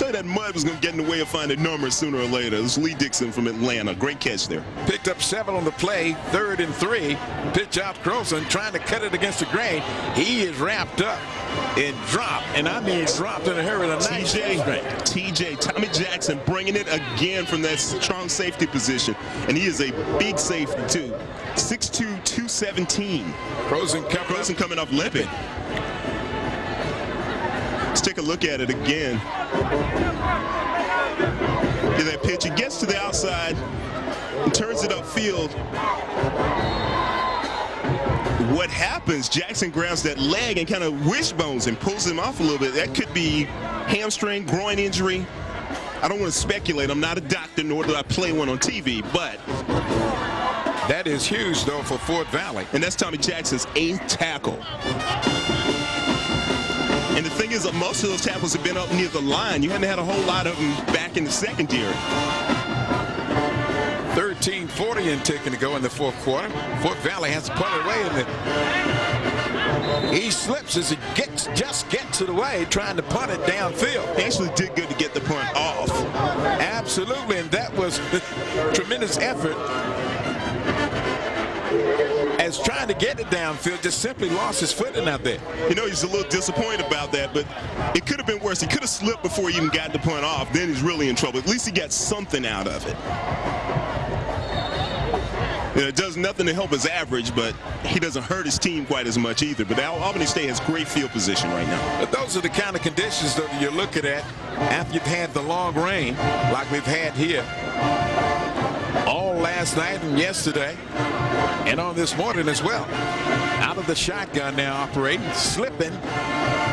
tell you that mud was going to get in the way of finding numbers sooner or later. It was Lee Dixon from Atlanta. Great catch there. Picked up 7 on the play, 3rd and 3. Pitch out Croson, trying to cut it against the grain. He is wrapped up and dropped, and I mean dropped in a hurry. TJ, Tommy Jackson bringing it again from that strong safety position. And he is a big safety, too. 6'2", 217. Croson coming off limping. Let's take a look at it again. Get that pitch. He gets to the outside and turns it upfield. What happens, Jackson grabs that leg and kind of wishbones and pulls him off a little bit. That could be hamstring, groin injury. I don't want to speculate. I'm not a doctor, nor do I play one on TV, but that is huge, though, for Fort Valley. And that's Tommy Jackson's 8th tackle. And the thing is that most of those tackles have been up near the line. You hadn't had a whole lot of them back in the secondary. 13:40 in taking to go in the 4th quarter. Fort Valley has to punt it away, and he slips as he just gets it away, trying to punt it downfield. He actually did good to get the punt off. Absolutely, and that was a tremendous effort. As trying to get it downfield, just simply lost his footing out there. You know, he's a little disappointed about that, but it could have been worse. He could have slipped before he even got the punt off. Then he's really in trouble. At least he got something out of it. You know, it does nothing to help his average, but he doesn't hurt his team quite as much either. But Albany State has great field position right now. But those are the kind of conditions that you're looking at after you've had the long rain like we've had here all last night and yesterday and on this morning as well. Out of the shotgun now, operating, slipping,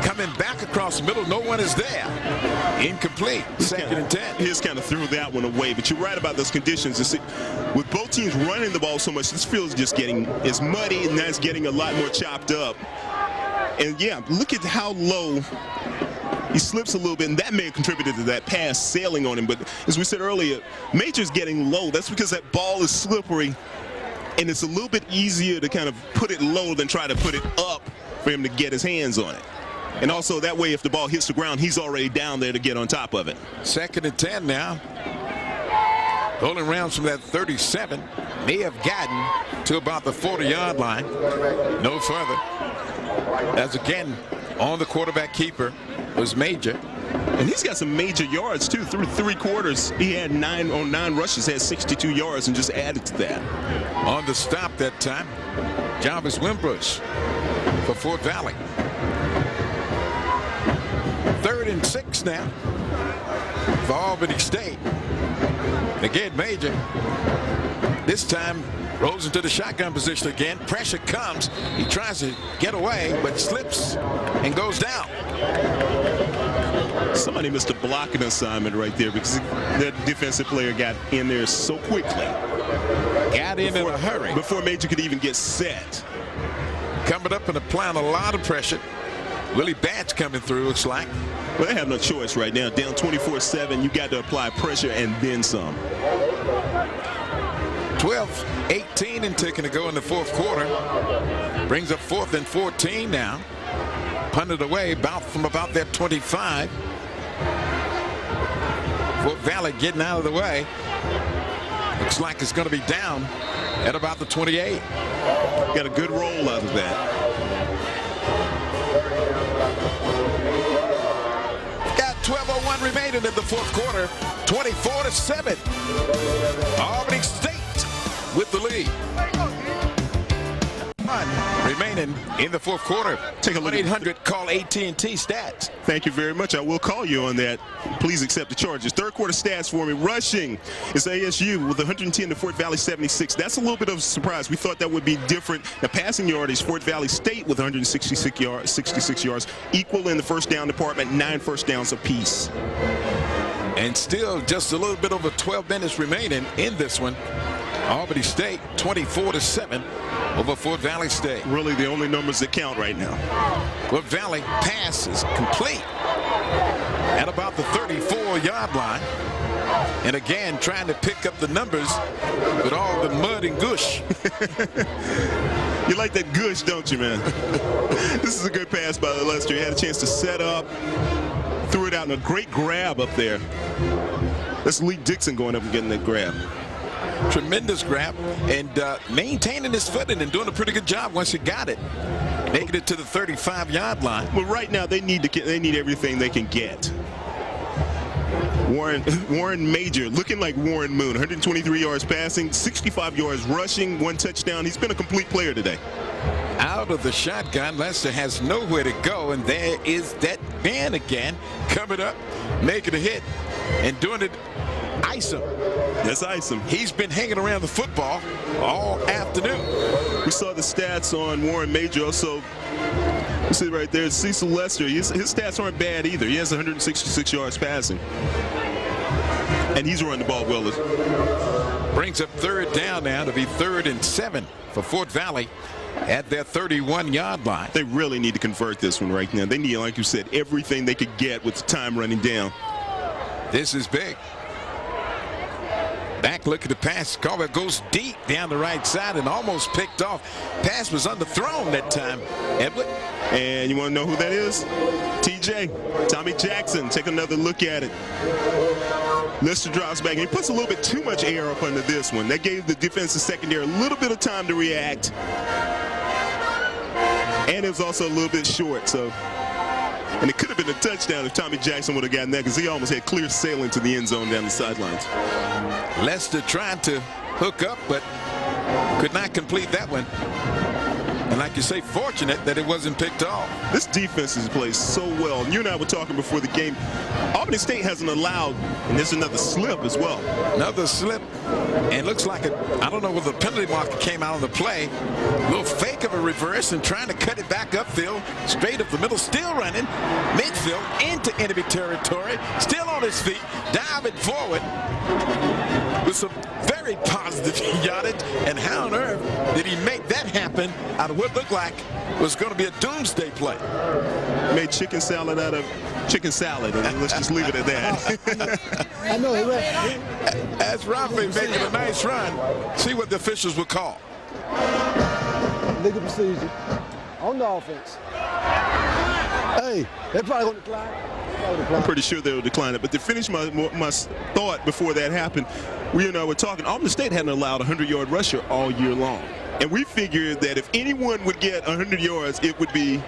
coming back across the middle. No one is there. Incomplete. 2nd and 10. He just kind of threw that one away. But you're right about those conditions. With both teams running the ball so much, this field is just getting, it's muddy, and that's getting a lot more chopped up. And yeah, look at how low he slips a little bit, and that may have contributed to that pass sailing on him. But as we said earlier, Major's getting low. That's because that ball is slippery, and it's a little bit easier to kind of put it low than try to put it up for him to get his hands on it. And also that way, if the ball hits the ground, he's already down there to get on top of it. 2nd and 10 now. Rolling rounds from that 37. May have gotten to about the 40-yard line. No further. As again, on the quarterback keeper was Major. And he's got some major yards, too. Through 3 quarters, he had 9 rushes, had 62 yards, and just added to that. On the stop that time, Jarvis Wimbush for Fort Valley. 3rd and 6 now for Albany State. And again, Major, this time, rolls into the shotgun position again. Pressure comes. He tries to get away, but slips and goes down. Somebody missed a blocking assignment right there because that defensive player got in there so quickly. Got in a hurry. Before Major could even get set. Coming up and applying a lot of pressure. Willie Batch coming through, looks like. Well, they have no choice right now. Down 24-7, you got to apply pressure and then some. 12-18 and taking to go in the 4th quarter. Brings up 4th and 14 now. Punted away from about that 25. Fort Valley getting out of the way. Looks like it's going to be down at about the 28. Got a good roll out of that. Got 12:01 remaining in the 4th quarter. 24-7. Albany State with the lead. Remaining in the 4th quarter. Take a look. 1-800 call AT&T stats. Thank you very much. I will call you on that. Please accept the charges. 3rd quarter stats for me. Rushing is ASU with 110 to Fort Valley 76. That's a little bit of a surprise. We thought that would be different. The passing yardage, Fort Valley State with 166 yards, equal in the first down department, 9 first downs apiece. And still just a little bit over 12 minutes remaining in this one. Albany State 24-7 over Fort Valley State. Really the only numbers that count right now. Fort Valley pass is complete at about the 34-yard line. And again, trying to pick up the numbers with all the mud and gush. You like that gush, don't you, man? This is a good pass by Lester. He had a chance to set up, Threw it out in a great grab up there. That's Lee Dixon going up and getting that grab. Tremendous grab and maintaining his footing and doing a pretty good job once he got it. Making it to the 35-yard line. Well, right now they need everything they can get. Warren Major looking like Warren Moon. 123 yards passing, 65 yards rushing, 1 touchdown. He's been a complete player today. Out of the shotgun, Lester has nowhere to go, and there is that man again coming up, making a hit, and doing it. Isom. That's Isom. He's been hanging around the football all afternoon. We saw the stats on Warren Major. Also, you see right there, Cecil Lester. His stats aren't bad either. He has 166 yards passing. And he's running the ball well. Brings up 3rd down now to be 3rd and 7 for Fort Valley at their 31-yard line. They really need to convert this one right now. They need, like you said, everything they could get with the time running down. This is big. Back look at the pass. Carver goes deep down the right side and almost picked off. Pass was underthrown that time. Edward. And you want to know who that is? TJ. Tommy Jackson. Take another look at it. Lester drops back. And he puts a little bit too much air up under this one. That gave the defensive secondary a little bit of time to react. And it was also a little bit short. And it could have been a touchdown if Tommy Jackson would have gotten that, because he almost had clear sailing to the end zone down the sidelines. Lester tried to hook up, but could not complete that one. And like you say, fortunate that it wasn't picked off. This defense has played so well. And you and I were talking before the game. Albany State hasn't allowed, and there's another slip as well. Another slip. And looks like I don't know whether the penalty marker came out on the play. A little fake of a reverse and trying to cut it back upfield. Straight up the middle, still running. Midfield into enemy territory. Still on his feet, diving forward with some very positive yardage. And how on earth did he make that happen out of what looked like was going to be a doomsday play? Made chicken salad out of chicken salad, and let's just leave it at that. I know. As Rafi making a nice run, see what the officials would call. Legal procedure on the offense. Hey, they're probably going to decline. I'm pretty sure they'll decline it. But to finish my thought before that happened, we and I were talking. Albany State hadn't allowed a 100-yard rusher all year long. And we figured that if anyone would get 100 yards, it would be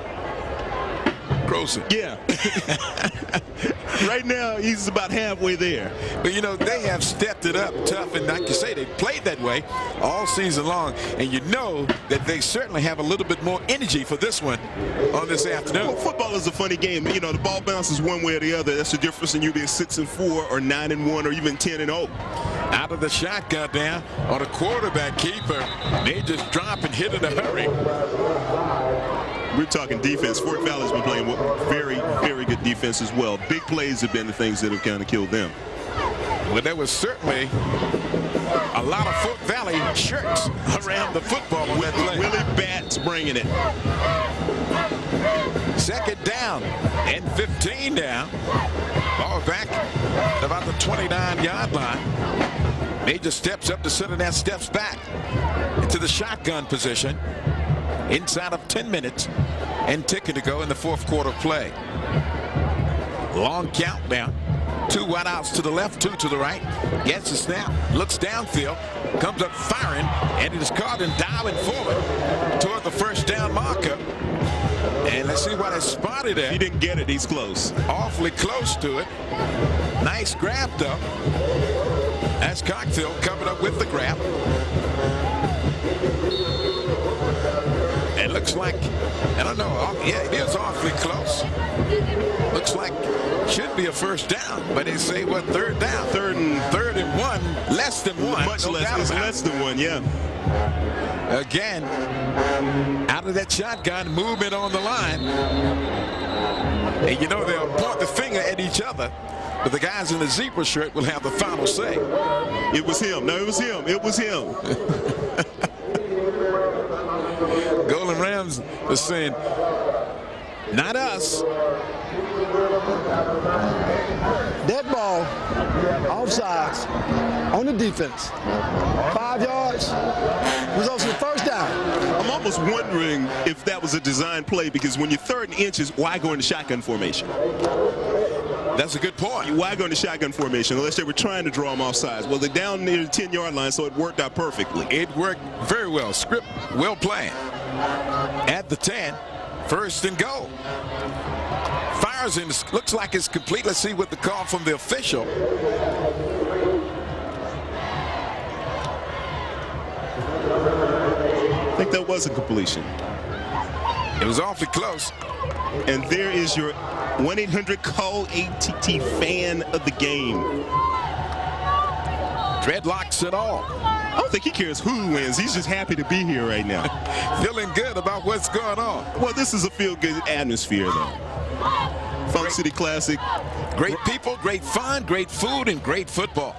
Grossen. Yeah. Right now, he's about halfway there. But, you know, they have stepped it up tough. And like you say, they played that way all season long. And you know that they certainly have a little bit more energy for this one on this afternoon. Well, football is a funny game. You know, the ball bounces one way or the other. That's the difference in you being 6-4 or 9-1 or even 10-0. Out of the shotgun down on a quarterback keeper. They just drop and hit in a hurry. We're talking defense. Fort Valley's been playing very, very good defense as well. Big plays have been the things that have kind of killed them. Well, there was certainly a lot of Fort Valley shirts around the football on that play. Willie Batts bringing it. 2nd down and 15 down. Ball back about the 29-yard line. Major steps up to center, that steps back into the shotgun position. Inside of 10 minutes and ticking to go in the 4th quarter play. Long countdown. 2 wideouts to the left, 2 to the right. Gets the snap, looks downfield, comes up firing, and it is caught and diving forward toward the 1st down marker. And let's see what is spotted at. He didn't get it. He's close. Awfully close to it. Nice grab, though. That's Cockfield coming up with the grab. It looks like, I don't know, yeah, it is awfully close. Looks like should be a 1st down, but they say, what, 3rd down? 3rd and 1, less than 1. Much less, it's less than 1, yeah. Again, out of that shotgun, movement on the line. And you know, they'll point the finger at each other, but the guys in the zebra shirt will have the final say. It was him. No, it was him. It was him. Golden Rams is saying, not us. Dead ball, offsides, on the defense. 5 yards, was also the 1st down. I'm almost wondering if that was a design play, because when you're 3rd and inches, why go into shotgun formation? That's a good point. Why go into shotgun formation unless they were trying to draw them off sides? Well, they're down near the 10-yard line, so it worked out perfectly. It worked very well. Script well planned. At the 10, first and goal. Fires in. Looks like it's complete. Let's see what the call from the official. I think that was a completion. It was awfully close. And there is your 1-800-CALL-ATT fan of the game. Dreadlocks it all. I don't think he cares who wins. He's just happy to be here right now. Feeling good about what's going on. Well, this is a feel-good atmosphere, though. Funk City Classic. Great people, great fun, great food, and great football.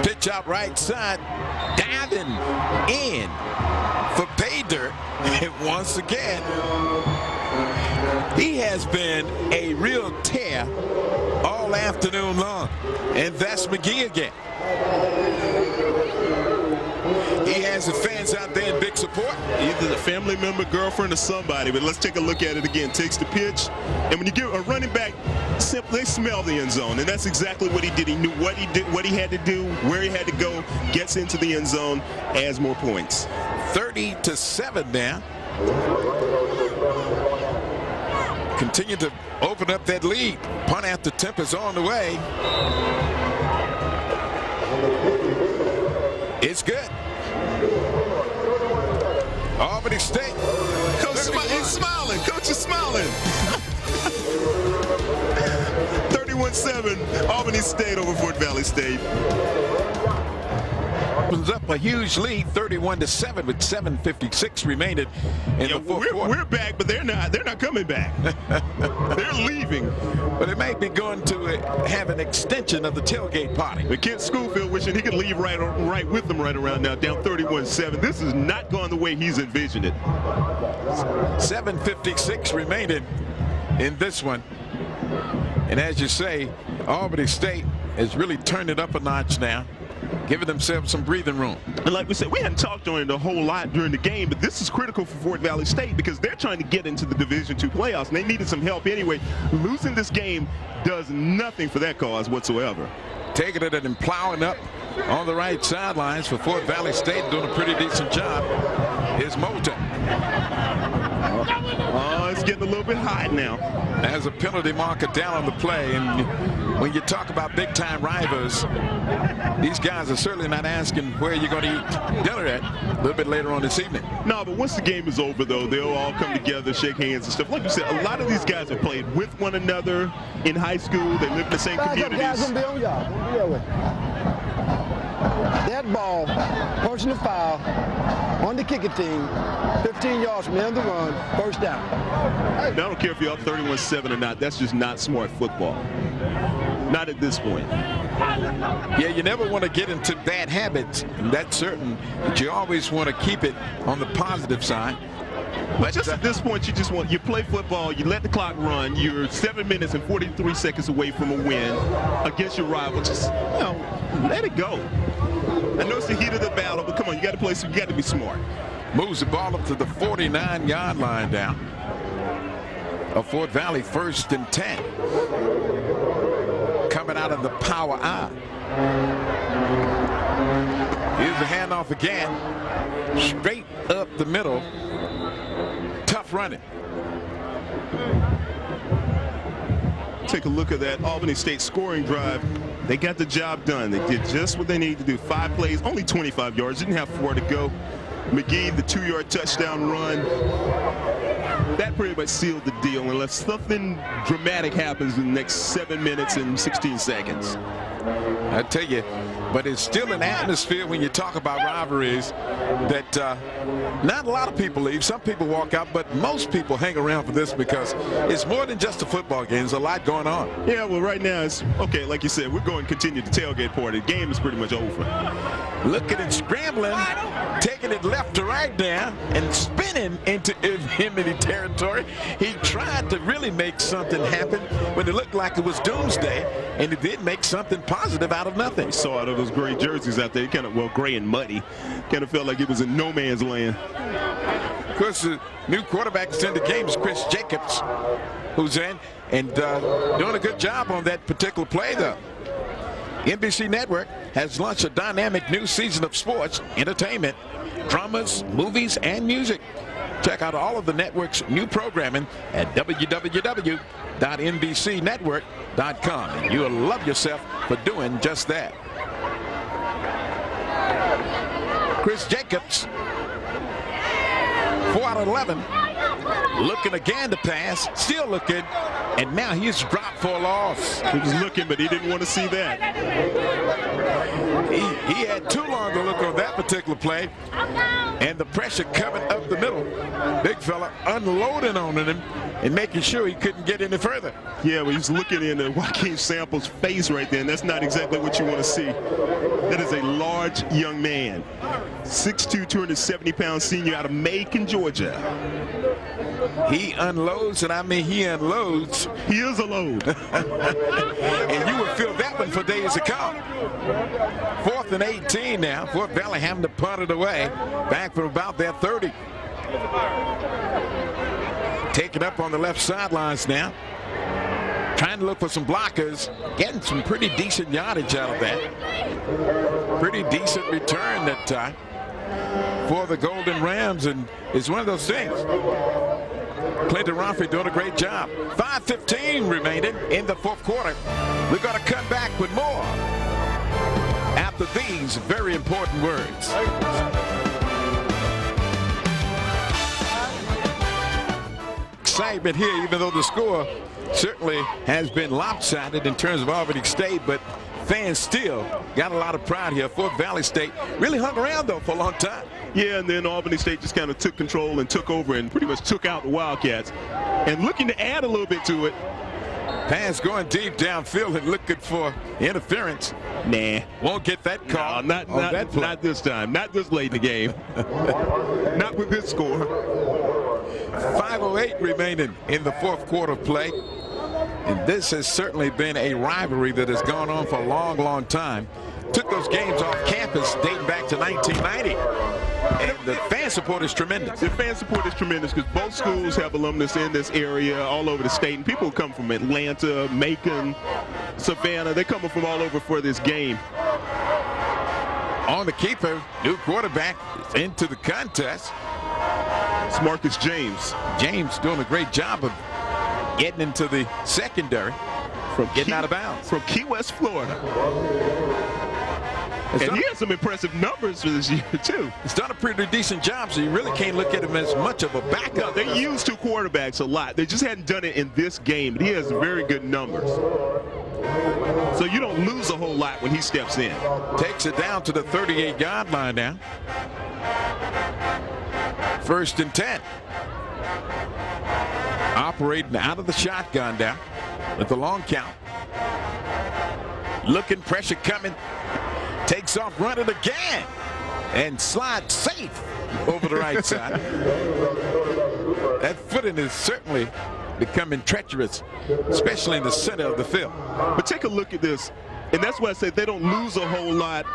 Pitch out right side. Diving in for pay dirt once again. He has been a real tear all afternoon long. And that's McGee again. He has the fans out there in big support. Either the family member, girlfriend, or somebody. But let's take a look at it again. Takes the pitch. And when you get a running back, they smell the end zone. And that's exactly what he did. He knew what he did, what he had to do, where he had to go, gets into the end zone, adds more points. 30-7 now. Continue to open up that lead. Punt after tip is on the way. It's good. Albany State. Coach is smiling. Coach is smiling. 31-7, Albany State over Fort Valley State. Opens up a huge lead, 31-7, with 7:56 remaining in the fourth quarter. We're back, but they're not coming back. They're leaving. But it may be going to have an extension of the tailgate party. But Kent Schofield wishing he could leave right with them right around now, down 31-7. This is not going the way he's envisioned it. 7:56 remaining in this one. And as you say, Albany State has really turned it up a notch now, giving themselves some breathing room. And like we said, we hadn't talked on it a whole lot during the game, but this is critical for Fort Valley State because they're trying to get into the Division II playoffs, and they needed some help anyway. Losing this game does nothing for that cause whatsoever. Taking it and plowing up on the right sidelines for Fort Valley State, doing a pretty decent job, is Moulton. Oh, it's getting a little bit hot now. As a penalty marker down on the play, and when you talk about big-time rivals, these guys are certainly not asking where you're going to eat dinner at a little bit later on this evening. No, but once the game is over, though, they'll all come together, shake hands and stuff. Like you said, a lot of these guys have played with one another in high school. They live in the same communities. Guys gonna be on y'all. That ball, personal foul, on the kicking team, 15 yards from the end of the run, first down. I don't care if you're up 31-7 or not. That's just not smart football. Not at this point. Yeah, you never want to get into bad habits, and that's certain, but you always want to keep it on the positive side. But just at this point, you play football, you let the clock run, you're 7 minutes and 43 seconds away from a win against your rival. Just, let it go. I know it's the heat of the battle, but come on, you got to play, so you got to be smart. Moves the ball up to the 49-yard line down. A Fort Valley 1st and 10. Coming out of the power I. Here's the handoff again. Straight up the middle. Tough running. Take a look at that Albany State scoring drive. They got the job done. They did just what they needed to do. 5 plays, only 25 yards. Didn't have 4 to go. McGee, the 2-yard touchdown run. That pretty much sealed the deal unless something dramatic happens in the next 7 minutes and 16 seconds. I tell you, but it's still an atmosphere when you talk about rivalries that not a lot of people leave. Some people walk out, but most people hang around for this because it's more than just a football game. There's a lot going on. Yeah, well, right now it's okay. Like you said, we're going to continue the tailgate party. The game is pretty much over. Looking and scrambling, taking it left to right now and spinning into enemy territory. He tried to really make something happen when it looked like it was doomsday, and it did make something positive out of nothing. Sort of. of those gray jerseys out there. Kind of, well, gray and muddy. Kind of felt like it was in no man's land. Of course, the new quarterback that's in the game is Chris Jacobs, who's in and doing a good job on that particular play, though. NBC Network has launched a dynamic new season of sports, entertainment, dramas, movies, and music. Check out all of the network's new programming at www.nbcnetwork.com. And you'll love yourself for doing just that. Chris Jacobs, 4 out of 11. Looking again to pass, still looking, and now he's dropped for a loss. He was looking, but he didn't want to see that. He had too long to look on that particular play, and the pressure coming up the middle. Big fella unloading on him and making sure he couldn't get any further. Yeah, well, he's looking into Joaquin Sample's face right there, and that's not exactly what you want to see. That is a large young man. 6'2", 270-pound senior out of Macon, Georgia. He unloads, and I mean he unloads. He is a load. And you will feel that one for days to come. 4th and 18 now. Fort Valley having to punt it away. Back from about their 30. Taken up on the left sidelines now. Trying to look for some blockers. Getting some pretty decent yardage out of that. Pretty decent return that time for the Golden Rams, and it's one of those things. Clinton Romphrey doing a great job. 5:15 remaining in the 4th quarter. We're going to come back with more after these very important words. Excitement here, even though the score certainly has been lopsided in terms of Albany State, but fans still got a lot of pride here. Fort Valley State really hung around, though, for a long time. Yeah, and then Albany State just kind of took control and took over and pretty much took out the Wildcats. And looking to add a little bit to it. Pass going deep downfield and looking for interference. Nah. Won't get that call. No, not this time. Not this late in the game. Not with this score. 5:08 remaining in the 4th quarter of play. And this has certainly been a rivalry that has gone on for a long, long time. Took those games off campus dating back to 1990. And the fan support is tremendous. The fan support is tremendous because both schools have alumnus in this area all over the state. And people come from Atlanta, Macon, Savannah. They're coming from all over for this game. On the keeper, new quarterback is into the contest. It's Marcus James. James doing a great job of getting into the secondary, from getting out of bounds. From Key West, Florida. And he has some impressive numbers for this year, too. He's done a pretty decent job, so you really can't look at him as much of a backup. No, they use 2 quarterbacks a lot. They just hadn't done it in this game, but he has very good numbers. So you don't lose a whole lot when he steps in. Takes it down to the 38-yard line now. 1st and 10. Operating out of the shotgun down with the long count. Looking, pressure coming. Takes off running again and slides safe over the right side. That footing is certainly becoming treacherous, especially in the center of the field. But take a look at this. And that's why I said they don't lose a whole lot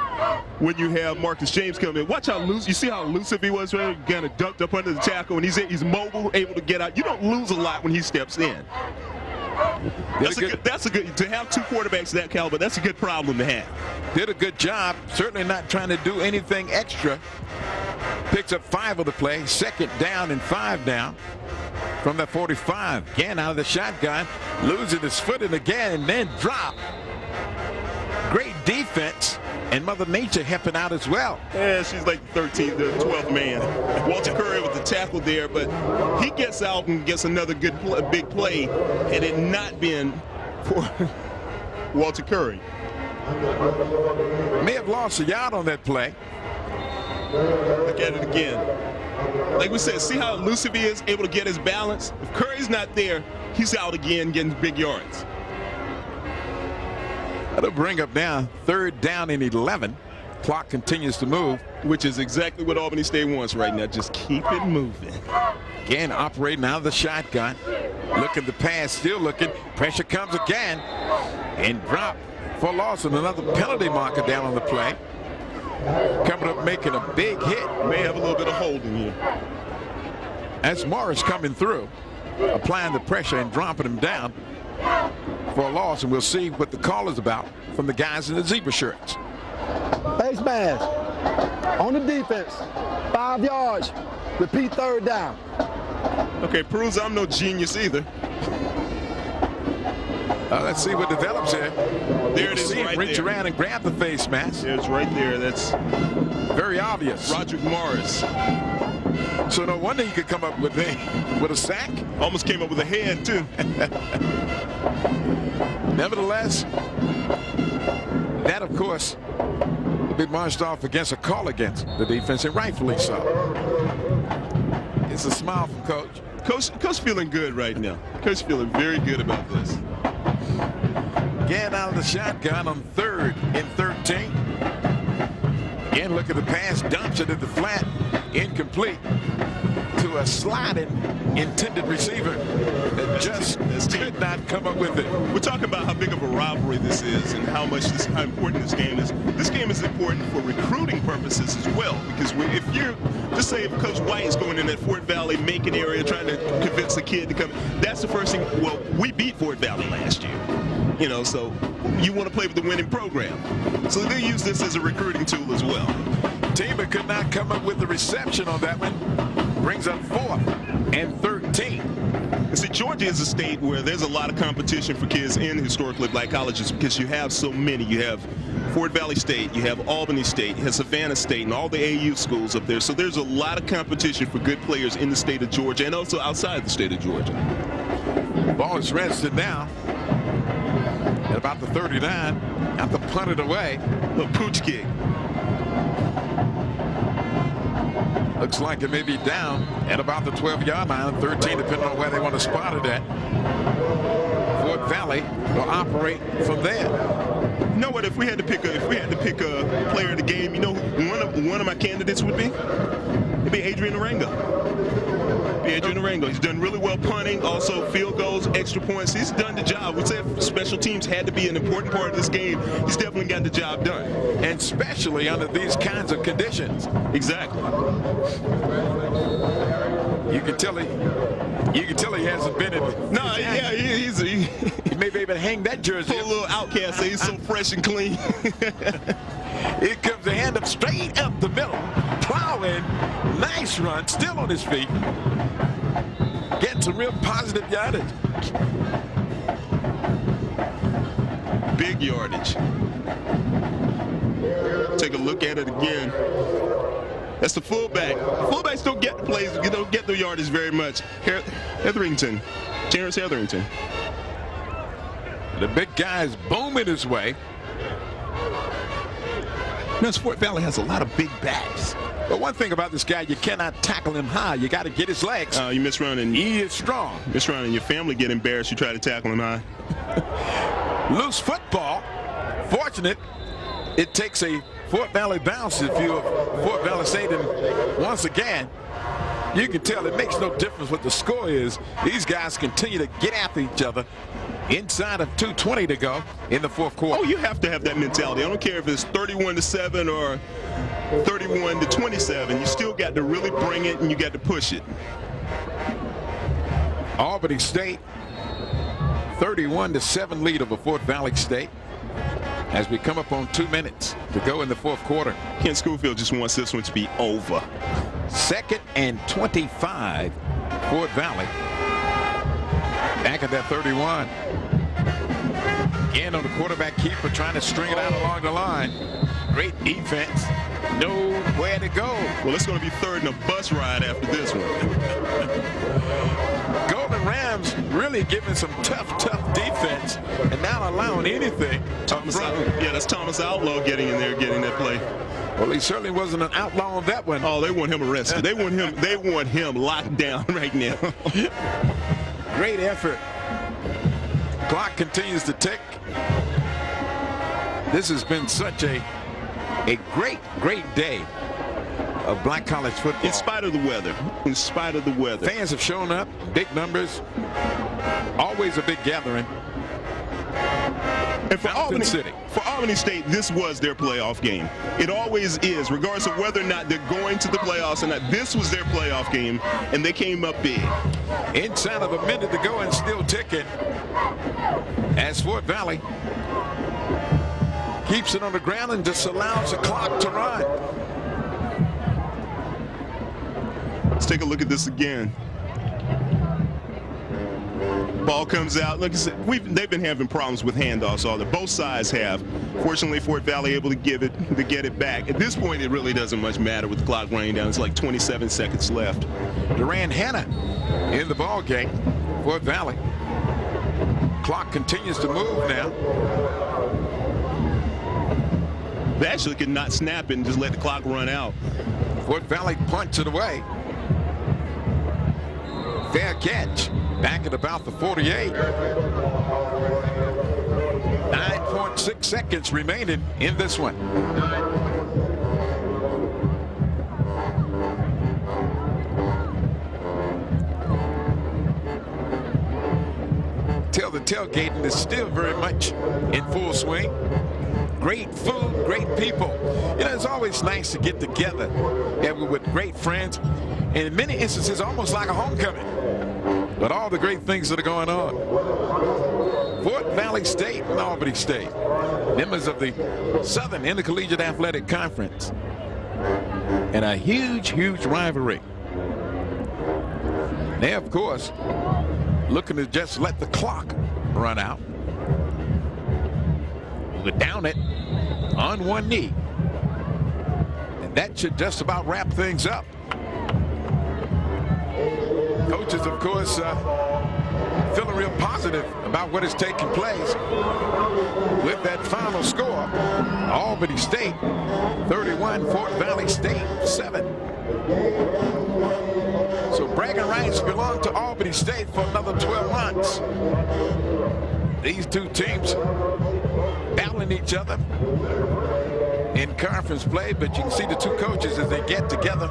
when you have Marcus James come in. Watch how loose. You see how elusive he was, right? Kind of ducked up under the tackle. When he's mobile, able to get out. You don't lose a lot when he steps in. That's a good to have 2 quarterbacks of that caliber. That's a good problem to have. Did a good job. Certainly not trying to do anything extra. Picks up 5 of the play. 2nd down and 5 down from the 45. Again out of the shotgun, losing his footing again and then drop. Great defense, and Mother Nature helping out as well. Yeah, she's like the 12th man. Walter Curry with the tackle there, but he gets out and gets another good big play had it not been for Walter Curry. May have lost a yard on that play. Look at it again. Like we said, see how elusive he is, able to get his balance? If Curry's not there, he's out again getting big yards. That'll bring up now 3rd down and 11. Clock continues to move. Which is exactly what Albany State wants right now. Just keep it moving. Again, operating out of the shotgun. Looking to pass, still looking. Pressure comes again. And drop for loss, and another penalty marker down on the play. Coming up making a big hit. May have a little bit of holding here. That's Morris coming through, applying the pressure and dropping him down for a loss, and we'll see what the call is about from the guys in the zebra shirts. Face mask on the defense, 5 yards, repeat third down. Okay, proves I'm no genius either. Let's see what develops here. There it is, right reach there. around and grab the face mask. It's right there. That's very obvious. Roderick Morris. So no wonder he could come up with a sack. Almost came up with a head too. Nevertheless, that of course will be marched off against a call against the defense, and rightfully so. It's a smile from Coach. Coach feeling good right now. Coach feeling very good about this. Again out of the shotgun on 3rd and 13. Again, look at the pass, dumps it at the flat, incomplete to a sliding intended receiver that just could not come up with it. We're talking about how big of a rivalry this is and how important this game is. This game is important for recruiting purposes as well, because if you're, just say if Coach White is going in that Fort Valley Macon area trying to convince a kid to come, that's the first thing. Well, we beat Fort Valley last year. You know, so you want to play with the winning program. So they use this as a recruiting tool as well. Teamer could not come up with the reception on that one. Brings up 4th and 13. And see, Georgia is a state where there's a lot of competition for kids in historically black colleges because you have so many. You have Fort Valley State, you have Albany State, you have Savannah State, and all the AU schools up there. So there's a lot of competition for good players in the state of Georgia and also outside the state of Georgia. Ball is rested now at about the 39. Got the punt it away. A pooch kick. Looks like it may be down at about the 12-yard line, 13, depending on where they want to spot it at. Fort Valley will operate from there. You know what? If we had to pick a player of the game, you know, one of my candidates would be. It'd be Adrian Arango. He's done really well punting, also field goals, extra points. He's done the job. We said special teams had to be an important part of this game. He's definitely got the job done. And especially under these kinds of conditions. Exactly. You can tell he hasn't been in it. No, yeah, he may be able to hang that jersey. Pull a little outcast, say he's so fresh and clean. Here comes the hand up straight up the middle. Plowing, nice run, still on his feet. Getting some real positive yardage. Big yardage. Take a look at it again. That's the fullback. Fullbacks don't get the plays, don't get the yardage very much. Hetherington, Terrence Hetherington. The big guy's booming his way. Now, Fort Valley has a lot of big backs. But one thing about this guy, you cannot tackle him high. You got to get his legs. You miss running. He is strong. Miss running. Your family get embarrassed. You try to tackle him high. Loose football. Fortunate. It takes a Fort Valley bounce if you're Fort Valley State. And once again, you can tell it makes no difference what the score is. These guys continue to get after each other. Inside of 2:20 to go in the 4th quarter. Oh, you have to have that mentality. I don't care if it's 31-7 or 31-27. You still got to really bring it and you got to push it. Albany State 31-7 lead over Fort Valley State as we come up on 2 minutes to go in the 4th quarter. Kent Schofield just wants this one to be over. 2nd and 25, Fort Valley. Back at that 31. Again on the quarterback keeper trying to string it out along the line. Great defense. Nowhere to go. Well, it's going to be 3rd and a bus ride after this one. Golden Rams really giving some tough defense and not allowing anything. That's Thomas Outlaw getting in there, getting that play. Well, he certainly wasn't an outlaw on that one. Oh, they want him arrested. They want him locked down right now. Great effort. Clock continues to tick. This has been such a great day of black college football. In spite of the weather. In spite of the weather. Fans have shown up, big numbers. Always a big gathering. And for Fountain City. For Albany State, this was their playoff game. It always is, regardless of whether or not they're going to the playoffs or not. This was their playoff game, and they came up big. Inside of a minute to go and still ticking as Fort Valley keeps it on the ground and just allows the clock to run. Let's take a look at this again. Ball comes out. Like I said, they've been having problems with handoffs. Both sides have. Fortunately, Fort Valley able to get it back. At this point, it really doesn't much matter with the clock running down. It's like 27 seconds left. Duran Hanna in the ball game. Fort Valley. Clock continues to move now. They actually could not snap it and just let the clock run out. Fort Valley punts it away. Fair catch. Back at about the 48. 9.6 seconds remaining in this one. The tailgating is still very much in full swing. Great food, great people. You know, it's always nice to get together with great friends, and in many instances almost like a homecoming. But all the great things that are going on. Fort Valley State and Albany State, members of the Southern Intercollegiate Athletic Conference, and a huge rivalry. They, of course, looking to just let the clock run out. We're down it on one knee. And that should just about wrap things up. Coaches, of course, feeling real positive about what is taking place with that final score. Albany State 31, Fort Valley State 7. So bragging rights belong to Albany State for another 12 months. These two teams battling each other in conference play, but you can see the two coaches as they get together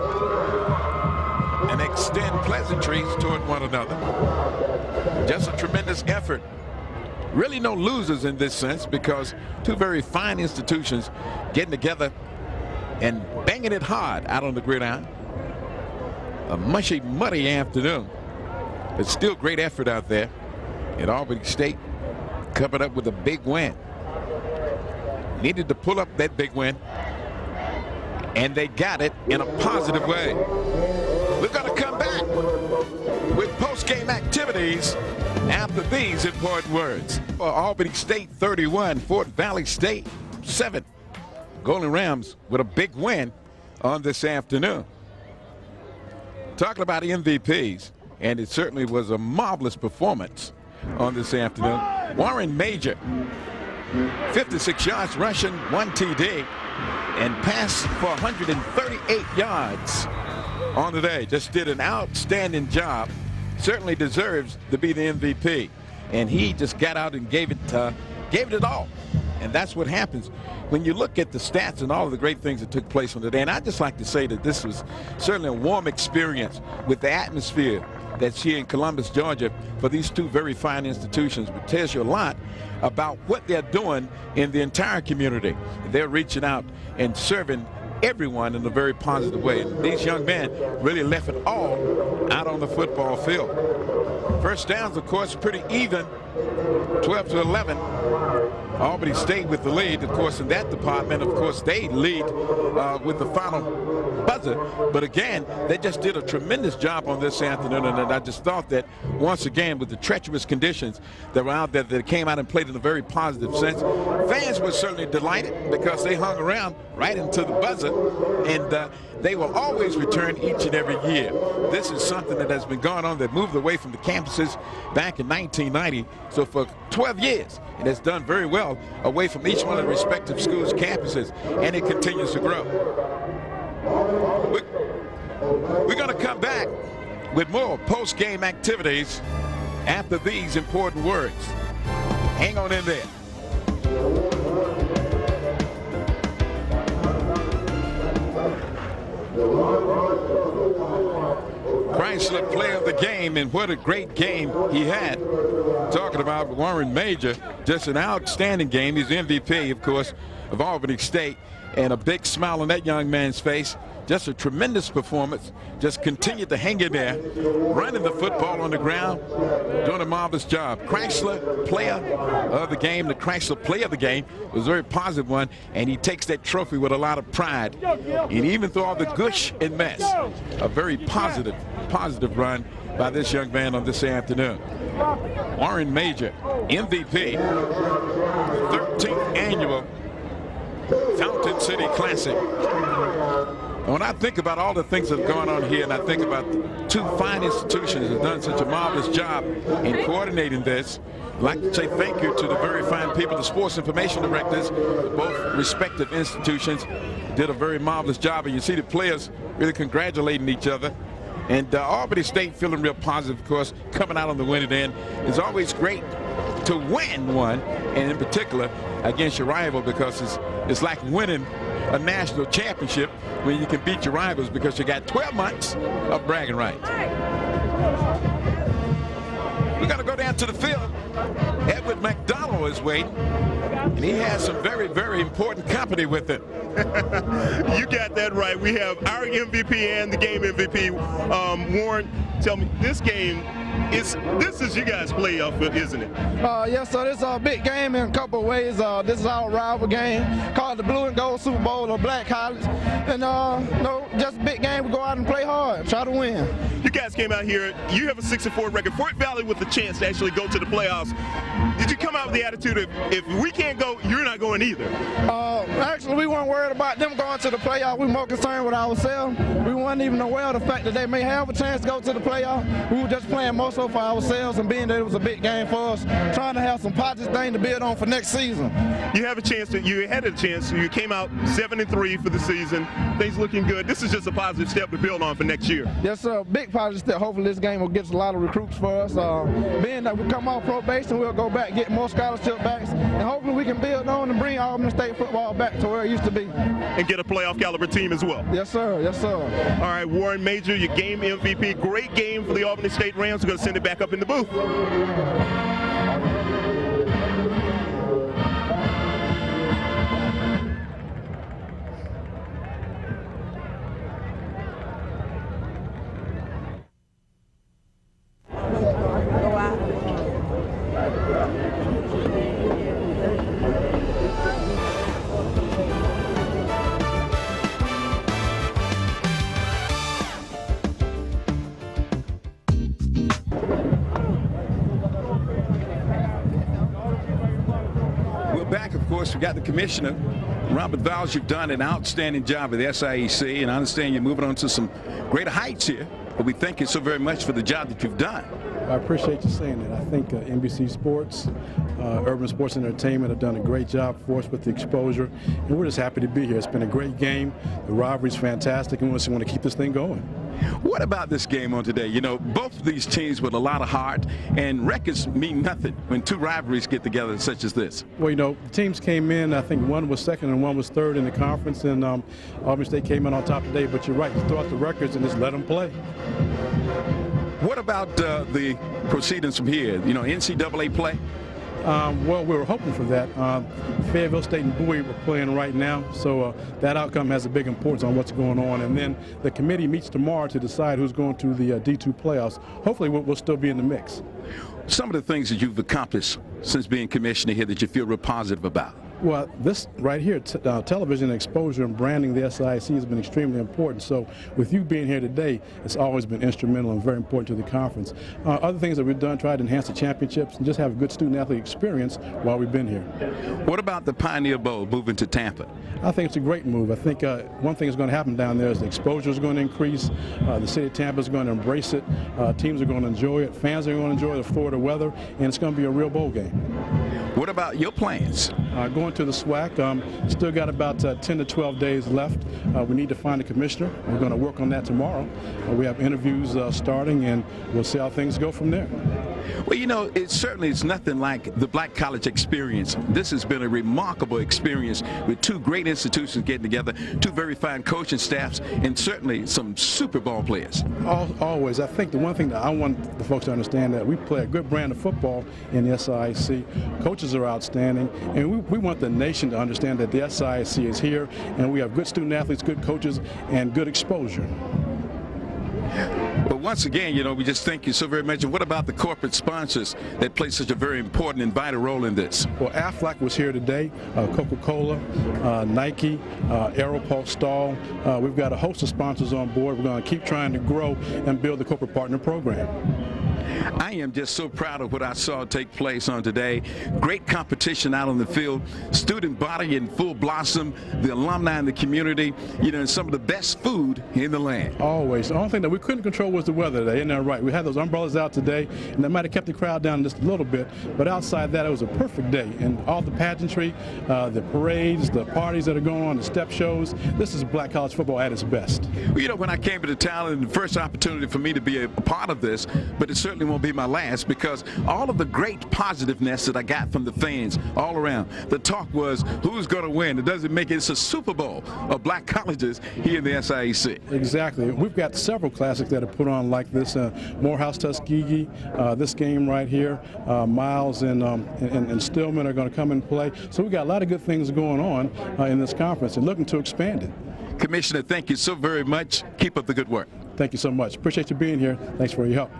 and extend pleasantries toward one another. Just a tremendous effort. Really no losers in this sense, because two very fine institutions getting together and banging it hard out on the gridiron. A mushy, muddy afternoon, but still great effort out there. And Albany State covered up with a big win. Needed to pull up that big win, and they got it in a positive way. We're going to come back with post-game activities after these important words. For Albany State 31, Fort Valley State 7. Golden Rams with a big win on this afternoon. Talking about MVPs, and it certainly was a marvelous performance on this afternoon. Warren Major, 56 yards rushing, 1 TD, and passed for 138 yards on the day. Just did an outstanding job. Certainly deserves to be the MVP. And he just got out and gave it all. And that's what happens when you look at the stats and all of the great things that took place on the day. And I'd just like to say that this was certainly a warm experience with the atmosphere that's here in Columbus, Georgia, for these two very fine institutions, which tells you a lot about what they're doing in the entire community. They're reaching out and serving everyone in a very positive way. And these young men really left it all out on the football field. First downs, of course, pretty even, 12-11. Albany State with the lead. Of course, in that department, of course, they lead with the final buzzer. But again, they just did a tremendous job on this afternoon. And I just thought that, once again, with the treacherous conditions that were out there, that came out and played in a very positive sense. Fans were certainly delighted because they hung around right into the buzzer. And they will always return each and every year. This is something that has been going on, that moved away from the campuses back in 1990. So for 12 years, it has done very well away from each one of the respective schools' campuses, and it continues to grow. We're going to come back with more post-game activities after these important words. Hang on in there. Chrysler Player of the Game, and what a great game he had. Talking about Warren Major, just an outstanding game. He's the MVP, of course, of Albany State, and a big smile on that young man's face. Just a tremendous performance. Just continued to hang in there, running the football on the ground, doing a marvelous job. Chrysler Player of the Game. The Chrysler Player of the Game was a very positive one, and he takes that trophy with a lot of pride. And even through all the gush and mess, a very positive run by this young man on this afternoon. Warren Major, MVP, 13th annual Fountain City Classic. And when I think about all the things that have gone on here, and I think about the two fine institutions that have done such a marvelous job in coordinating this, I'd like to say thank you to the very fine people, the sports information directors, both respective institutions did a very marvelous job. And you see the players really congratulating each other. And Albany State feeling real positive, of course, coming out on the winning end. It's always great to win one, and in particular against your rival, because it's like winning a national championship when you can beat your rivals, because you got 12 months of bragging rights. We're going to go down to the field. Edward McDonald is waiting, and he has some very, very important company with him. You got that right. We have our MVP and the game MVP. Warren, tell me, this game, this is you guys' playoff, isn't it? Yes, so this is a big game in a couple of ways. This is our rival game, called the Blue and Gold Super Bowl of Black College. And no, just a big game. We go out and play hard, try to win. You guys came out here, you have a 6-4 record. Fort Valley with the chance to actually go to the playoffs. Did you come out with the attitude of, if we can't go, you're not going either? Actually, we weren't worried about them going to the playoff. We were more concerned with ourselves. We weren't even aware of the fact that they may have a chance to go to the playoff. We were just playing more so for ourselves, and being that it was a big game for us, trying to have some positive thing to build on for next season. You have a chance you had a chance. You came out 7-3 for the season. Things looking good. This is just a positive step to build on for next year. Yes, sir. Big positive step. Hopefully this game will get us a lot of recruits for us. Being that we come off probation, we'll go back, get more scholarship backs, and hopefully we can build on and bring Albany State football back to where it used to be. And get a playoff caliber team as well. Yes, sir. Yes, sir. All right, Warren Major, your game MVP. Great game for the Albany State Rams. We're going to send it back up in the booth. We got the commissioner, Robert Vowles. You've done an outstanding job at the SIAC, and I understand you're moving on to some greater heights here. But we thank you so very much for the job that you've done. I appreciate you saying that. I think NBC Sports, Urban Sports Entertainment have done a great job for us with the exposure, and we're just happy to be here. It's been a great game. The rivalry's fantastic, and we just want to keep this thing going. What about this game on today? You know, both of these teams with a lot of heart, and records mean nothing when two rivalries get together such as this. Well, you know, the teams came in, I think one was second and one was third in the conference, and Albany State came in on top today, but you're right, you throw out the records and just let them play. What about the proceedings from here? You know, NCAA play? Well, we were hoping for that. Fayetteville State and Bowie are playing right now, so that outcome has a big importance on what's going on. And then the committee meets tomorrow to decide who's going to the D2 playoffs. Hopefully, we'll still be in the mix. Some of the things that you've accomplished since being commissioner here that you feel real positive about? Well, this right here, television exposure and branding the SIAC has been extremely important. So with you being here today, it's always been instrumental and very important to the conference. Other things that we've done, tried to enhance the championships and just have a good student-athlete experience while we've been here. What about the Pioneer Bowl moving to Tampa? I think it's a great move. I think one thing that's going to happen down there is the exposure is going to increase. The city of Tampa is going to embrace it. Teams are going to enjoy it. Fans are going to enjoy the Florida weather, and it's going to be a real bowl game. What about your plans? Going to the SWAC. Still got about 10 to 12 days left. We need to find a commissioner. We're going to work on that tomorrow. We have interviews starting, and we'll see how things go from there. Well, you know, it certainly is nothing like the Black College experience. This has been a remarkable experience with two great institutions getting together, two very fine coaching staffs, and certainly some Super Bowl players. Always. I think the one thing that I want the folks to understand that we play a good brand of football in the SIAC. Coaches are outstanding, and we want the nation to understand that the SIAC is here, and we have good student athletes, good coaches, and good exposure. But once again, you know, we just thank you so very much. And what about the corporate sponsors that play such a very important and vital role in this? Well, Aflac was here today, Coca-Cola, Nike, Aeropulse Stahl. We've got a host of sponsors on board. We're going to keep trying to grow and build the corporate partner program. I am just so proud of what I saw take place on today. Great competition out on the field, student body in full blossom, the alumni in the community, you know, and some of the best food in the land. Always. The only thing that we couldn't control was the weather today, isn't that right? We had those umbrellas out today, and that might have kept the crowd down just a little bit, but outside that, it was a perfect day. And all the pageantry, the parades, the parties that are going on, the step shows, this is Black College football at its best. Well, you know, when I came to the town, and the first opportunity for me to be a part of this, but it certainly won't be my last, because all of the great positiveness that I got from the fans all around, the talk was who's going to win. It doesn't make it, it's a Super Bowl of black colleges here in the SIAC. Exactly. We've got several classics that are put on like this. Morehouse Tuskegee, this game right here, Miles and Stillman are going to come and play. So we've got a lot of good things going on in this conference and looking to expand it. Commissioner, thank you so very much. Keep up the good work. Thank you so much. Appreciate you being here. Thanks for your help.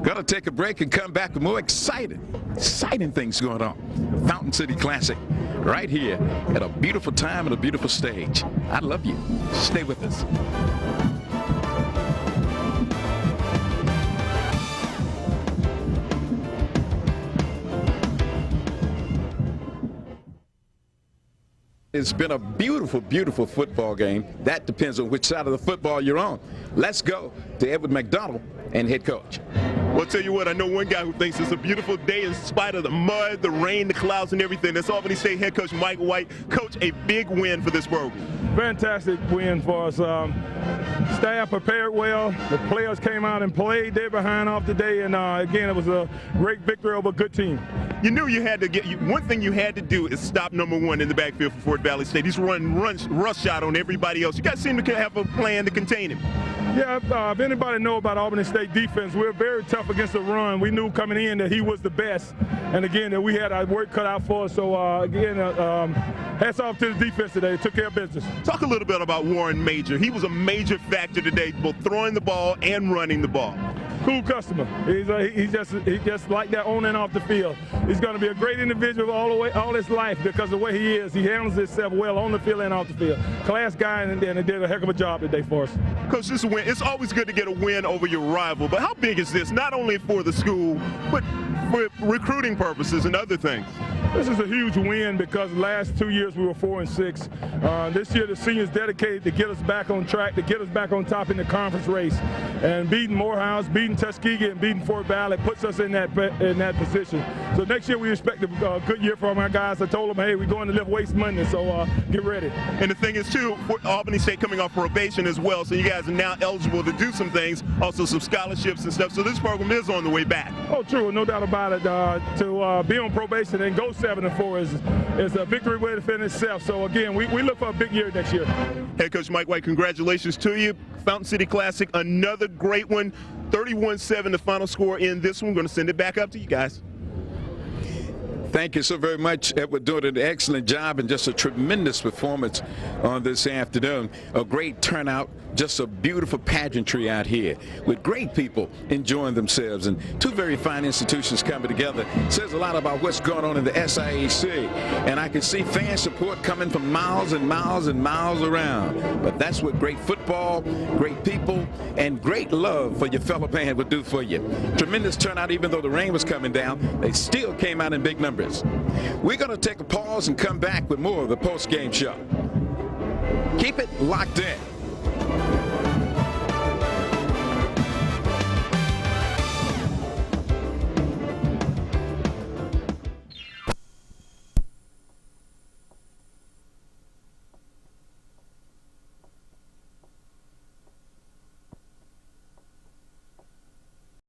Gonna take a break and come back with more exciting things going on. Fountain City Classic, right here at a beautiful time and a beautiful stage. I love you. Stay with us. It's been a beautiful, beautiful football game. That depends on which side of the football you're on. Let's go to Edward McDonald and head coach. Well, I'll tell you what, I know one guy who thinks it's a beautiful day in spite of the mud, the rain, the clouds, and everything. That's Albany State head coach Mike White. Coach, a big win for this program. Fantastic win for us. Staff prepared well. The players came out and played their behind off today, and again, it was a great victory over a good team. You knew you had to get one thing you had to do is stop #1 in the backfield for Fort Valley State. He's running rush shot on everybody else. You guys seem to have a plan to contain him. Yeah, if anybody know about Albany State defense, we're very tough against the run. We knew coming in that he was the best, and again that we had our work cut out for us. So again, hats off to the defense today. Took care of business. Talk a little bit about Warren Major. He was a major factor today, both throwing the ball and running the ball. Cool customer. He's just like that on and off the field. He's going to be a great individual all his life because of the way he is. He handles himself well on the field and off the field. Class guy, and they did a heck of a job today for us. Coach, this is a win. It's always good to get a win over your rival, but how big is this? Not only for the school, but for recruiting purposes and other things. This is a huge win because the last 2 years we were 4-6. This year the seniors dedicated to get us back on track, to get us back on top in the conference race. And beating Morehouse, beating Tuskegee, and beating Fort Valley puts us in that position. So next year we expect a good year from our guys. I told them, hey, we're going to lift weights Monday, so get ready. And the thing is, too, Albany State coming off probation as well, so you guys are now eligible to do some things, also some scholarships and stuff. So this program is on the way back. Oh, true, no doubt about it. To be on probation and go 7-4 is a victory way to finish itself. So again, we look for a big year next year. Head Coach Mike White, congratulations to you. Fountain City Classic, another great one. 31-7 the final score in this one. We're going to send it back up to you guys. Thank you so very much, Edward, doing an excellent job and just a tremendous performance on this afternoon. A great turnout, just a beautiful pageantry out here with great people enjoying themselves, and two very fine institutions coming together. Says a lot about what's going on in the SIAC, and I can see fan support coming from miles and miles and miles around. But that's what great football, great people, and great love for your fellow man would do for you. Tremendous turnout, even though the rain was coming down. They still came out in big numbers. We're going to take a pause and come back with more of the post-game show. Keep it locked in.